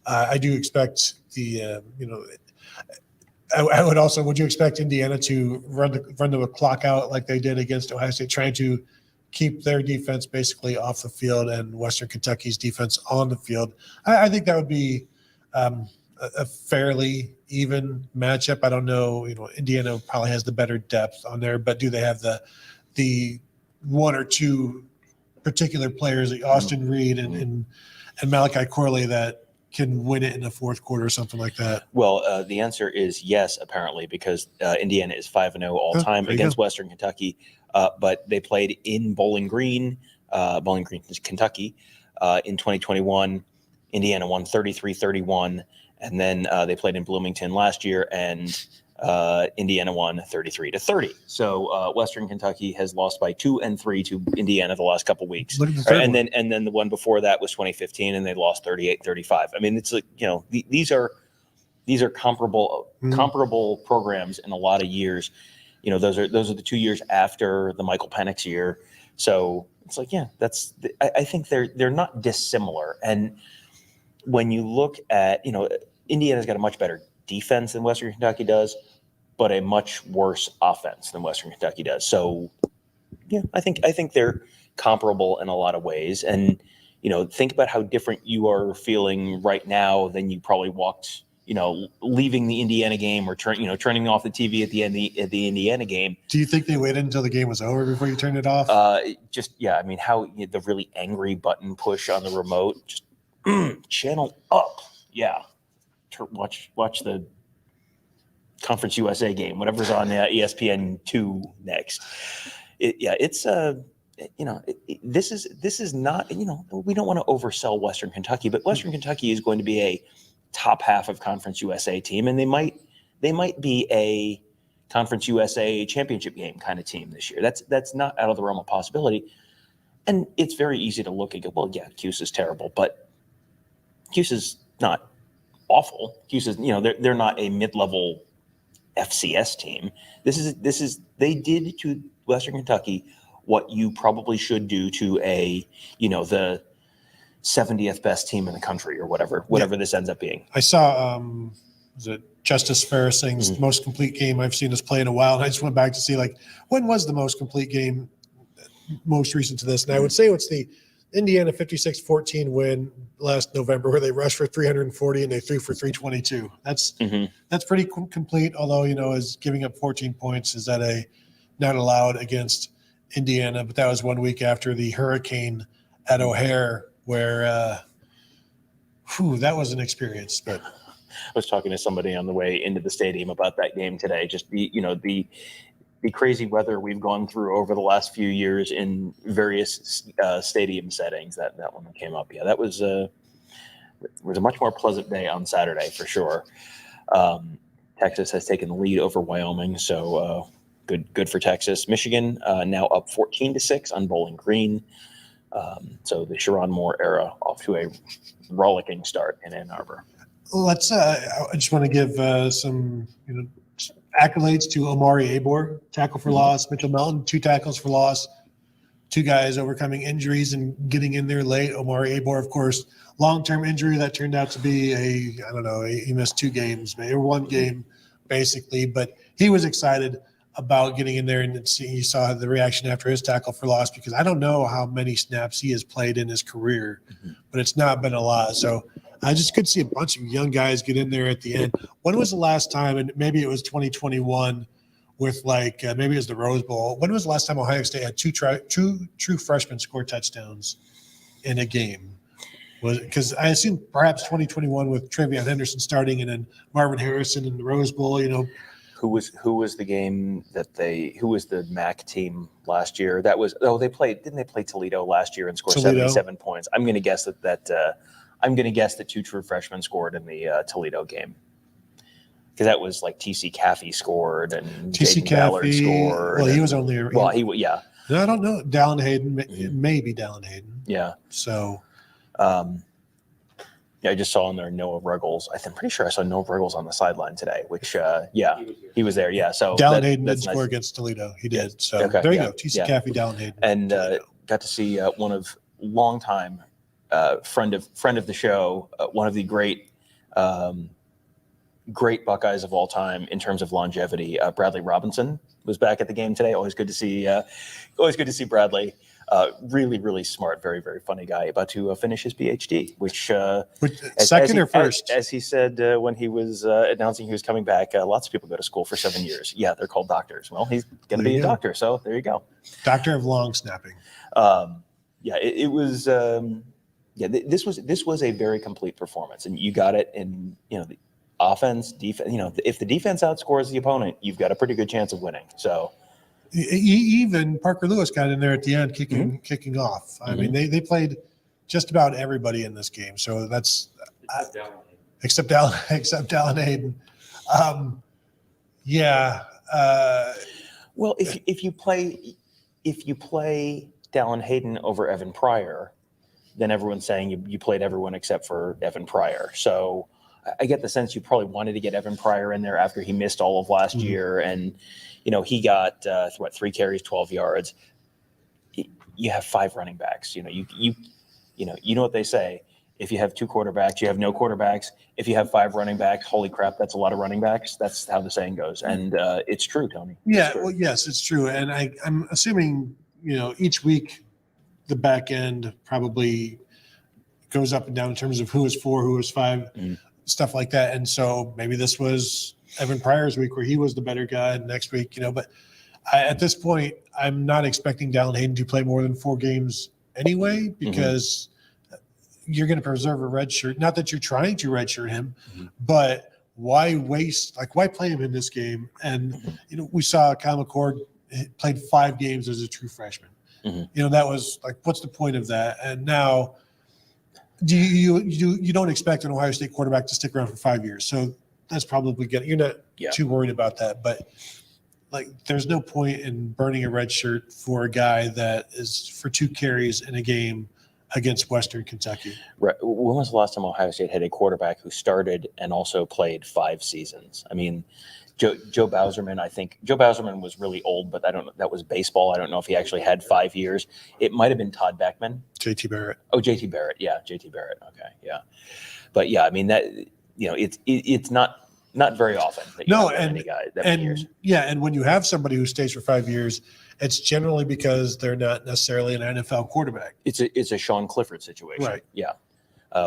I do expect I would also, would you expect Indiana to run the clock out like they did against Ohio State, trying to keep their defense basically off the field and Western Kentucky's defense on the field? I think that would be a fairly even matchup. I don't know, Indiana probably has the better depth on there, but do they have the 1 or 2 particular players like Austin Reed and Malachi Corley that can win it in the fourth quarter or something like that? Well, the answer is yes, apparently, because Indiana is 5-0 all time against Western Kentucky, but they played in Bowling Green, Kentucky, in 2021. Indiana won 33-31. And then they played in Bloomington last year, and Indiana won 33-30. So Western Kentucky has lost by 2 and 3 to Indiana the last couple weeks. And then the one before that was 2015, and they lost 38-35. I mean, it's these are comparable programs in a lot of years. Those are the 2 years after the Michael Penix year. So it's like, I think they're not dissimilar. And when you look at, Indiana's got a much better defense than Western Kentucky does, but a much worse offense than Western Kentucky does. So, I think they're comparable in a lot of ways. And, think about how different you are feeling right now than you probably walked, leaving the Indiana game or turning off the TV at the end of the Indiana game. Do you think they waited until the game was over before you turned it off? How the really angry button push on the remote, just channel up. Yeah. Watch the Conference USA game, whatever's on ESPN2 next. This is not, we don't want to oversell Western Kentucky, but Western Kentucky is going to be a top half of Conference USA team, and they might be a Conference USA championship game kind of team this year. That's not out of the realm of possibility. And it's very easy to look and go, well, yeah, Cuse is terrible, but Cuse is not awful. Houston's, they're not a mid-level FCS team. This is they did to Western Kentucky what you probably should do to the 70th best team in the country or whatever this ends up being. I saw was it Justice Farrising's most complete game I've seen us play in a while, and I just went back to see when was the most complete game most recent to this, and I would say it's the Indiana 56-14 win last November, where they rushed for 340 and they threw for 322. That's pretty complete. Although is giving up 14 points is not allowed against Indiana, but that was 1 week after the hurricane at O'Hare, where that was an experience. But I was talking to somebody on the way into the stadium about that game today. Just the crazy weather we've gone through over the last few years in various stadium settings. That one came up. Yeah, that was a much more pleasant day on Saturday for sure. Texas has taken the lead over Wyoming, so good for Texas. Michigan now up 14-6 on Bowling Green. So the Sherrod Moore era off to a rollicking start in Ann Arbor. Let's. I just want to give some accolades to Omari Abor, tackle for loss. Mitchell Melton, 2 tackles for loss. 2 guys overcoming injuries and getting in there late. Omari Abor, of course, long-term injury that turned out to be he missed 2 games, maybe 1 game basically, but he was excited about getting in there, and you saw the reaction after his tackle for loss, because I don't know how many snaps he has played in his career, but it's not been a lot. So I just could see a bunch of young guys get in there at the end. When was the last time, and maybe it was 2021 with maybe it was the Rose Bowl. When was the last time Ohio State had two true freshmen score touchdowns in a game? Was because I assume perhaps 2021 with Travion Henderson starting and then Marvin Harrison in the Rose Bowl, Who was the game who was the MAC team last year? That was didn't they play Toledo last year and score 77 points? I'm going to guess that 2 true freshmen scored in the Toledo game, because that was TC Caffey scored and TC Ballard scored. Well, he was only yeah. No, I don't know. Dallin Hayden, maybe Dallin Hayden. Yeah. So, I just saw in there Noah Ruggles. I'm pretty sure I saw Noah Ruggles on the sideline today, which, he was there. Yeah. So Dallin Hayden did score against Toledo. He did. So okay, there you go. TC Caffey, Dallin Hayden. And got to see one of longtime friend of the show, one of the great Buckeyes of all time in terms of longevity. Bradley Robinson was back at the game today. Always good to see Bradley. Really, really smart, very, very funny guy, about to finish his PhD, which second or first? As he said when he was announcing he was coming back, lots of people go to school for 7 years. Yeah, they're called doctors. Well, he's going to be a doctor, so there you go. Doctor of long snapping. It was. This was a very complete performance, and you got it in the offense, defense. If the defense outscores the opponent, you've got a pretty good chance of winning. So. Even Parker Lewis got in there at the end, kicking off. I mean, they played just about everybody in this game. So that's except Dallin Hayden. Well, if you play Dallin Hayden over Evan Pryor, then everyone's saying you played everyone except for Evan Pryor. So I get the sense you probably wanted to get Evan Pryor in there after he missed all of last year, and he got 3 carries, 12 yards. You have 5 running backs. You know what they say: if you have 2 quarterbacks, you have no quarterbacks. If you have 5 running backs, holy crap, that's a lot of running backs. That's how the saying goes, and it's true, Tony. Yeah, well, yes, it's true, and I'm assuming each week the back end probably goes up and down in terms of who is 4, who is 5. Stuff like that. And so maybe this was Evan Pryor's week where he was the better guy, and next week, but at this point, I'm not expecting Dallin Hayden to play more than 4 games anyway, because you're going to preserve a red shirt. Not that you're trying to redshirt him, but why play him in this game? And, we saw Kyle McCord played 5 games as a true freshman. That was what's the point of that? And now, you don't expect an Ohio State quarterback to stick around for 5 years, so that's probably good. You're not too worried about that, but there's no point in burning a red shirt for a guy that is for 2 carries in a game against Western Kentucky. Right. When was the last time Ohio State had a quarterback who started and also played 5 seasons? I mean, Joe Bauserman, I think Joe Bauserman was really old, but I don't know. That was baseball. I don't know if he actually had 5 years. It might have been Todd Beckman. JT Barrett. Oh, JT Barrett. Yeah. JT Barrett. Okay. Yeah. But yeah, I mean that, it's not very often that you have that many guys, that many years. Yeah. And when you have somebody who stays for 5 years, it's generally because they're not necessarily an NFL quarterback. It's a Sean Clifford situation. Right. Yeah.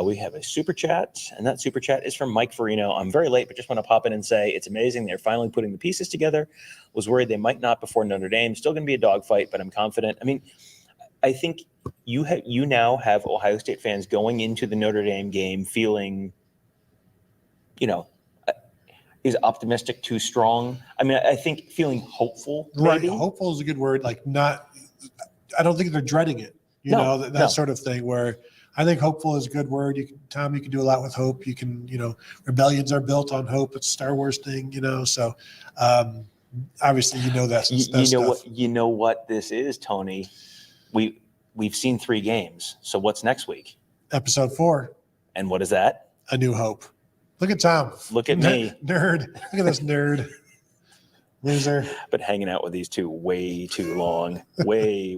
We have a super chat, and that super chat is from Mike Farino. I'm very late, but just want to pop in and say it's amazing they're finally putting the pieces together. Was worried they might not before Notre Dame. Still going to be a dogfight, but I'm confident. I mean, I think you now have Ohio State fans going into the Notre Dame game feeling, is optimistic too strong? I mean, I think feeling hopeful. Maybe. Right. Hopeful is a good word. I don't think they're dreading it. That sort of thing where I think hopeful is a good word. Tom, you can do a lot with hope. You can, rebellions are built on hope. It's a Star Wars thing, so obviously that's you know what this is, Tony. We've seen 3 games. So what's next week? Episode 4. And what is that? A New Hope. Look at Tom. Look at me. Nerd. Look at this nerd. Loser. But hanging out with these two way too long. way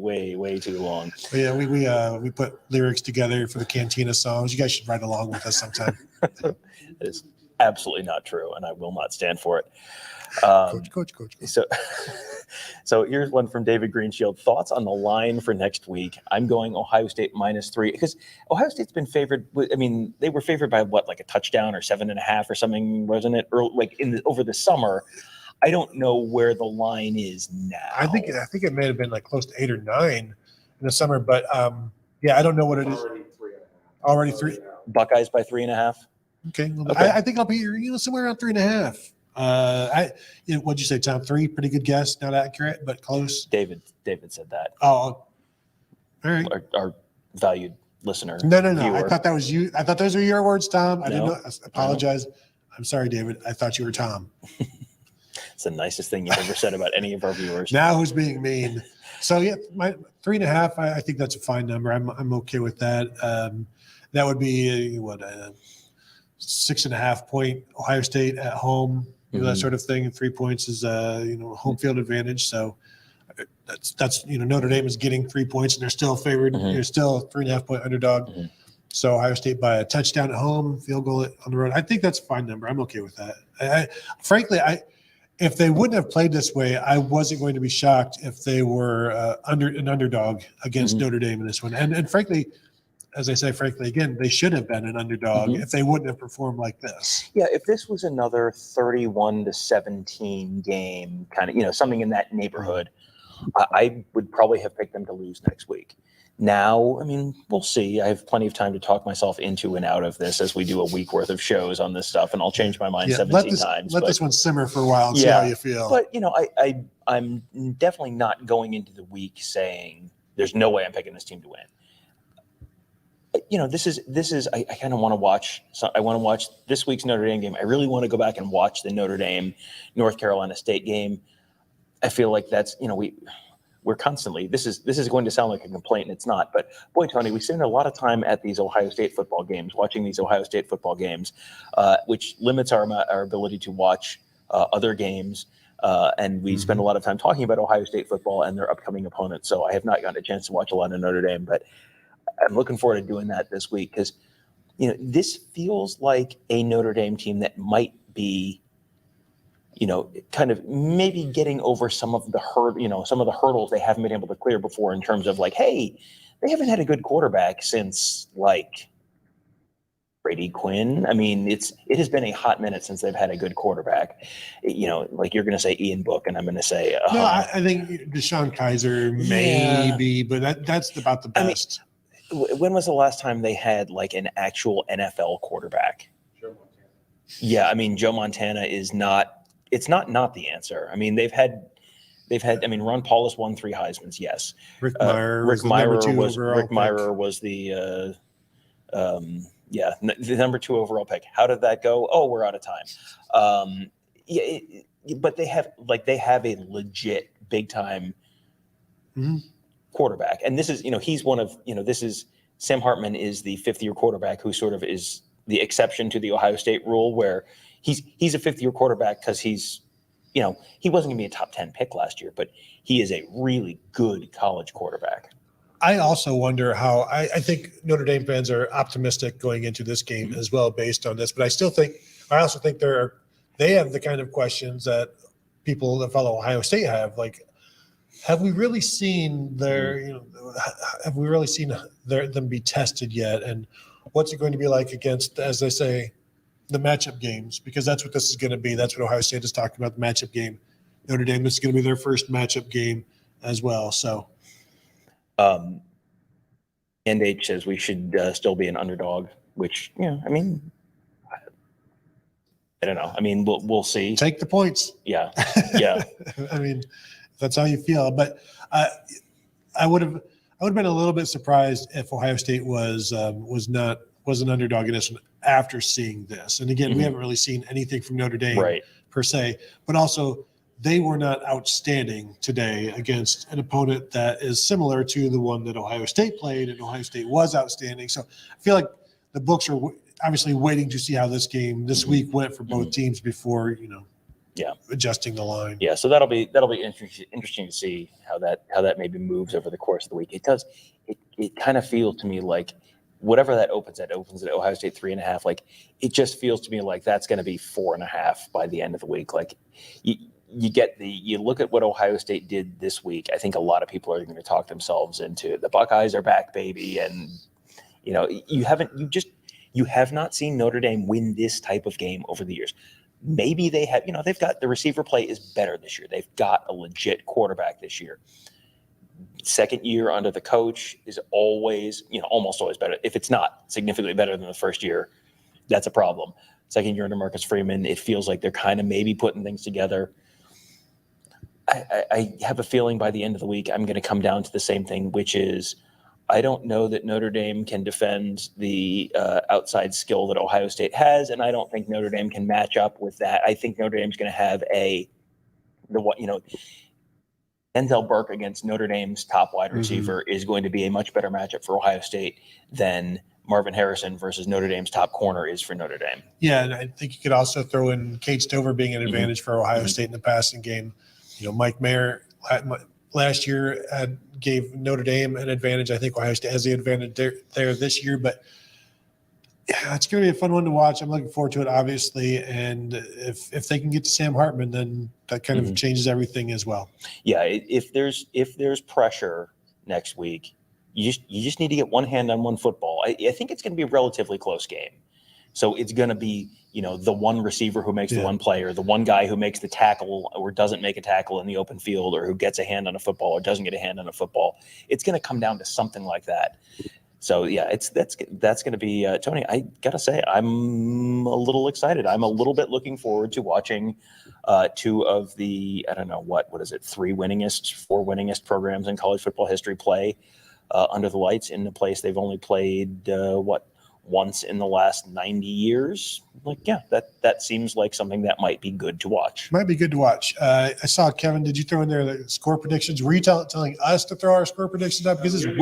too long. But yeah, we put lyrics together for the Cantina songs. You guys should write along with us sometime. That is absolutely not true, and I will not stand for it. Coach. So here's one from David Greenshield. Thoughts on the line for next week? I'm going Ohio State -3 because Ohio State's been favored. I mean, they were favored by like a touchdown or 7.5 or something, wasn't it? Or over the summer. I don't know where the line is now. I think it may have been close to 8 or 9 in the summer, but I don't know what it is. Already 3. Buckeyes by 3.5. Okay. I think I'll be somewhere around 3.5. What'd you say, Tom? 3? Pretty good guess. Not accurate, but close. David said that. Oh, all right. Our valued listener. No. Viewer. I thought that was you. I thought those were your words, Tom. I didn't know. I apologize. No. I'm sorry, David. I thought you were Tom. It's the nicest thing you've ever said about any of our viewers. Now who's being mean? So yeah, my 3.5. I think that's a fine number. I'm okay with that. That would be 6.5 point Ohio State at home. That sort of thing. And 3 points is home field advantage. So that's Notre Dame is getting 3 points and they're still favored. They're still a 3.5 point underdog. So Ohio State by a touchdown at home, field goal on the road. I think that's a fine number. I'm okay with that. Frankly, if they wouldn't have played this way, I wasn't going to be shocked if they were an underdog against Notre Dame in this one. And frankly, as I say, again, they should have been an underdog if they wouldn't have performed like this. Yeah, if this was another 31-17 game, kind of, something in that neighborhood, I would probably have picked them to lose next week. Now, I mean, we'll see. I have plenty of time to talk myself into and out of this as we do a week worth of shows on this stuff, and I'll change my mind 17 times. Let this one simmer for a while and see how you feel. But, I'm definitely not going into the week saying there's no way I'm picking this team to win. This is I kind of want to watch. So I want to watch this week's Notre Dame game. I really want to go back and watch the Notre Dame North Carolina State game. I feel like that's we're constantly. This is going to sound like a complaint, and it's not. But boy, Tony, we spend a lot of time at these Ohio State football games, watching these Ohio State football games, which limits our ability to watch other games. And we spend a lot of time talking about Ohio State football and their upcoming opponents. So I have not gotten a chance to watch a lot of Notre Dame, but I'm looking forward to doing that this week because, this feels like a Notre Dame team that might be, kind of maybe getting over some of the hurdles they haven't been able to clear before in terms of hey, they haven't had a good quarterback since Brady Quinn. I mean, it has been a hot minute since they've had a good quarterback. You're going to say Ian Book, and I'm going to say no. I think Deshaun Kaiser maybe, but that's about the best. I mean, when was the last time they had an actual NFL quarterback? Joe Montana. Yeah, I mean, Joe Montana is not. It's not the answer. I mean, they've had. I mean, Ron Paulus won 3 Heismans. Yes. Rick Mirer was the the number 2 overall pick. How did that go? Oh, we're out of time. But they have a legit big time quarterback, and this is he's one of this is Sam Hartman is the fifth-year quarterback who sort of is the exception to the Ohio State rule, where he's a fifth-year quarterback because he's, he wasn't going to be a top 10 pick last year, but he is a really good college quarterback. I also wonder how I think Notre Dame fans are optimistic going into this game as well based on this, but I also think they have the kind of questions that people that follow Ohio State have, like, have we really seen them be tested yet? And what's it going to be like against, as they say, the matchup games? Because that's what this is going to be. That's what Ohio State is talking about, the matchup game. Notre Dame, this is going to be their first matchup game as well. So, And H says we should still be an underdog, which, I mean, I don't know. I mean, we'll see. Take the points. Yeah. I mean, that's how you feel. But I would have been a little bit surprised if Ohio State was an underdog in this one after seeing this. And again, we haven't really seen anything from Notre Dame per se, but also they were not outstanding today against an opponent that is similar to the one that Ohio State played, and Ohio State was outstanding. So I feel like the books are obviously waiting to see how this game this week went for both teams before, adjusting the line. Yeah, so that'll be interesting to see how that maybe moves over the course of the week. It kind of feels to me like whatever that opens at Ohio State 3.5. Like, it just feels to me like that's going to be 4.5 by the end of the week. Like, you look at what Ohio State did this week. I think a lot of people are going to talk themselves into the Buckeyes are back, baby, and you have not seen Notre Dame win this type of game over the years. Maybe they have, they've got the receiver play is better this year. They've got a legit quarterback this year. Second year under the coach is always, almost always better. If it's not significantly better than the first year, that's a problem. Second year under Marcus Freeman, it feels like they're kind of maybe putting things together. I have a feeling by the end of the week, I'm going to come down to the same thing, which is I don't know that Notre Dame can defend the outside skill that Ohio State has, and I don't think Notre Dame can match up with that. I think Notre Dame's going to have Denzel Burke against Notre Dame's top wide receiver is going to be a much better matchup for Ohio State than Marvin Harrison versus Notre Dame's top corner is for Notre Dame. Yeah, and I think you could also throw in Cade Stover being an advantage for Ohio State in the passing game. Mike Mayer last year gave Notre Dame an advantage. I think Ohio State has the advantage there this year, but yeah, it's going to be a fun one to watch. I'm looking forward to it, obviously. And if they can get to Sam Hartman, then that kind of changes everything as well. Yeah, if there's pressure next week, you just need to get one hand on one football. I think it's going to be a relatively close game. So it's going to be, the one receiver who makes the one play, or the one guy who makes the tackle or doesn't make a tackle in the open field, or who gets a hand on a football or doesn't get a hand on a football. It's going to come down to something like that. So yeah, that's going to be Tony. I gotta say, I'm a little excited. I'm a little bit looking forward to watching two of the what is it, four winningest programs in college football history play under the lights in a place they've only played once in the last 90 years. That seems like something that might be good to watch. Might be good to watch. I saw, Kevin, did you throw in there the score predictions? Were you telling us to throw our score predictions up? Because it's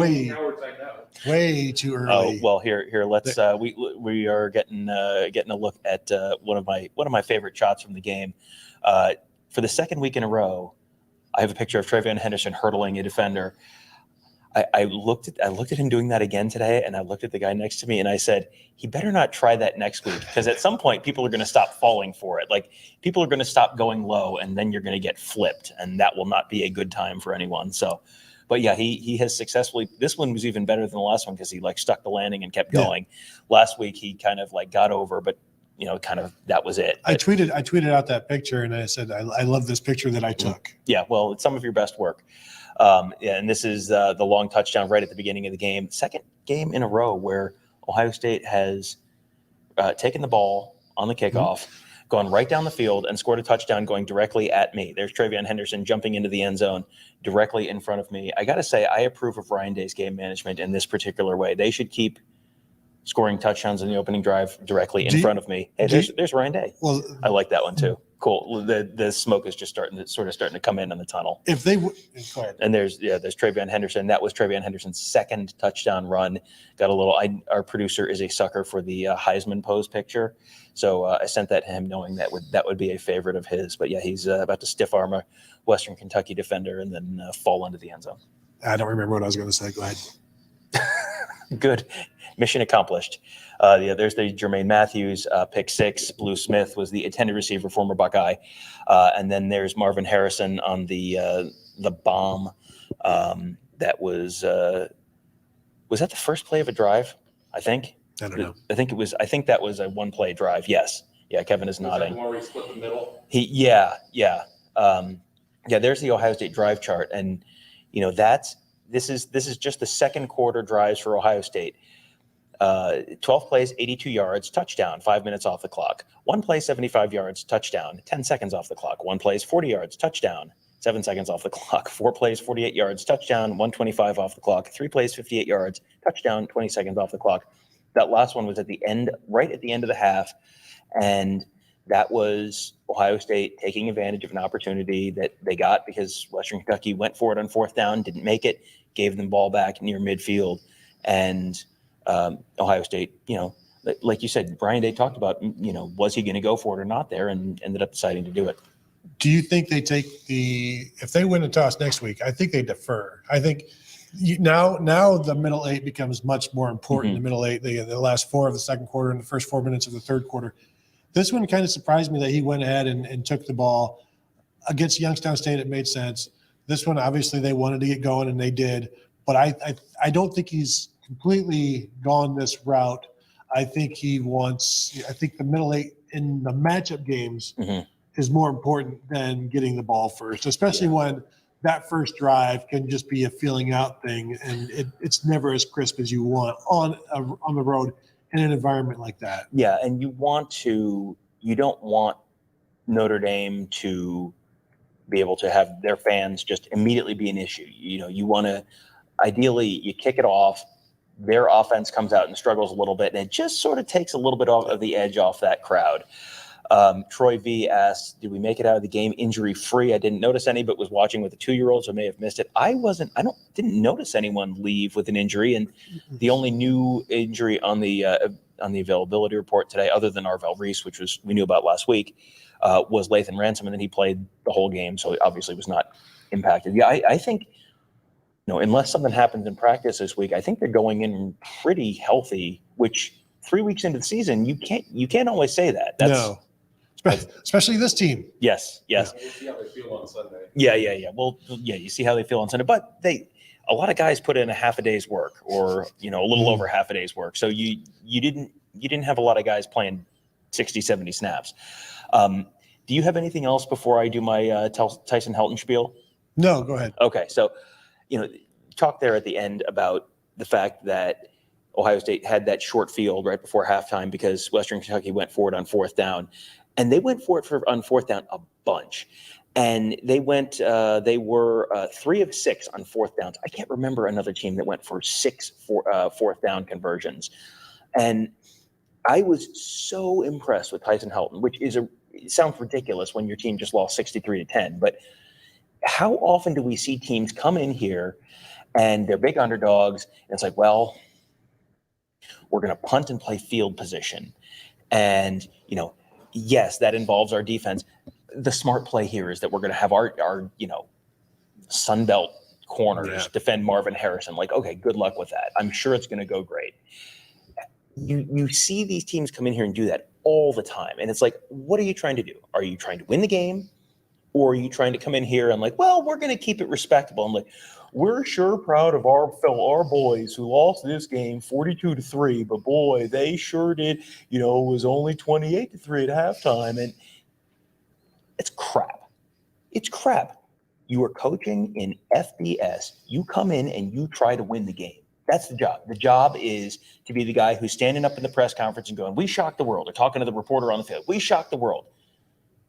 way too early. Oh, well, here let's we are getting a look at one of my favorite shots from the game. For the second week in a row, I have a picture of TreVeyon Henderson hurdling a defender. I looked at him doing that again today, and I looked at the guy next to me, and I said, he better not try that next week, because at some point people are going to stop falling for it. Like, people are going to stop going low, and then you're going to get flipped, and that will not be a good time for anyone. So, but yeah, he has successfully. This one was even better than the last one because he stuck the landing and kept going. Last week he kind of got over, but that was it. I tweeted out that picture, and I said, I love this picture that I took. Yeah, well, it's some of your best work. And this is the long touchdown right at the beginning of the game. Second game in a row where Ohio State has taken the ball on the kickoff, gone right down the field, and scored a touchdown going directly at me. There's TreVeyon Henderson jumping into the end zone directly in front of me. I got to say, I approve of Ryan Day's game management in this particular way. They should keep scoring touchdowns in the opening drive directly in front of me. Hey, there's Ryan Day. Well, I like that one too. Cool. The smoke is just starting to come in the tunnel. If they go ahead. And there's Travion Henderson. That was Travion Henderson's second touchdown run. Got a little. Our producer is a sucker for the Heisman pose picture, so I sent that to him, knowing that would be a favorite of his. But yeah, he's about to stiff arm a Western Kentucky defender and then fall into the end zone. I don't remember what I was going to say. Go ahead. Good. Mission accomplished. There's the Jermaine Matthews pick six. Blue Smith was the intended receiver, former Buckeye. And then there's Marvin Harrison on the bomb. That was that the first play of a drive? I think. I don't know. I think that was a one play drive. Yes. Yeah. Kevin is nodding. Where he split the middle. Yeah. There's the Ohio State drive chart, and this is just the second quarter drives for Ohio State. 12 plays, 82 yards, touchdown, 5 minutes off the clock. One play, 75 yards, touchdown, 10 seconds off the clock. One plays, 40 yards, touchdown, 7 seconds off the clock. 4 plays, 48 yards, touchdown, 125 off the clock. 3 plays, 58 yards, touchdown, 20 seconds off the clock. That last one was at the end, right at the end of the half. And that was Ohio State taking advantage of an opportunity that they got because Western Kentucky went for it on fourth down, didn't make it, gave them ball back near midfield. And Ohio State, like you said, Brian Day talked about, was he going to go for it or not there, and ended up deciding to do it. Do you think they take if they win a toss next week, I think they defer. I think now the middle eight becomes much more important. The middle eight, the last 4 of the second quarter and the first 4 minutes of the third quarter. This one kind of surprised me that he went ahead and took the ball against Youngstown State. It made sense. This one, obviously, they wanted to get going, and they did. But I don't think he's completely gone this route. I think the middle eight in the matchup games is more important than getting the ball first, especially when that first drive can just be a feeling out thing, and it's never as crisp as you want on the road in an environment like that. Yeah, and you don't want Notre Dame to be able to have their fans just immediately be an issue. You want to, ideally, you kick it off, their offense comes out and struggles a little bit, and it just sort of takes a little bit of the edge off that crowd. Troy V asked, did we make it out of the game injury free? I didn't notice any, but was watching with the 2-year-olds, so I may have missed it. Didn't notice anyone leave with an injury, and the only new injury on the availability report today, other than Arvell Reese, which we knew about last week, was Lathan Ransom, and then he played the whole game, so he obviously was not impacted. Yeah, I think, unless something happens in practice this week, I think they're going in pretty healthy, which 3 weeks into the season, you can't always say that. No. Especially this team. Yes. We'll see how they feel on Sunday. Yeah. Well, you see how they feel on Sunday, but a lot of guys put in a half a day's work, or a little over half a day's work. So you didn't have a lot of guys playing 60, 70 snaps. Do you have anything else before I do my Tyson Helton spiel? No, go ahead. Okay, so talk there at the end about the fact that Ohio State had that short field right before halftime because Western Kentucky went for it on fourth down. And they went for it on fourth down a bunch. And they were 3 of 6 on fourth downs. I can't remember another team that went for 6 fourth down conversions. And I was so impressed with Tyson Helton, which it sounds ridiculous when your team just lost 63-10. But how often do we see teams come in here and they're big underdogs, and it's like, well, we're going to punt and play field position. And, yes, that involves our defense. The smart play here is that we're going to have our Sunbelt corners defend Marvin Harrison. Like, okay, good luck with that. I'm sure it's going to go great. You see these teams come in here and do that all the time. And it's like, what are you trying to do? Are you trying to win the game? Or are you trying to come in here and we're going to keep it respectable? I'm like, we're sure proud of our boys who lost this game 42-3, but boy, they sure did. It was only 28-3 at halftime, and it's crap. It's crap. You are coaching in FBS. You come in and you try to win the game. That's the job. The job is to be the guy who's standing up in the press conference and going, "We shocked the world," or talking to the reporter on the field. "We shocked the world."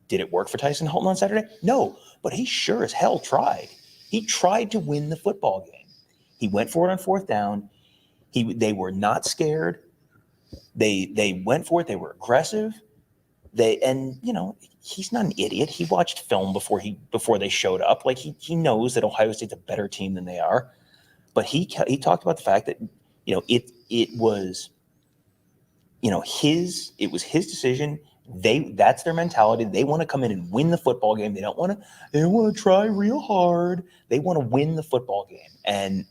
Did it work for Tyson Helton on Saturday? No, but he sure as hell tried. He tried to win the football game. He went for it on fourth down. They were not scared. They went for it. They were aggressive. he's not an idiot. He watched film before they showed up. Like he knows that Ohio State's a better team than they are. But he talked about the fact that it was his decision. That's their mentality. They want to come in and win the football game. They don't want to try real hard. They want to win the football game. And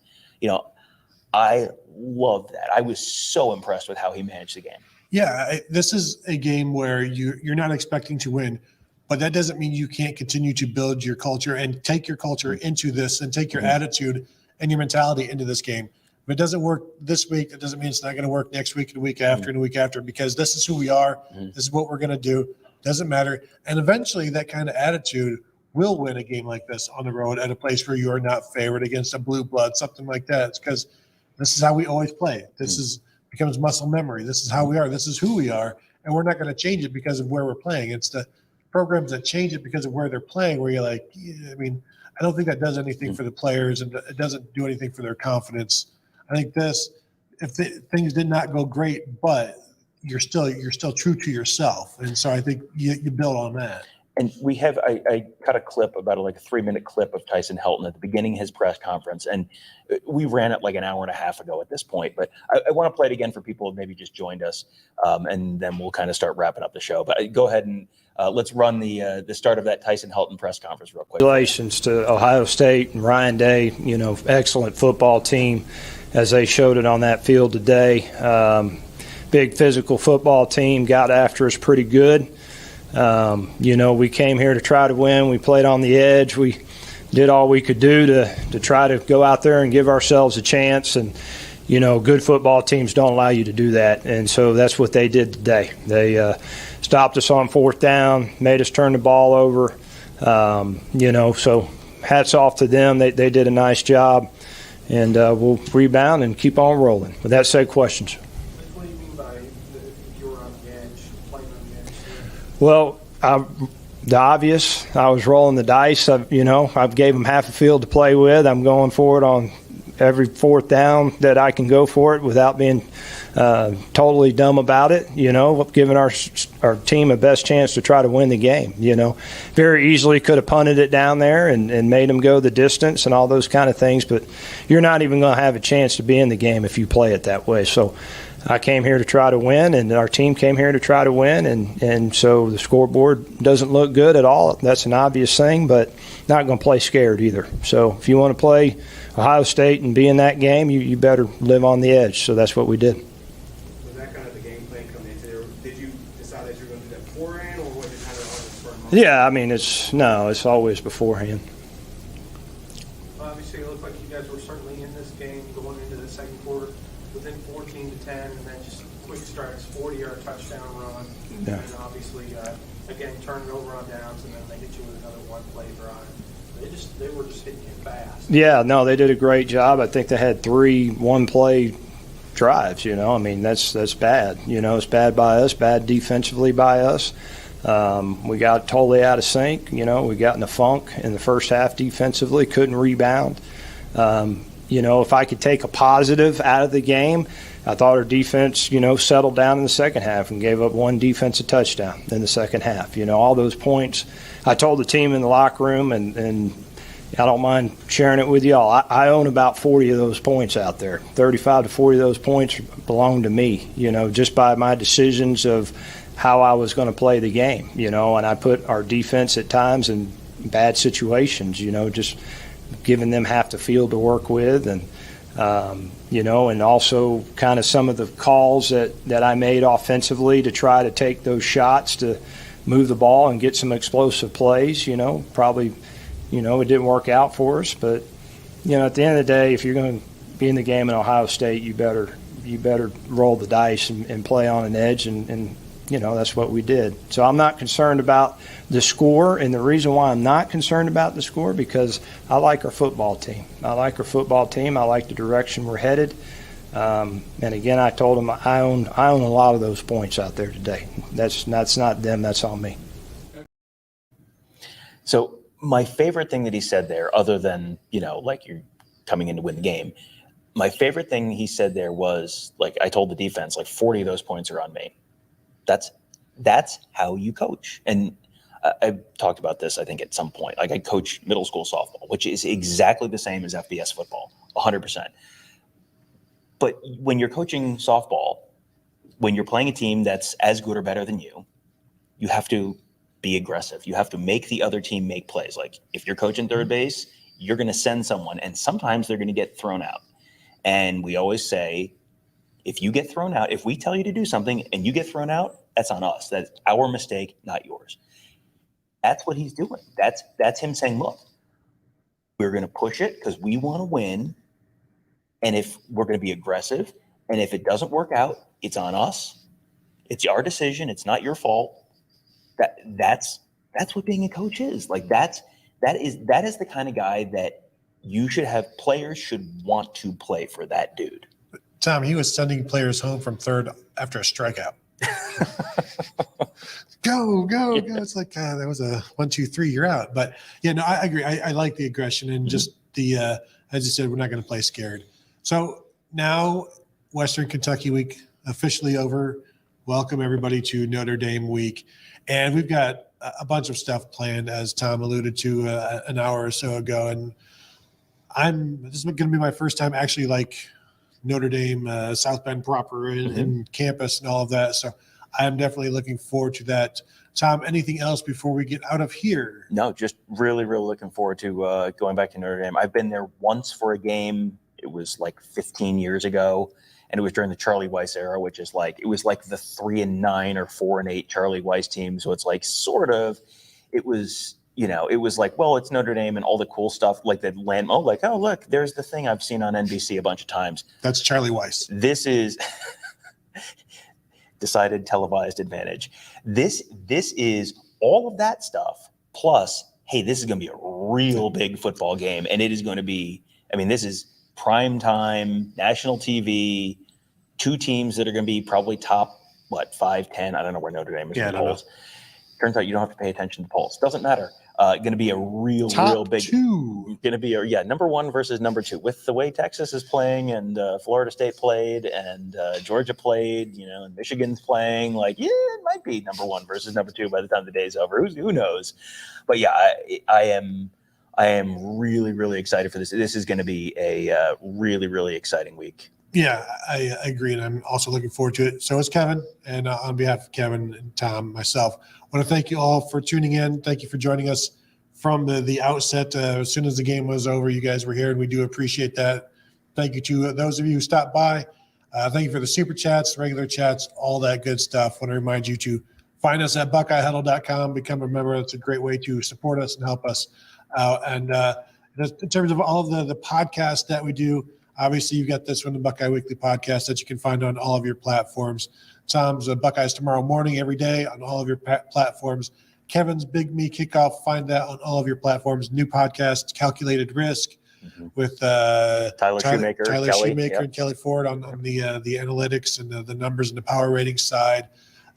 I love that. I was so impressed with how he managed the game. Yeah, this is a game where you're not expecting to win, but that doesn't mean you can't continue to build your culture and take your culture into this and take your attitude and your mentality into this game. If it doesn't work this week, it doesn't mean it's not going to work next week and the week after and the week after, because this is who we are. This is what we're going to do. Doesn't matter. And eventually that kind of attitude will win a game like this on the road at a place where you are not favored against a blue blood, something like that. It's because this is how we always play. This becomes muscle memory. This is how we are. This is who we are. And we're not going to change it because of where we're playing. It's the programs that change it because of where they're playing, where you're like, I mean, I don't think that does anything for the players, and it doesn't do anything for their confidence. I think things did not go great, but you're still true to yourself. And so I think you build on that. And we have, I cut a clip, about a 3-minute clip of Tyson Helton at the beginning of his press conference. And we ran it like an hour and a half ago at this point, but I want to play it again for people who maybe just joined us. And then we'll kind of start wrapping up the show, but go ahead and let's run the start of that Tyson Helton press conference real quick. Congratulations to Ohio State and Ryan Day, excellent football team as they showed it on that field today. Big physical football team, got after us pretty good. We came here to try to win. We played on the edge. We did all we could do to try to go out there and give ourselves a chance. And, good football teams don't allow you to do that. And so that's what they did today. They stopped us on 4th down, made us turn the ball over. So hats off to them. They did a nice job. And we'll rebound and keep on rolling. With that said, questions? What do you mean by you were on the edge, playing on the edge? Well, the obvious. I was rolling the dice. I gave them half a field to play with. I'm going for it on every 4th down that I can go for it without being totally dumb about it. Giving our team a best chance to try to win the game. Very easily could have punted it down there and made them go the distance and all those kind of things. But you're not even going to have a chance to be in the game if you play it that way. So I came here to try to win, and our team came here to try to win, and so the scoreboard doesn't look good at all. That's an obvious thing, but not going to play scared either. So if you want to play Ohio State and be in that game, you better live on the edge. So that's what we did. Was that kind of the game plan coming into there? Did you decide that you were going to do that beforehand, or was it kind of on the spur of the moment? Yeah, I mean, it's always beforehand. Obviously, it looked like you guys were certainly in this game going into the second quarter within 14-10, and then just quick strikes, 40-yard touchdown run. Yeah. And obviously, again, turning over on downs, and then they hit you with another one-play drive. They were just hitting you fast. Yeah, no, they did a great job. I think they had 3 one-play drives. I mean, that's bad. It's bad by us, bad defensively by us. We got totally out of sync. We got in a funk in the first half defensively, couldn't rebound. If I could take a positive out of the game, I thought our defense, settled down in the second half and gave up 1 defensive touchdown in the second half. All those points. I told the team in the locker room, and I don't mind sharing it with y'all. I own about 40 of those points out there. 35 to 40 of those points belong to me, just by my decisions of how I was going to play the game, and I put our defense at times in bad situations, just giving them half the field to work with, and and also kind of some of the calls that I made offensively to try to take those shots to move the ball and get some explosive plays. Probably, it didn't work out for us, but at the end of the day, if you're going to be in the game in Ohio State, you better roll the dice and play on an edge, and that's what we did. So I'm not concerned about the score, and the reason why I'm not concerned about the score, because I like our football team. I like the direction we're headed. And again, I told them I own a lot of those points out there today. That's not them. That's on me. So my favorite thing that he said there, other than, like you're coming in to win the game, my favorite thing he said there was, like, I told the defense, like, 40 of those points are on me. That's how you coach. And I've talked about this, I think, at some point. Like, I coach middle school softball, which is exactly the same as FBS football, 100%. But when you're coaching softball, when you're playing a team that's as good or better than you, you have to be aggressive. You have to make the other team make plays. Like, if you're coaching third base, you're going to send someone, and sometimes they're going to get thrown out. And we always say, if you get thrown out, if we tell you to do something and you get thrown out, that's on us. That's our mistake, not yours. That's what he's doing. That's him saying, look, we're going to push it because we want to win. And if we're going to be aggressive, and if it doesn't work out, it's on us. It's our decision. It's not your fault. That's what being a coach is. Like, that is the kind of guy that you should have. Players should want to play for that dude. Tom, he was sending players home from third after a strikeout. Go. It's like, that was a 1, 2, 3, you're out. But yeah, no, I agree. I like the aggression and just the, as you said, we're not going to play scared. So now Western Kentucky week officially over. Welcome everybody to Notre Dame week. And we've got a bunch of stuff planned, as Tom alluded to an hour or so ago. And this is going to be my first time actually like Notre Dame, South Bend proper and campus and all of that. So I'm definitely looking forward to that. Tom, anything else before we get out of here? No, just really, really looking forward to going back to Notre Dame. I've been there once for a game. It was like 15 years ago. And it was during the Charlie Weiss era, which is like, it was like the 3-9 or 4-8 Charlie Weiss team. So it's like, sort of, it was, it was like, well, it's Notre Dame and all the cool stuff, like the land. Oh, like, oh, look, there's the thing I've seen on NBC a bunch of times. That's Charlie Weiss. This is decided televised advantage. This is all of that stuff. Plus, hey, this is going to be a real big football game. And it is going to be, this is prime time, national TV, two teams that are going to be probably top, 5, 10. I don't know where Notre Dame is in the polls. Turns out you don't have to pay attention to the polls. Doesn't matter. Going to be a real big. Two. Going to be number 1 versus number 2. With the way Texas is playing and Florida State played and Georgia played, and Michigan's playing, it might be number 1 versus number 2 by the time the day's over. Who knows? But yeah, I am really, really excited for this. This is going to be a really, really exciting week. Yeah, I agree. And I'm also looking forward to it. So is Kevin. And on behalf of Kevin and Tom, myself, I want to thank you all for tuning in. Thank you for joining us from the outset. As soon as the game was over, you guys were here, and we do appreciate that. Thank you to those of you who stopped by. Thank you for the super chats, regular chats, all that good stuff. I want to remind you to find us at BuckeyeHuddle.com. Become a member. That's a great way to support us and help us out. And in terms of all of the podcasts that we do, obviously you've got this one, the Buckeye Weekly Podcast, that you can find on all of your platforms. Tom's Buckeyes Tomorrow Morning every day on all of your platforms. Kevin's Big Me Kickoff, find that on all of your platforms. New podcast, Calculated Risk, with Tyler Shoemaker, and Kelly Ford on the analytics and the numbers and the power rating side.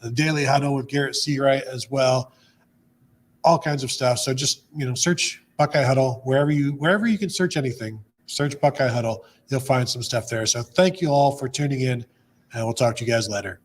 The Daily Huddle with Garrett Seawright as well. All kinds of stuff. So just search Buckeye Huddle wherever you can search anything. Search Buckeye Huddle. You'll find some stuff there. So thank you all for tuning in, and we'll talk to you guys later.